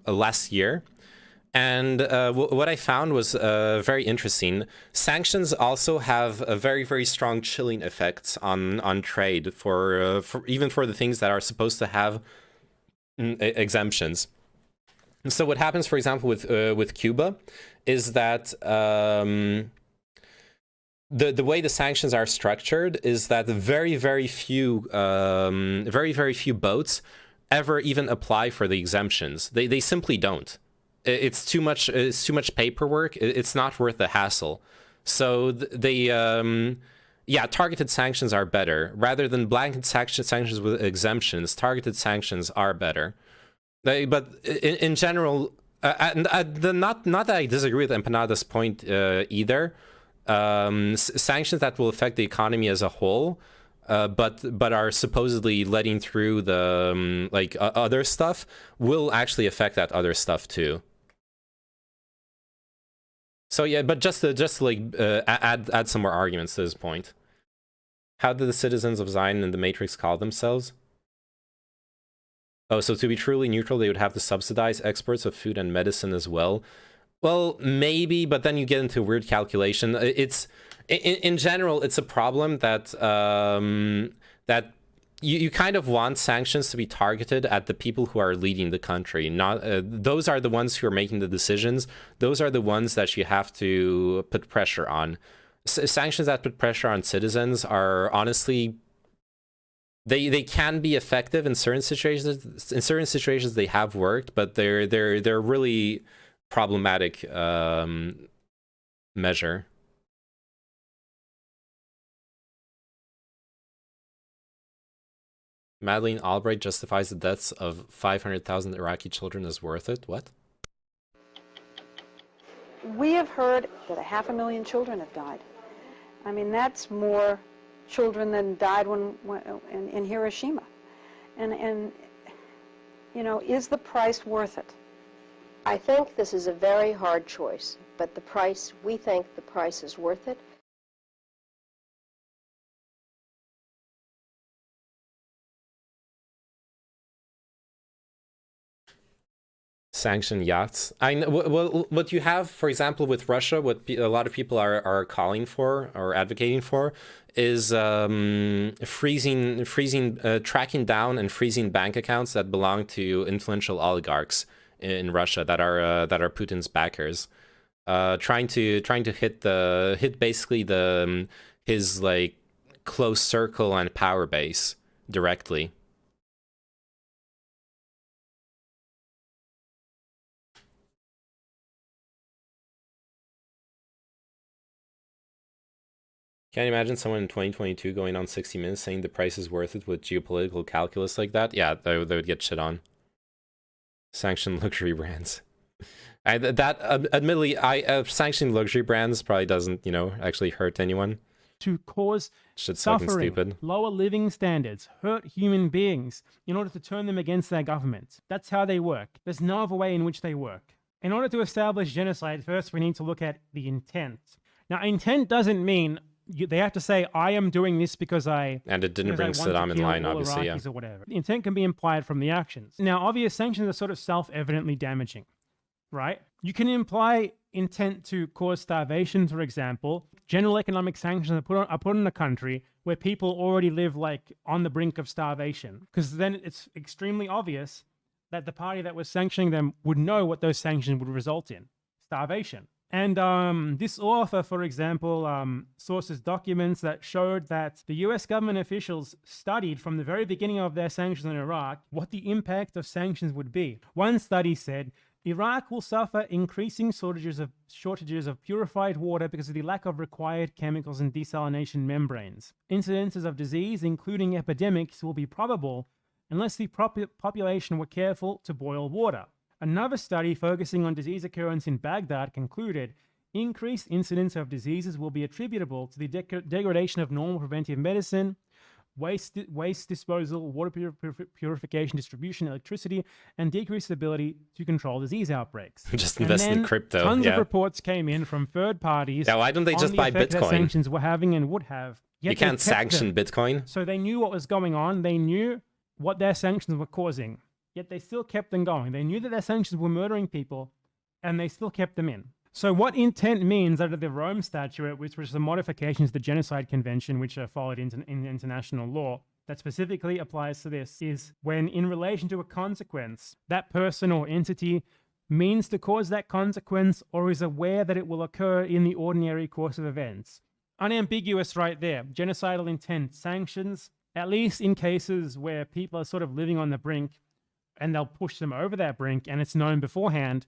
last year. And what I found was very interesting. Sanctions also have a very, very strong chilling effects on trade for even for the things that are supposed to have exemptions. And so what happens, for example, with Cuba, is that the way the sanctions are structured is that very, very few boats ever even apply for the exemptions. They simply don't. It's too much paperwork. It's not worth the hassle. So targeted sanctions are better rather than blanket sanctions with exemptions. Targeted sanctions are better. But in general, not that I disagree with Empanada's point either. Sanctions that will affect the economy as a whole, but are supposedly letting through the other stuff, will actually affect that other stuff too. So yeah, but just to add some more arguments to this point. How did the citizens of Zion and the Matrix call themselves? Oh, so to be truly neutral, they would have to subsidize exports of food and medicine as well. Well, maybe, but then you get into weird calculation. It's in general, it's a problem that that you kind of want sanctions to be targeted at the people who are leading the country. Not those are the ones who are making the decisions. Those are the ones that you have to put pressure on. Sanctions that put pressure on citizens are honestly, they can be effective in certain situations. In certain situations, they have worked, but they're really problematic measure. Madeleine Albright justifies the deaths of 500,000 Iraqi children as worth it. What? We have heard that 500,000 children have died. I mean, that's more children that died in Hiroshima. And, you know, is the price worth it? I think this is a very hard choice, but we think the price is worth it. Sanction yachts. I know, well, what you have, for example, with Russia, what a lot of people are calling for or advocating for is tracking down and freezing bank accounts that belong to influential oligarchs in Russia that are Putin's backers, trying to hit basically his like close circle and power base directly. Can you imagine someone in 2022 going on 60 Minutes saying the price is worth it with geopolitical calculus like that? Yeah, they would get shit on. Sanction luxury brands. Admittedly, sanctioning luxury brands probably doesn't, you know, actually hurt anyone. To cause Shit's fucking suffering, stupid. lower living standards, hurt human beings in order to turn them against their government. That's how they work. There's no other way in which they work. In order to establish genocide, first we need to look at the intent. Now, intent doesn't mean they have to say, I am doing this because I... And it didn't bring Saddam in line, obviously, yeah. Or whatever. The intent can be implied from the actions. Now, obvious sanctions are sort of self-evidently damaging, right? You can imply intent to cause starvation, for example. General economic sanctions are put on a country where people already live, like, on the brink of starvation. Because then it's extremely obvious that the party that was sanctioning them would know what those sanctions would result in. Starvation. And this author, for example, sources documents that showed that the US government officials studied from the very beginning of their sanctions on Iraq what the impact of sanctions would be. One study said, Iraq will suffer increasing shortages of purified water because of the lack of required chemicals and desalination membranes. Incidences of disease, including epidemics, will be probable unless the population were careful to boil water. Another study focusing on disease occurrence in Baghdad concluded increased incidence of diseases will be attributable to the degradation of normal preventive medicine, waste disposal, water purification, distribution, electricity, and decreased ability to control disease outbreaks. Just invest in crypto. Tons of reports came in from third parties. Yeah, why don't they just buy That Bitcoin? sanctions were having and would have. You can't sanction Bitcoin. So they knew what was going on. They knew what their sanctions were causing. Yet they still kept them going. They knew that their sanctions were murdering people, and they still kept them in. So what intent means under the Rome Statute, which was the modifications to the Genocide Convention, which are followed in international law, that specifically applies to this, is when in relation to a consequence, that person or entity means to cause that consequence or is aware that it will occur in the ordinary course of events. Unambiguous right there. Genocidal intent sanctions, at least in cases where people are sort of living on the brink, and they'll push them over that brink, and it's known beforehand,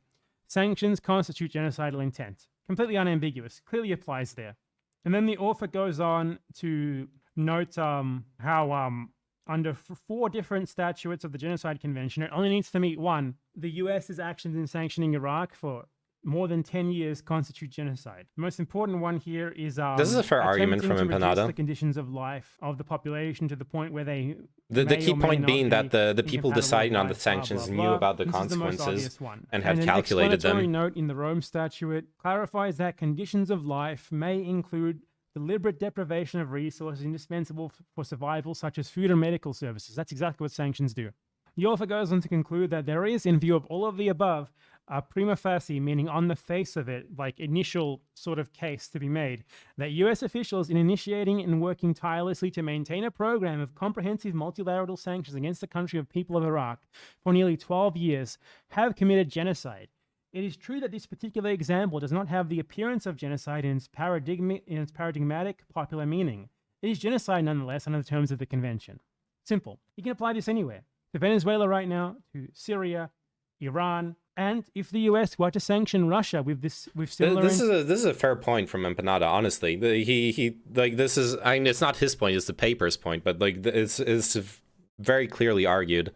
sanctions constitute genocidal intent. Completely unambiguous. Clearly applies there. And then the author goes on to note how under 4 different statutes of the Genocide Convention, it only needs to meet one. The US's actions in sanctioning Iraq for more than 10 years constitute genocide. The most important one here is this is a fair argument from Empanada. The conditions of life of the population to the point where they the key point being that the people deciding on the sanctions knew about the consequences and had calculated them. An explanatory note in the Rome Statute clarifies that conditions of life may include deliberate deprivation of resources indispensable for survival, such as food and medical services. That's exactly what sanctions do. The author goes on to conclude that there is, in view of all of the above, a prima facie, meaning on the face of it, like initial sort of case to be made, that US officials in initiating and working tirelessly to maintain a program of comprehensive multilateral sanctions against the country of people of Iraq for nearly 12 years have committed genocide. It is true that this particular example does not have the appearance of genocide in its paradigmatic popular meaning. It is genocide nonetheless under the terms of the convention. Simple. You can apply this anywhere. To Venezuela right now, to Syria, Iran, and if the US were to sanction Russia with similar... This is a fair point from Empanada, honestly. He this is, I mean, it's not his point, it's the paper's point, but like it's very clearly argued.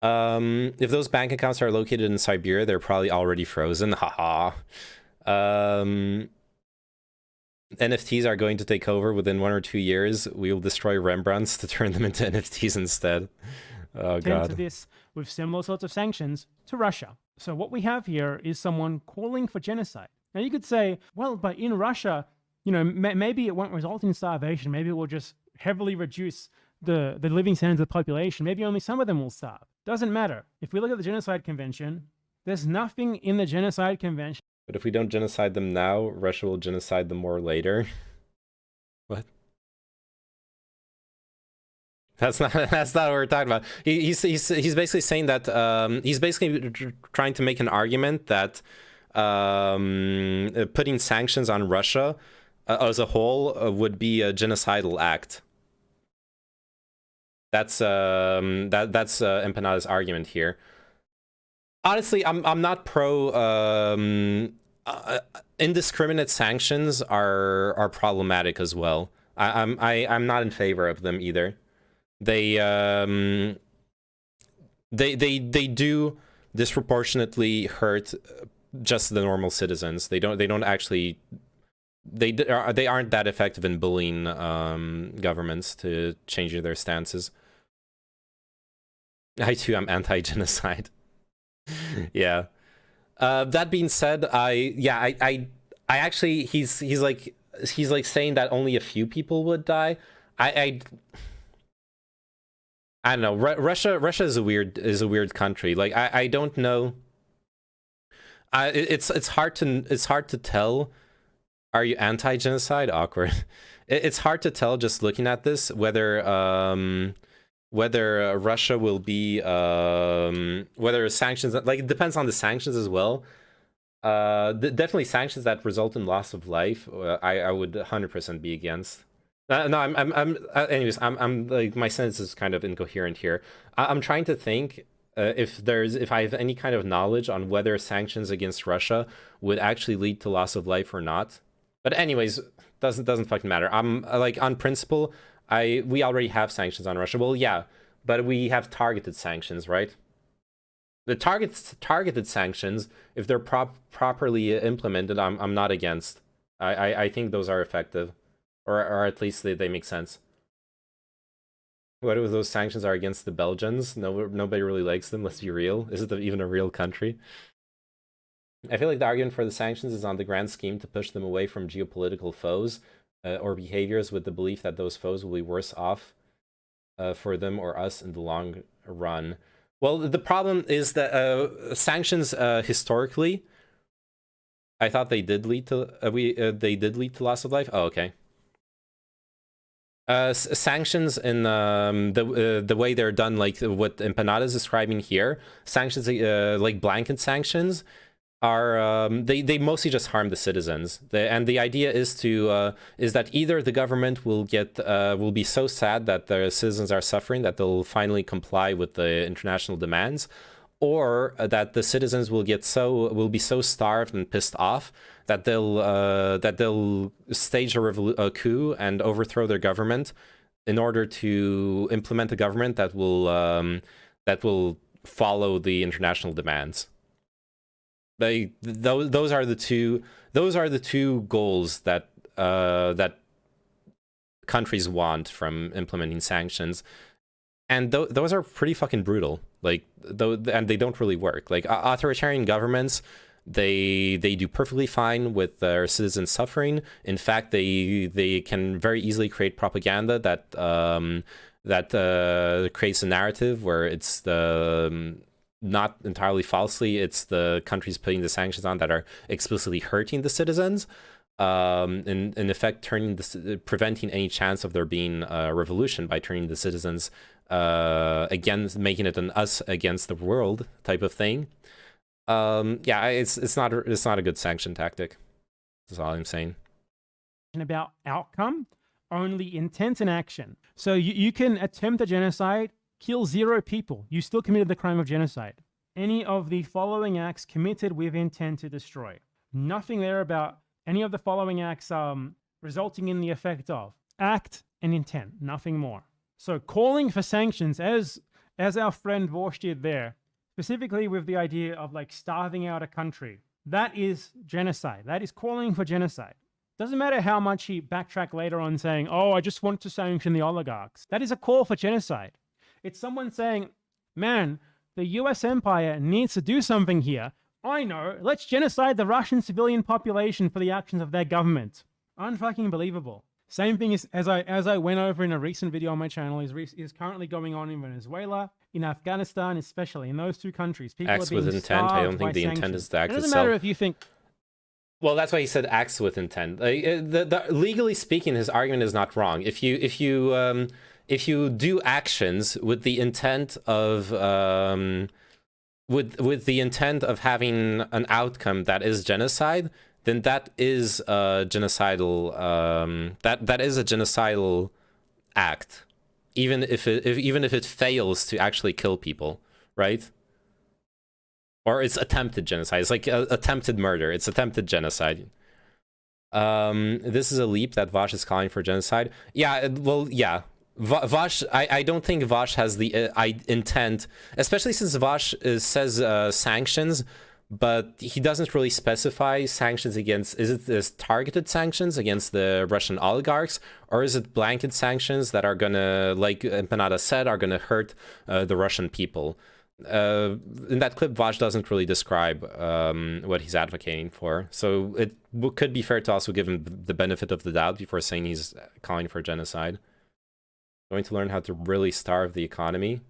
If those bank accounts are located in Siberia, they're probably already frozen. Haha. NFTs are going to take over within 1 or 2 years. We will destroy Rembrandts to turn them into NFTs instead. Oh, To God. this with similar sorts of sanctions to Russia. So what we have here is someone calling for genocide. Now you could say, well, but in Russia, you know, maybe it won't result in starvation. Maybe it will just heavily reduce the living standards of the population. Maybe only some of them will starve. Doesn't matter. If we look at the Genocide Convention, there's nothing in the Genocide Convention. But if we don't genocide them now, Russia will genocide them more later. What? That's not what we're talking about. He's basically saying that he's basically trying to make an argument that putting sanctions on Russia as a whole would be a genocidal act. That's Empanada's argument here. Honestly, I'm not pro. Indiscriminate sanctions are problematic as well. I'm not in favor of them either. They do disproportionately hurt just the normal citizens. They don't actually. They aren't that effective in bullying governments to changing their stances. I too am anti-genocide. Yeah. That being said, I actually he's like saying that only a few people would die. I don't know. Russia is a weird country. Like I don't know. It's hard to tell. Are you anti-genocide? Awkward. It's hard to tell just looking at this whether Russia will be whether sanctions, like, it depends on the sanctions as well. Definitely sanctions that result in loss of life, I would 100% be against. No, I'm like, my sentence is kind of incoherent here. I'm trying to think if I have any kind of knowledge on whether sanctions against Russia would actually lead to loss of life or not. But anyways, doesn't fucking matter. I'm like, on principle, we already have sanctions on Russia. Well, yeah, but we have targeted sanctions, right? The targeted sanctions, if they're properly implemented, I'm not against. I think those are effective, or at least they make sense. What if those sanctions are against the Belgians? Nobody really likes them. Let's be real. Is it even a real country? I feel like the argument for the sanctions is on the grand scheme to push them away from geopolitical foes or behaviors, with the belief that those foes will be worse off for them or us in the long run. Well, the problem is that sanctions historically, I thought they did lead to they did lead to loss of life. Oh, okay. Sanctions in the way they're done, like what Empanada's describing here, sanctions like blanket sanctions, are they mostly just harm the citizens. And the idea is that either the government will be so sad that the citizens are suffering that they'll finally comply with the international demands, or that the citizens will be so starved and pissed off that they'll stage a coup and overthrow their government in order to implement a government that will follow the international demands. Those are the two goals that countries want from implementing sanctions, and those are pretty fucking brutal. Like, and they don't really work. Like, authoritarian governments, they do perfectly fine with their citizens suffering. In fact, they can very easily create propaganda that creates a narrative where it's not entirely falsely, it's the countries putting the sanctions on that are explicitly hurting the citizens, in effect preventing any chance of there being a revolution by turning the citizens against, making it an us against the world type of thing. Yeah, it's not a good sanction tactic. That's all I'm saying. About outcome, only intent and action. So you can attempt a genocide, kill 0 people, you still committed the crime of genocide. Any of the following acts committed with intent to destroy. Nothing there about any of the following acts resulting in the effect of. Act and intent, nothing more. So calling for sanctions, as our friend Vorsh did there, specifically with the idea of like starving out a country, that is genocide. That is calling for genocide. Doesn't matter how much he backtracked later on saying, oh, I just want to sanction the oligarchs. That is a call for genocide. It's someone saying, man, the US empire needs to do something here. I know, let's genocide the Russian civilian population for the actions of their government. Unfucking believable. Same thing as I went over in a recent video on my channel is currently going on in Venezuela, in Afghanistan, especially in those two countries. People Acts are being with intent. I don't think the sanctions. intent is the act It doesn't itself. matter if you think. Well, that's why he said acts with intent. Legally speaking, his argument is not wrong. If you do actions with the intent of with the intent of having an outcome that is genocide, then that is a genocidal that is a genocidal act, even if it fails to actually kill people, right? Or it's attempted genocide. It's like attempted murder. It's attempted genocide. This is a leap that Vosh is calling for genocide. Yeah, well, yeah. Vosh, I don't think Vosh has the intent, especially since Vosh says sanctions, but he doesn't really specify sanctions against, is it this targeted sanctions against the Russian oligarchs, or is it blanket sanctions that are gonna, like Empanada said, are gonna hurt the Russian people? In that clip, Vosh doesn't really describe what he's advocating for, so it could be fair to also give him the benefit of the doubt before saying he's calling for genocide. Going to learn how to really starve the economy.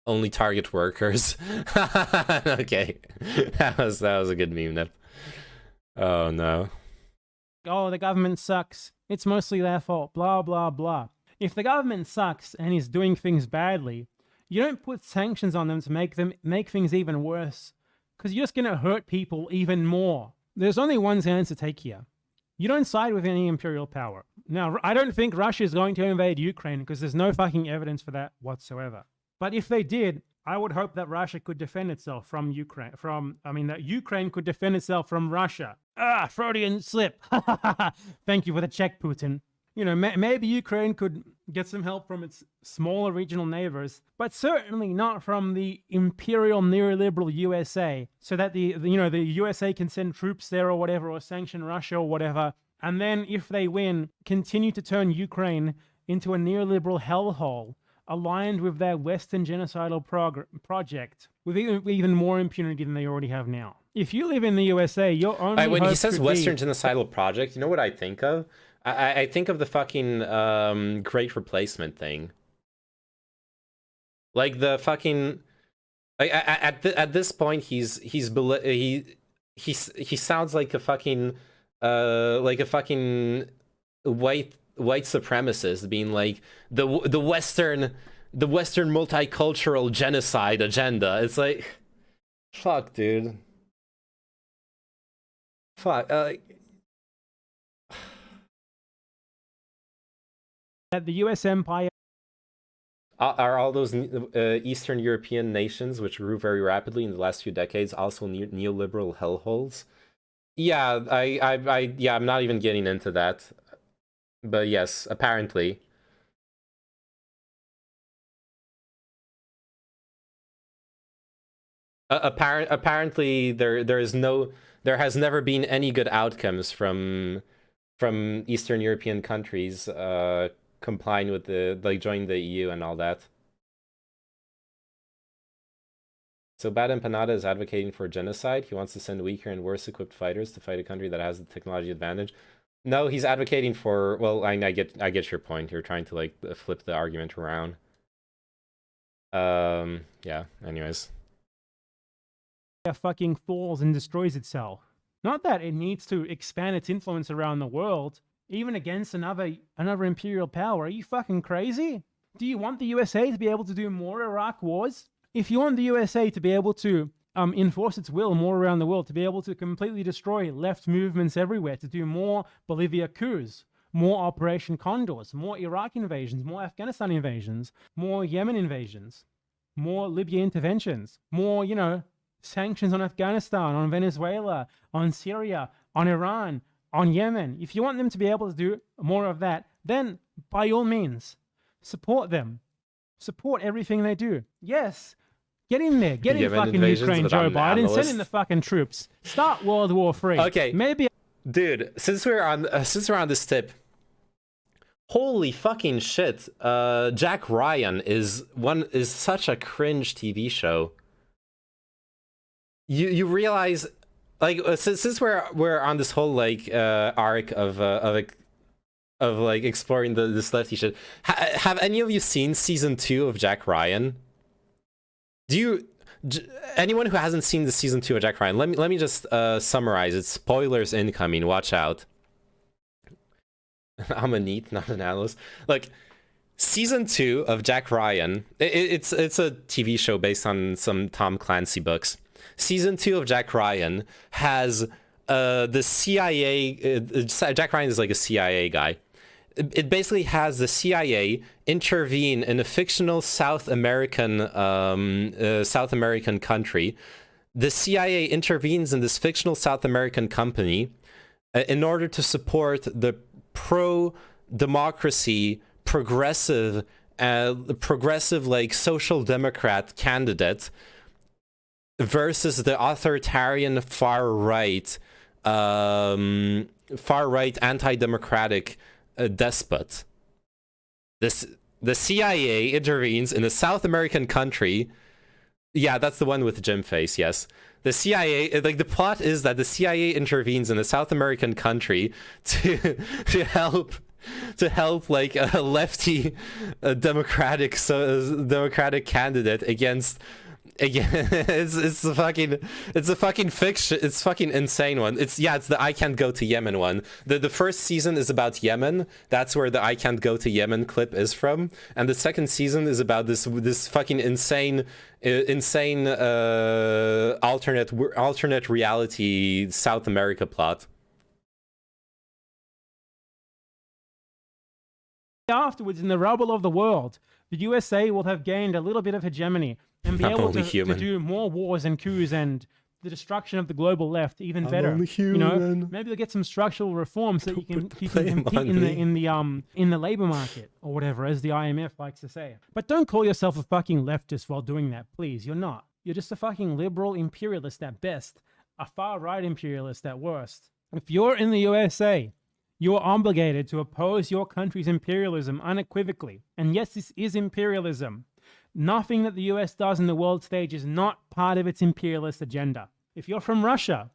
Only target workers. Okay, that was a good meme. Nip. Oh no. Oh, the government sucks. It's mostly their fault. Blah blah blah. If the government sucks and is doing things badly, you don't put sanctions on them to make things even worse, because you're just gonna hurt people even more. There's only one stance to take here. You don't side with any imperial power. Now, I don't think Russia is going to invade Ukraine because there's no fucking evidence for that whatsoever. But if they did, I would hope that Russia could defend itself from Ukraine. That Ukraine could defend itself from Russia. Ah, Freudian slip. Thank you for the check, Putin. You know, maybe Ukraine could get some help from its smaller regional neighbors, but certainly not from the imperial neoliberal USA, so that the USA can send troops there or whatever, or sanction Russia or whatever, and then if they win, continue to turn Ukraine into a neoliberal hellhole, aligned with their Western genocidal project, with even more impunity than they already have now. If you live in the USA, your only when he hope says could Western be... genocidal project, you know what I think of? I think of the fucking Great Replacement thing. Like the fucking, at this point he sounds like a fucking white supremacist, being like the Western multicultural genocide agenda. It's like, fuck, dude. Fuck. That the US empire are all those Eastern European nations, which grew very rapidly in the last few decades, also neoliberal hellholes? Yeah, I'm not even getting into that. But yes, apparently. Apparently there has never been any good outcomes from Eastern European countries complying with joining the EU and all that. So BadEmpanada is advocating for genocide. He wants to send weaker and worse equipped fighters to fight a country that has the technology advantage. No, he's advocating for, well, I get your point. You're trying to like flip the argument around. Yeah, anyways. Fucking falls and destroys itself. Not that it needs to expand its influence around the world, even against another imperial power. Are you fucking crazy? Do you want the USA to be able to do more Iraq wars? If you want the USA to be able to enforce its will more around the world, to be able to completely destroy left movements everywhere, to do more Bolivia coups, more Operation Condors, more Iraq invasions, more Afghanistan invasions, more Yemen invasions, more Libya interventions, more, sanctions on Afghanistan, on Venezuela, on Syria, on Iran, on Yemen. If you want them to be able to do more of that, then by all means, support them. Support everything they do. Yes, Get in there. Get in Yemen fucking invasions Ukraine, without Joe an Biden. Send analyst. in the fucking troops. Start World War III. Okay. Maybe. Dude, since we're on this tip, holy fucking shit! Jack Ryan is such a cringe TV show. You realize, like, since we're on this whole like arc of like exploring this lefty shit, have any of you seen season 2 of Jack Ryan? Anyone who hasn't seen the season 2 of Jack Ryan, let me just summarize it. Spoilers incoming. Watch out. I'm a neat, not an analyst. Like, season 2 of Jack Ryan, it's a TV show based on some Tom Clancy books. Season 2 of Jack Ryan has the CIA. Jack Ryan is like a CIA guy. It basically has the CIA intervene in a fictional South American country. The CIA intervenes in this fictional South American company in order to support the pro-democracy, progressive like social democrat candidate versus the authoritarian far right anti-democratic despot. The CIA intervenes in a South American country. Yeah, that's the one with Jim face. Yes, the CIA. Like, the plot is that the CIA intervenes in a South American country to help like a lefty democratic candidate against. Again, it's a fucking fiction. It's fucking insane one. It's the I can't go to Yemen one. The first season is about Yemen. That's where the I can't go to Yemen clip is from. And the second season is about this fucking insane alternate reality South America plot. Afterwards, in the rubble of the world, the USA will have gained a little bit of hegemony and be able to do more wars and coups and the destruction of the global left even better. You know, maybe they'll get some structural reforms so you can compete in the labor market or whatever, as the IMF likes to say. But don't call yourself a fucking leftist while doing that, please. You're not. You're just a fucking liberal imperialist at best, a far right imperialist at worst. If you're in the USA, you are obligated to oppose your country's imperialism unequivocally. And yes, this is imperialism. Nothing that the US does in the world stage is not part of its imperialist agenda. If you're from Russia,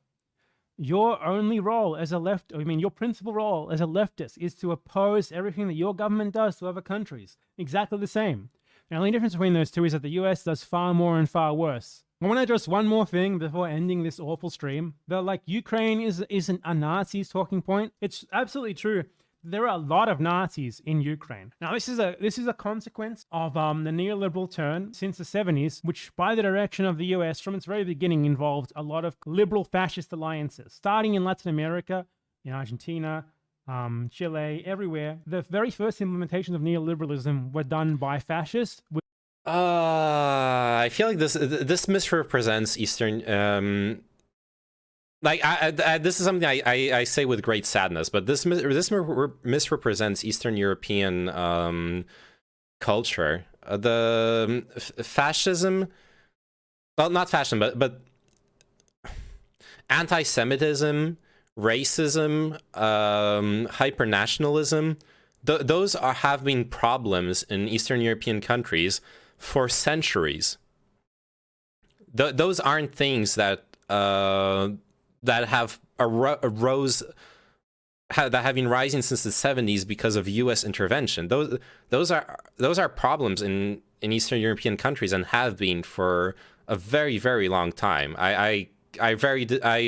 your only role as your principal role as a leftist is to oppose everything that your government does to other countries. Exactly the same. The only difference between those two is that the US does far more and far worse. I want to address one more thing before ending this awful stream. That, like, Ukraine isn't a Nazi's talking point. It's absolutely true. There are a lot of Nazis in Ukraine. Now, this is a consequence of the neoliberal turn since the 70s, which, by the direction of the US from its very beginning, involved a lot of liberal fascist alliances, starting in Latin America, in Argentina, Chile, everywhere. The very first implementations of neoliberalism were done by fascists. I feel like this misrepresents Eastern. This is something I say with great sadness, but this misrepresents Eastern European culture. The fascism, well, not fascism, but anti-Semitism, racism, hyper-nationalism. Those have been problems in Eastern European countries for centuries. Those aren't things that have been rising since the 70s because of U.S. intervention. Those are problems in Eastern European countries and have been for a very, very long time. I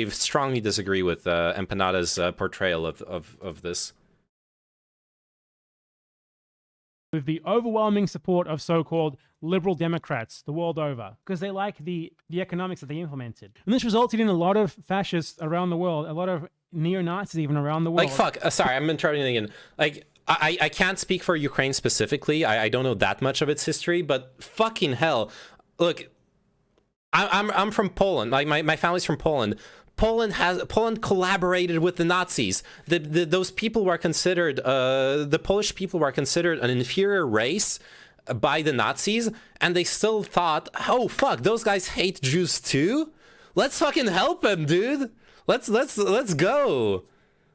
strongly disagree with Empanada's portrayal of this. With the overwhelming support of so-called liberal Democrats the world over, because they like the economics that they implemented. And this resulted in a lot of fascists around the world, a lot of neo-Nazis even around the world. Like, fuck, sorry, I'm interrupting again. Like, I can't speak for Ukraine specifically. I don't know that much of its history, but fucking hell. Look, I'm from Poland. Like, my family's from Poland. Poland collaborated with the Nazis. Those people were considered, the Polish people were considered an inferior race by the Nazis, and they still thought, oh fuck, those guys hate Jews too? Let's fucking help them, dude. Let's go.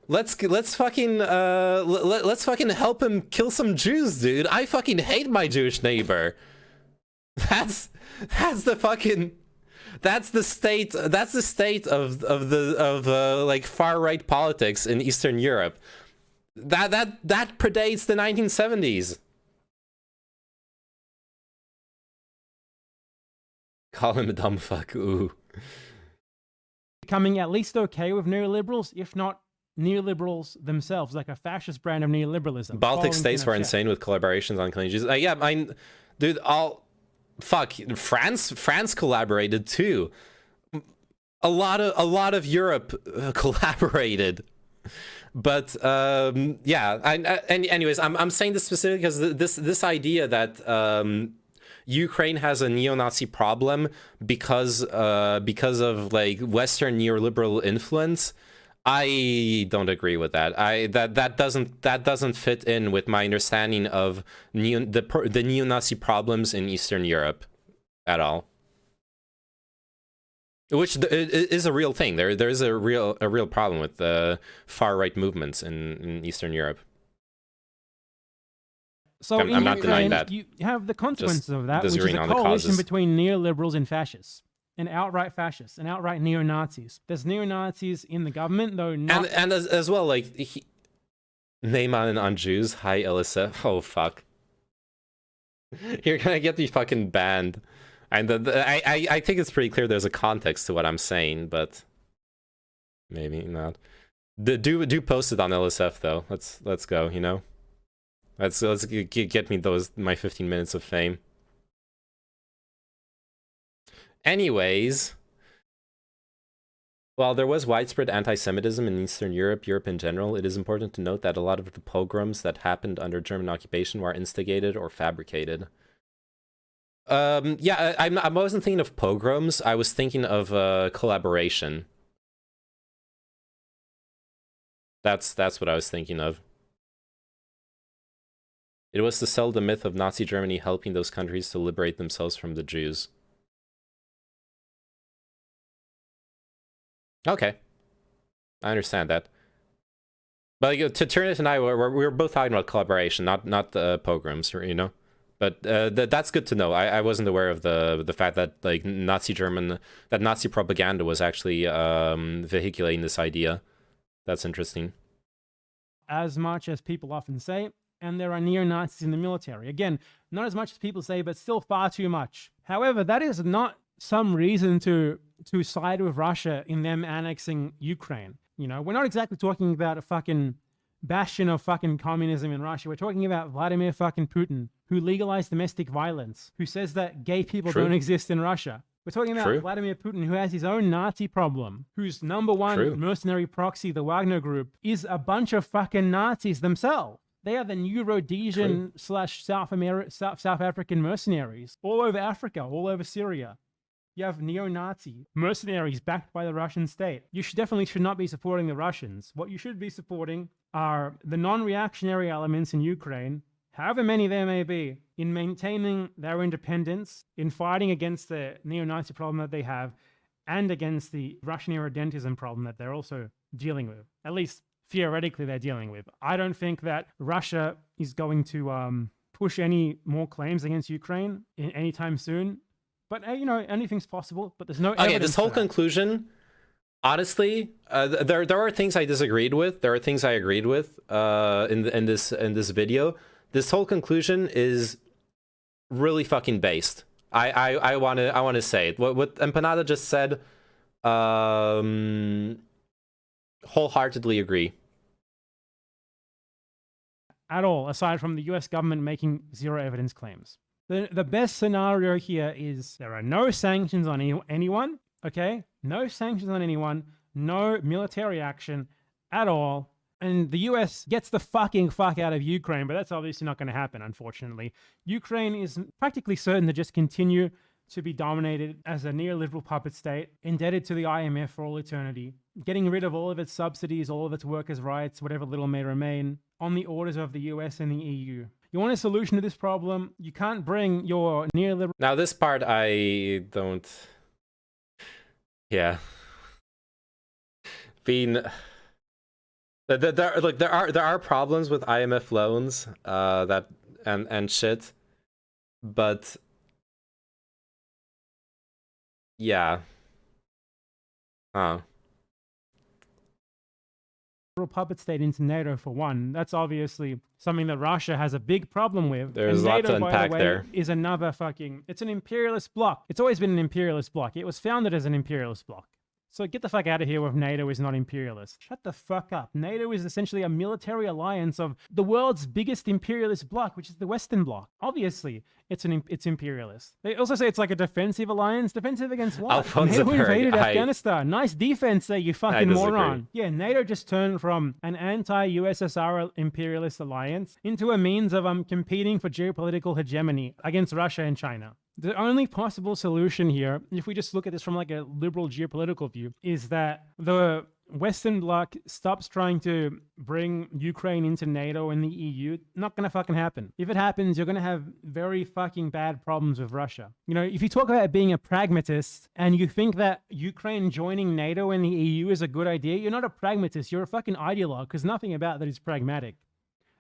Let's fucking help him kill some Jews, dude. I fucking hate my Jewish neighbor. That's the state of like far right politics in Eastern Europe. That predates the 1970s. Call him a dumb fuck. Ooh. Becoming at least okay with neoliberals, if not neoliberals themselves, like a fascist brand of neoliberalism. Baltic states were insane with collaborations on killing Jews. Yeah, dude, France collaborated too. A lot of Europe collaborated. But yeah, anyways, I'm saying this specifically because this idea that Ukraine has a neo-Nazi problem because of like Western neoliberal influence, I don't agree with that. That doesn't fit in with my understanding of the neo-Nazi problems in Eastern Europe at all. Which is a real thing. There is a real problem with the far right movements in Eastern Europe. So I'm not denying that. You have the consequences of that, which is disagreeing a on the coalition causes. between neoliberals and fascists, and outright fascists, and outright neo-Nazis. There's neo-Nazis in the government, though not... And as well, like, name on Jews. Hi, LSF. Oh, fuck. You're gonna get me fucking banned. And I think it's pretty clear there's a context to what I'm saying, but maybe not. Do post it on LSF, though. Let's go, you know? Let's get me my 15 minutes of fame. Anyways, while there was widespread anti-Semitism in Eastern Europe in general, it is important to note that a lot of the pogroms that happened under German occupation were instigated or fabricated. Yeah, I wasn't thinking of pogroms. I was thinking of collaboration. That's what I was thinking of. It was to sell the myth of Nazi Germany helping those countries to liberate themselves from the Jews. Okay. I understand that. But like, to Turnit and I, we were both talking about collaboration, not the pogroms, you know? But that's good to know. I wasn't aware of the fact that like Nazi propaganda was actually vehiculating this idea. That's interesting. As much as people often say, and there are neo-Nazis in the military. Again, not as much as people say, but still far too much. However, that is not some reason to side with Russia in them annexing Ukraine. You know, we're not exactly talking about a fucking bastion of fucking communism in Russia. We're talking about Vladimir fucking Putin, who legalized domestic violence, who says that gay people don't exist in Russia. We're talking about Vladimir Putin, who has his own Nazi problem, whose #1 mercenary proxy, the Wagner Group, is a bunch of fucking Nazis themselves. They are the new Rhodesian / South African mercenaries all over Africa, all over Syria. You have neo-Nazi mercenaries backed by the Russian state. You definitely should not be supporting the Russians. What you should be supporting are the non-reactionary elements in Ukraine, however many there may be, in maintaining their independence, in fighting against the neo-Nazi problem that they have, and against the Russian irredentism problem that they're also dealing with. At least theoretically they're dealing with. I don't think that Russia is going to push any more claims against Ukraine anytime soon. But, you know, anything's possible, but there's no evidence. Okay, this whole conclusion, honestly, there are things I disagreed with. There are things I agreed with in this video. This whole conclusion is really fucking based. I want to say it. What Empanada just said, wholeheartedly agree. At all, aside from the US government making zero evidence claims. The best scenario here is there are no sanctions on anyone, okay? No sanctions on anyone, no military action at all, and the US gets the fuck out of Ukraine, but that's obviously not going to happen, unfortunately. Ukraine is practically certain to just continue to be dominated as a neoliberal puppet state, indebted to the IMF for all eternity, getting rid of all of its subsidies, all of its workers' rights, whatever little may remain, on the orders of the US and the EU. You want a solution to this problem? You can't bring your neoliberal... Now this part I don't... Yeah. Being... There are problems with IMF loans that and shit, but yeah. puppet state into NATO for one. That's obviously something that Russia has a big problem with. There's and a lot NATO, to unpack by the way, there. Is another fucking... It's an imperialist bloc. It's always been an imperialist bloc. It was founded as an imperialist bloc. So get the fuck out of here with NATO is not imperialist. Shut the fuck up. NATO is essentially a military alliance of the world's biggest imperialist bloc, which is the Western bloc. Obviously, it's imperialist. They also say it's like a defensive alliance. Defensive against what? Alfonso NATO invaded Berg, Afghanistan. Nice defense there, you fucking disagree. moron. Yeah, NATO just turned from an anti-USSR imperialist alliance into a means of competing for geopolitical hegemony against Russia and China. The only possible solution here, if we just look at this from like a liberal geopolitical view, is that the Western bloc stops trying to bring Ukraine into NATO and the EU. Not gonna fucking happen. If it happens, you're gonna have very fucking bad problems with Russia. You know, if you talk about being a pragmatist and you think that Ukraine joining NATO and the EU is a good idea, you're not a pragmatist, you're a fucking ideologue, because nothing about that is pragmatic.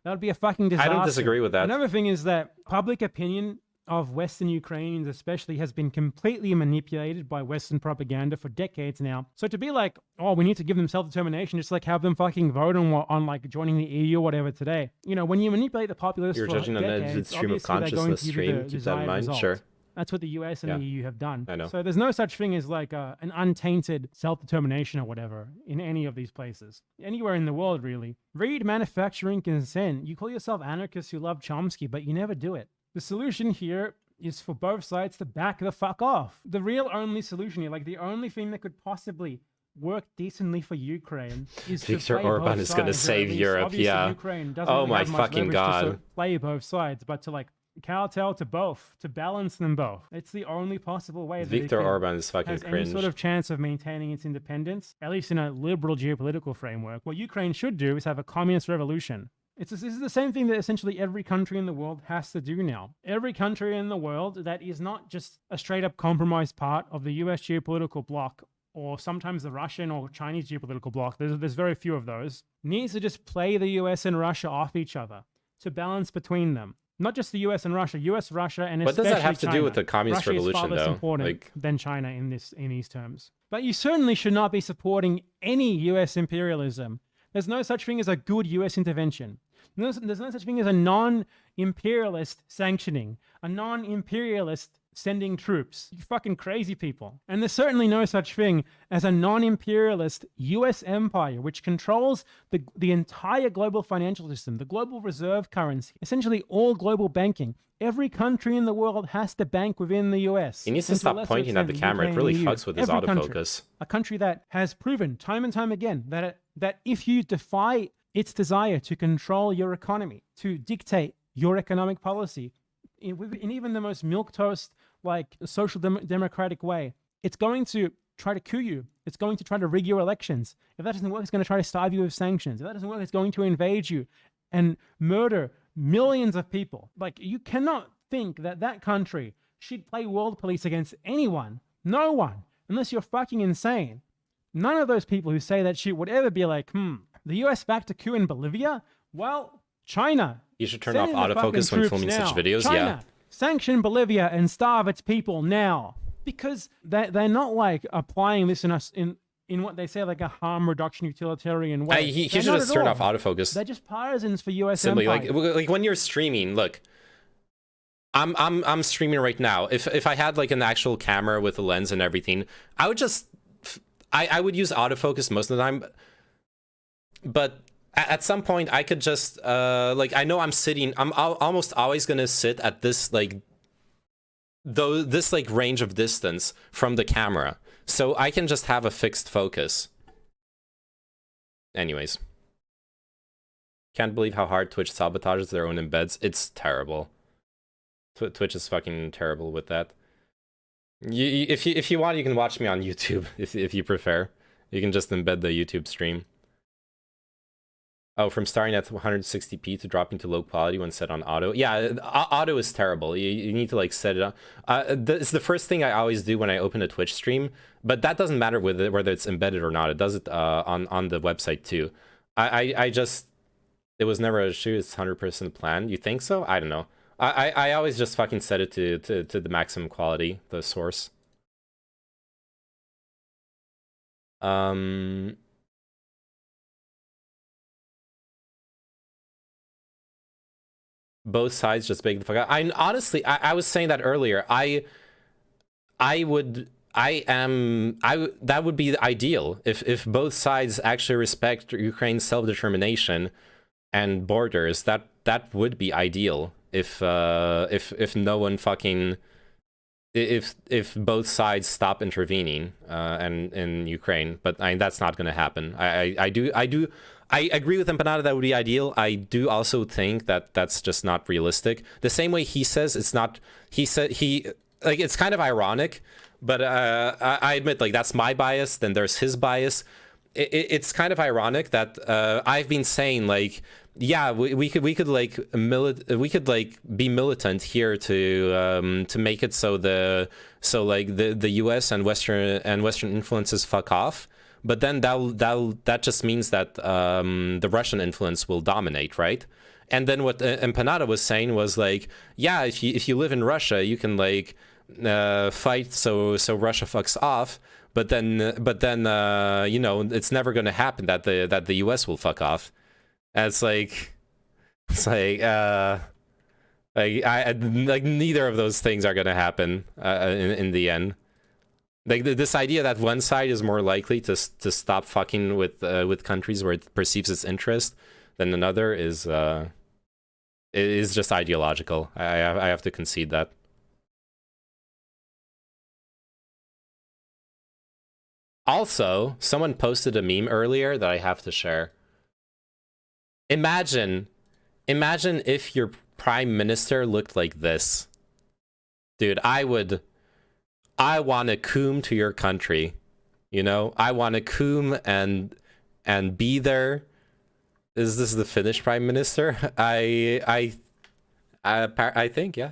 That would be a fucking disaster. I don't disagree with that. Another thing is that public opinion of Western Ukrainians especially has been completely manipulated by Western propaganda for decades now. So to be like, oh, we need to give them self-determination, just like have them fucking vote on like joining the EU or whatever today. You know, when you manipulate the populace You're for judging an decades, edited stream of obviously they're going consciousness to give you stream. the Keep that in desired mind. result. Sure. That's what the US and the EU have done. I know. So there's no such thing as like an untainted self-determination or whatever in any of these places. Anywhere in the world, really. Read Manufacturing Consent. You call yourself anarchists who love Chomsky, but you never do it. The solution here is for both sides to back the fuck off. The real only solution here, like the only thing that could possibly work decently for Ukraine is Viktor to play Orban both is going to sides, or at save least Europe, obviously yeah. Ukraine doesn't Oh really my have much fucking leverage to god. sort of play both sides, but to like kowtow to both, to balance them both. It's the only possible way that Viktor it can, Orban is fucking has cringe. any sort of chance of maintaining its independence, at least in a liberal geopolitical framework. What Ukraine should do is have a communist revolution. This is the same thing that essentially every country in the world has to do now. Every country in the world that is not just a straight up compromised part of the US geopolitical bloc, or sometimes the Russian or Chinese geopolitical bloc, there's very few of those, needs to just play the US and Russia off each other to balance between them. Not just the US and Russia, US, Russia, and What does especially that have to China. do with the communist Russia revolution, is far less though? important Like, than China in these terms. But you certainly should not be supporting any US imperialism. There's no such thing as a good US intervention. There's no such thing as a non-imperialist sanctioning, a non-imperialist sending troops. You fucking crazy people. And there's certainly no such thing as a non-imperialist US empire which controls the entire global financial system, the global reserve currency, essentially all global banking. Every country in the world has to bank within the US. he needs to And to a stop lesser pointing at the extent, camera. It Ukraine really and EU. fucks with his Every country. autofocus. A country that has proven time and time again that if you defy its desire to control your economy, to dictate your economic policy, in even the most milquetoast, like social democratic way, it's going to try to coup you. It's going to try to rig your elections. If that doesn't work, it's going to try to starve you with sanctions. If that doesn't work, it's going to invade you and murder millions of people. Like, you cannot think that that country should play world police against anyone. No one. Unless you're fucking insane. None of those people who say that shit would ever be like, the US backed a coup in Bolivia? Well, China. You should turn Send off in the autofocus fucking when troops filming now. such videos. China, Yeah. sanction Bolivia and starve its people now. Because they're not like applying this in what they say like a harm reduction utilitarian way. He They're should not just at turn all. off autofocus. They're just partisans for US Simply, empire. like when you're streaming, look, I'm streaming right now. If I had like an actual camera with a lens and everything, I would just I would use autofocus most of the time. But at some point I could just like, I know I'm almost always gonna sit at this like this like range of distance from the camera, so I can just have a fixed focus. Anyways, can't believe how hard Twitch sabotages their own embeds. It's terrible. Twitch is fucking terrible with that. If you want, you can watch me on YouTube if you prefer. You can just embed the YouTube stream. Oh, from starting at 160p to dropping to low quality when set on auto. Yeah, auto is terrible. You need to like set it up. It's the first thing I always do when I open a Twitch stream, but that doesn't matter whether it's embedded or not. It does it on the website too. I just, it was never a issue. It's 100% planned. You think so? I don't know. I always just fucking set it to the maximum quality, the source. Both sides just bake the fuck out. I was saying that earlier. That would be ideal if both sides actually respect Ukraine's self-determination and borders. That would be ideal. If no one fucking, if both sides stop intervening and in Ukraine, but that's not going to happen. I agree with Empanada that would be ideal. I do also think that that's just not realistic. The same way he says it's not. It's kind of ironic, but I admit, like, that's my bias. Then there's his bias. It's kind of ironic that I've been saying, like, yeah, we could be militant here to make it so the US and Western influences fuck off. But then that just means that the Russian influence will dominate, right? And then what Empanada was saying was like, yeah, if you live in Russia, you can like fight so Russia fucks off. But then you know, it's never going to happen that the US will fuck off. And it's like neither of those things are going to happen in the end. Like this idea that one side is more likely to stop fucking with countries where it perceives its interest than another is just ideological. I have to concede that. Also, someone posted a meme earlier that I have to share. Imagine if your prime minister looked like this. Dude, I want to coom to your country, you know? I want to coom and be there. Is this the Finnish prime minister? I think, yeah.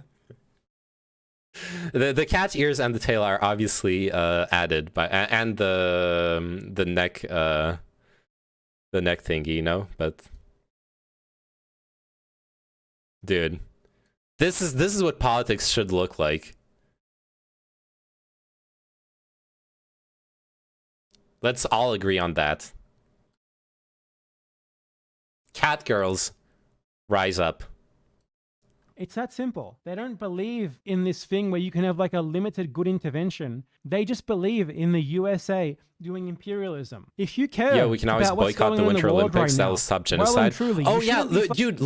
The cat's ears and the tail are obviously added, and the neck thingy, you know? But dude, this is what politics should look like. Let's all agree on that. Cat girls, rise up. It's that simple. They don't believe in this thing where you can have like a limited good intervention. They just believe in the USA doing imperialism. If you care, yeah, we can always boycott the Winter Olympics. That'll stop genocide. Oh yeah, dude.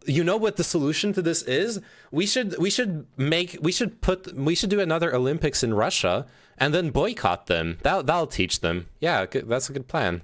You know what the solution to this is? We should do another Olympics in Russia and then boycott them. That'll teach them. Yeah, that's a good plan.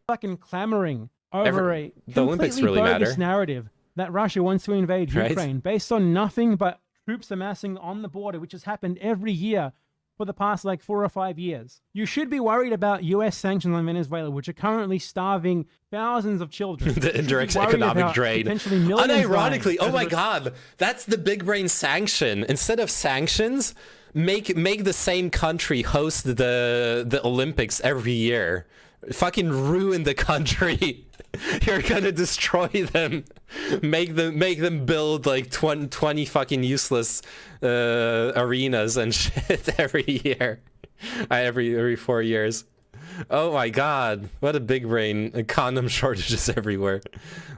Fucking clamoring over a the Olympics really bogus matter. Narrative that Russia wants to invade Right? Ukraine based on nothing but troops amassing on the border, which has happened every year for the past like 4 or 5 years. You should be worried about US sanctions on Venezuela, which are currently starving thousands of children. The indirect economic drain. Unironically, oh my god, that's the big brain sanction. Instead of sanctions, make the same country host the Olympics every year. Fucking ruin the country. You're gonna destroy them. Make them build like 20 fucking useless arenas and shit every year. Every 4 years. Oh my god, what a big brain. Condom shortages everywhere.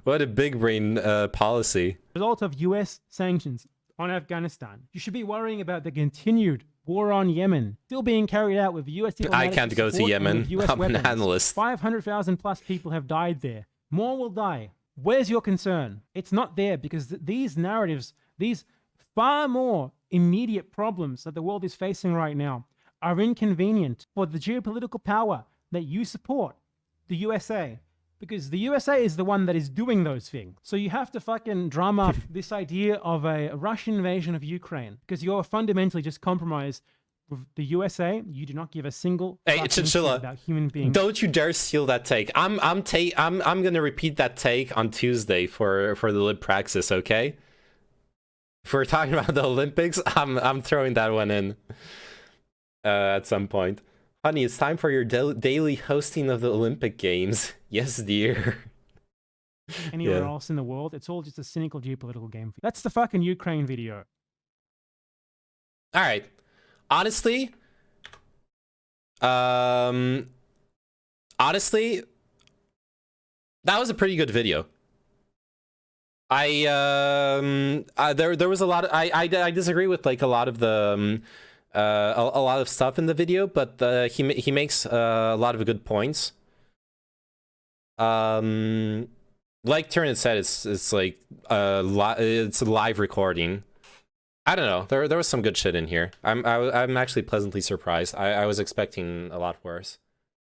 What a big brain policy. Result of US sanctions on Afghanistan. You should be worrying about the continued war on Yemen still being carried out with US diplomatic I can't go to Yemen. I'm an analyst. 500,000 plus people have died there. More will die. Where's your concern? It's not there because these narratives, these far more immediate problems that the world is facing right now are inconvenient for the geopolitical power that you support, the USA. Because the USA is the one that is doing those things. So you have to fucking drum up this idea of a Russian invasion of Ukraine because you're fundamentally just compromised With the USA, you do not give a single Hey, fucking shit Chinchilla, about human beings. don't you dare steal that take. I'm gonna repeat that take on Tuesday for the lib praxis, okay? If we're talking about the Olympics, I'm throwing that one in at some point. Honey, it's time for your daily hosting of the Olympic Games. Yes, dear. Anywhere else in the world, it's all just a cynical geopolitical game. That's the fucking Ukraine video. All right. Honestly, that was a pretty good video. There was a lot of, I disagree with like a lot of the a lot of stuff in the video, but he makes a lot of good points. Like Turnit said, it's like it's a live recording. I don't know. There was some good shit in here. I'm actually pleasantly surprised. I was expecting a lot worse.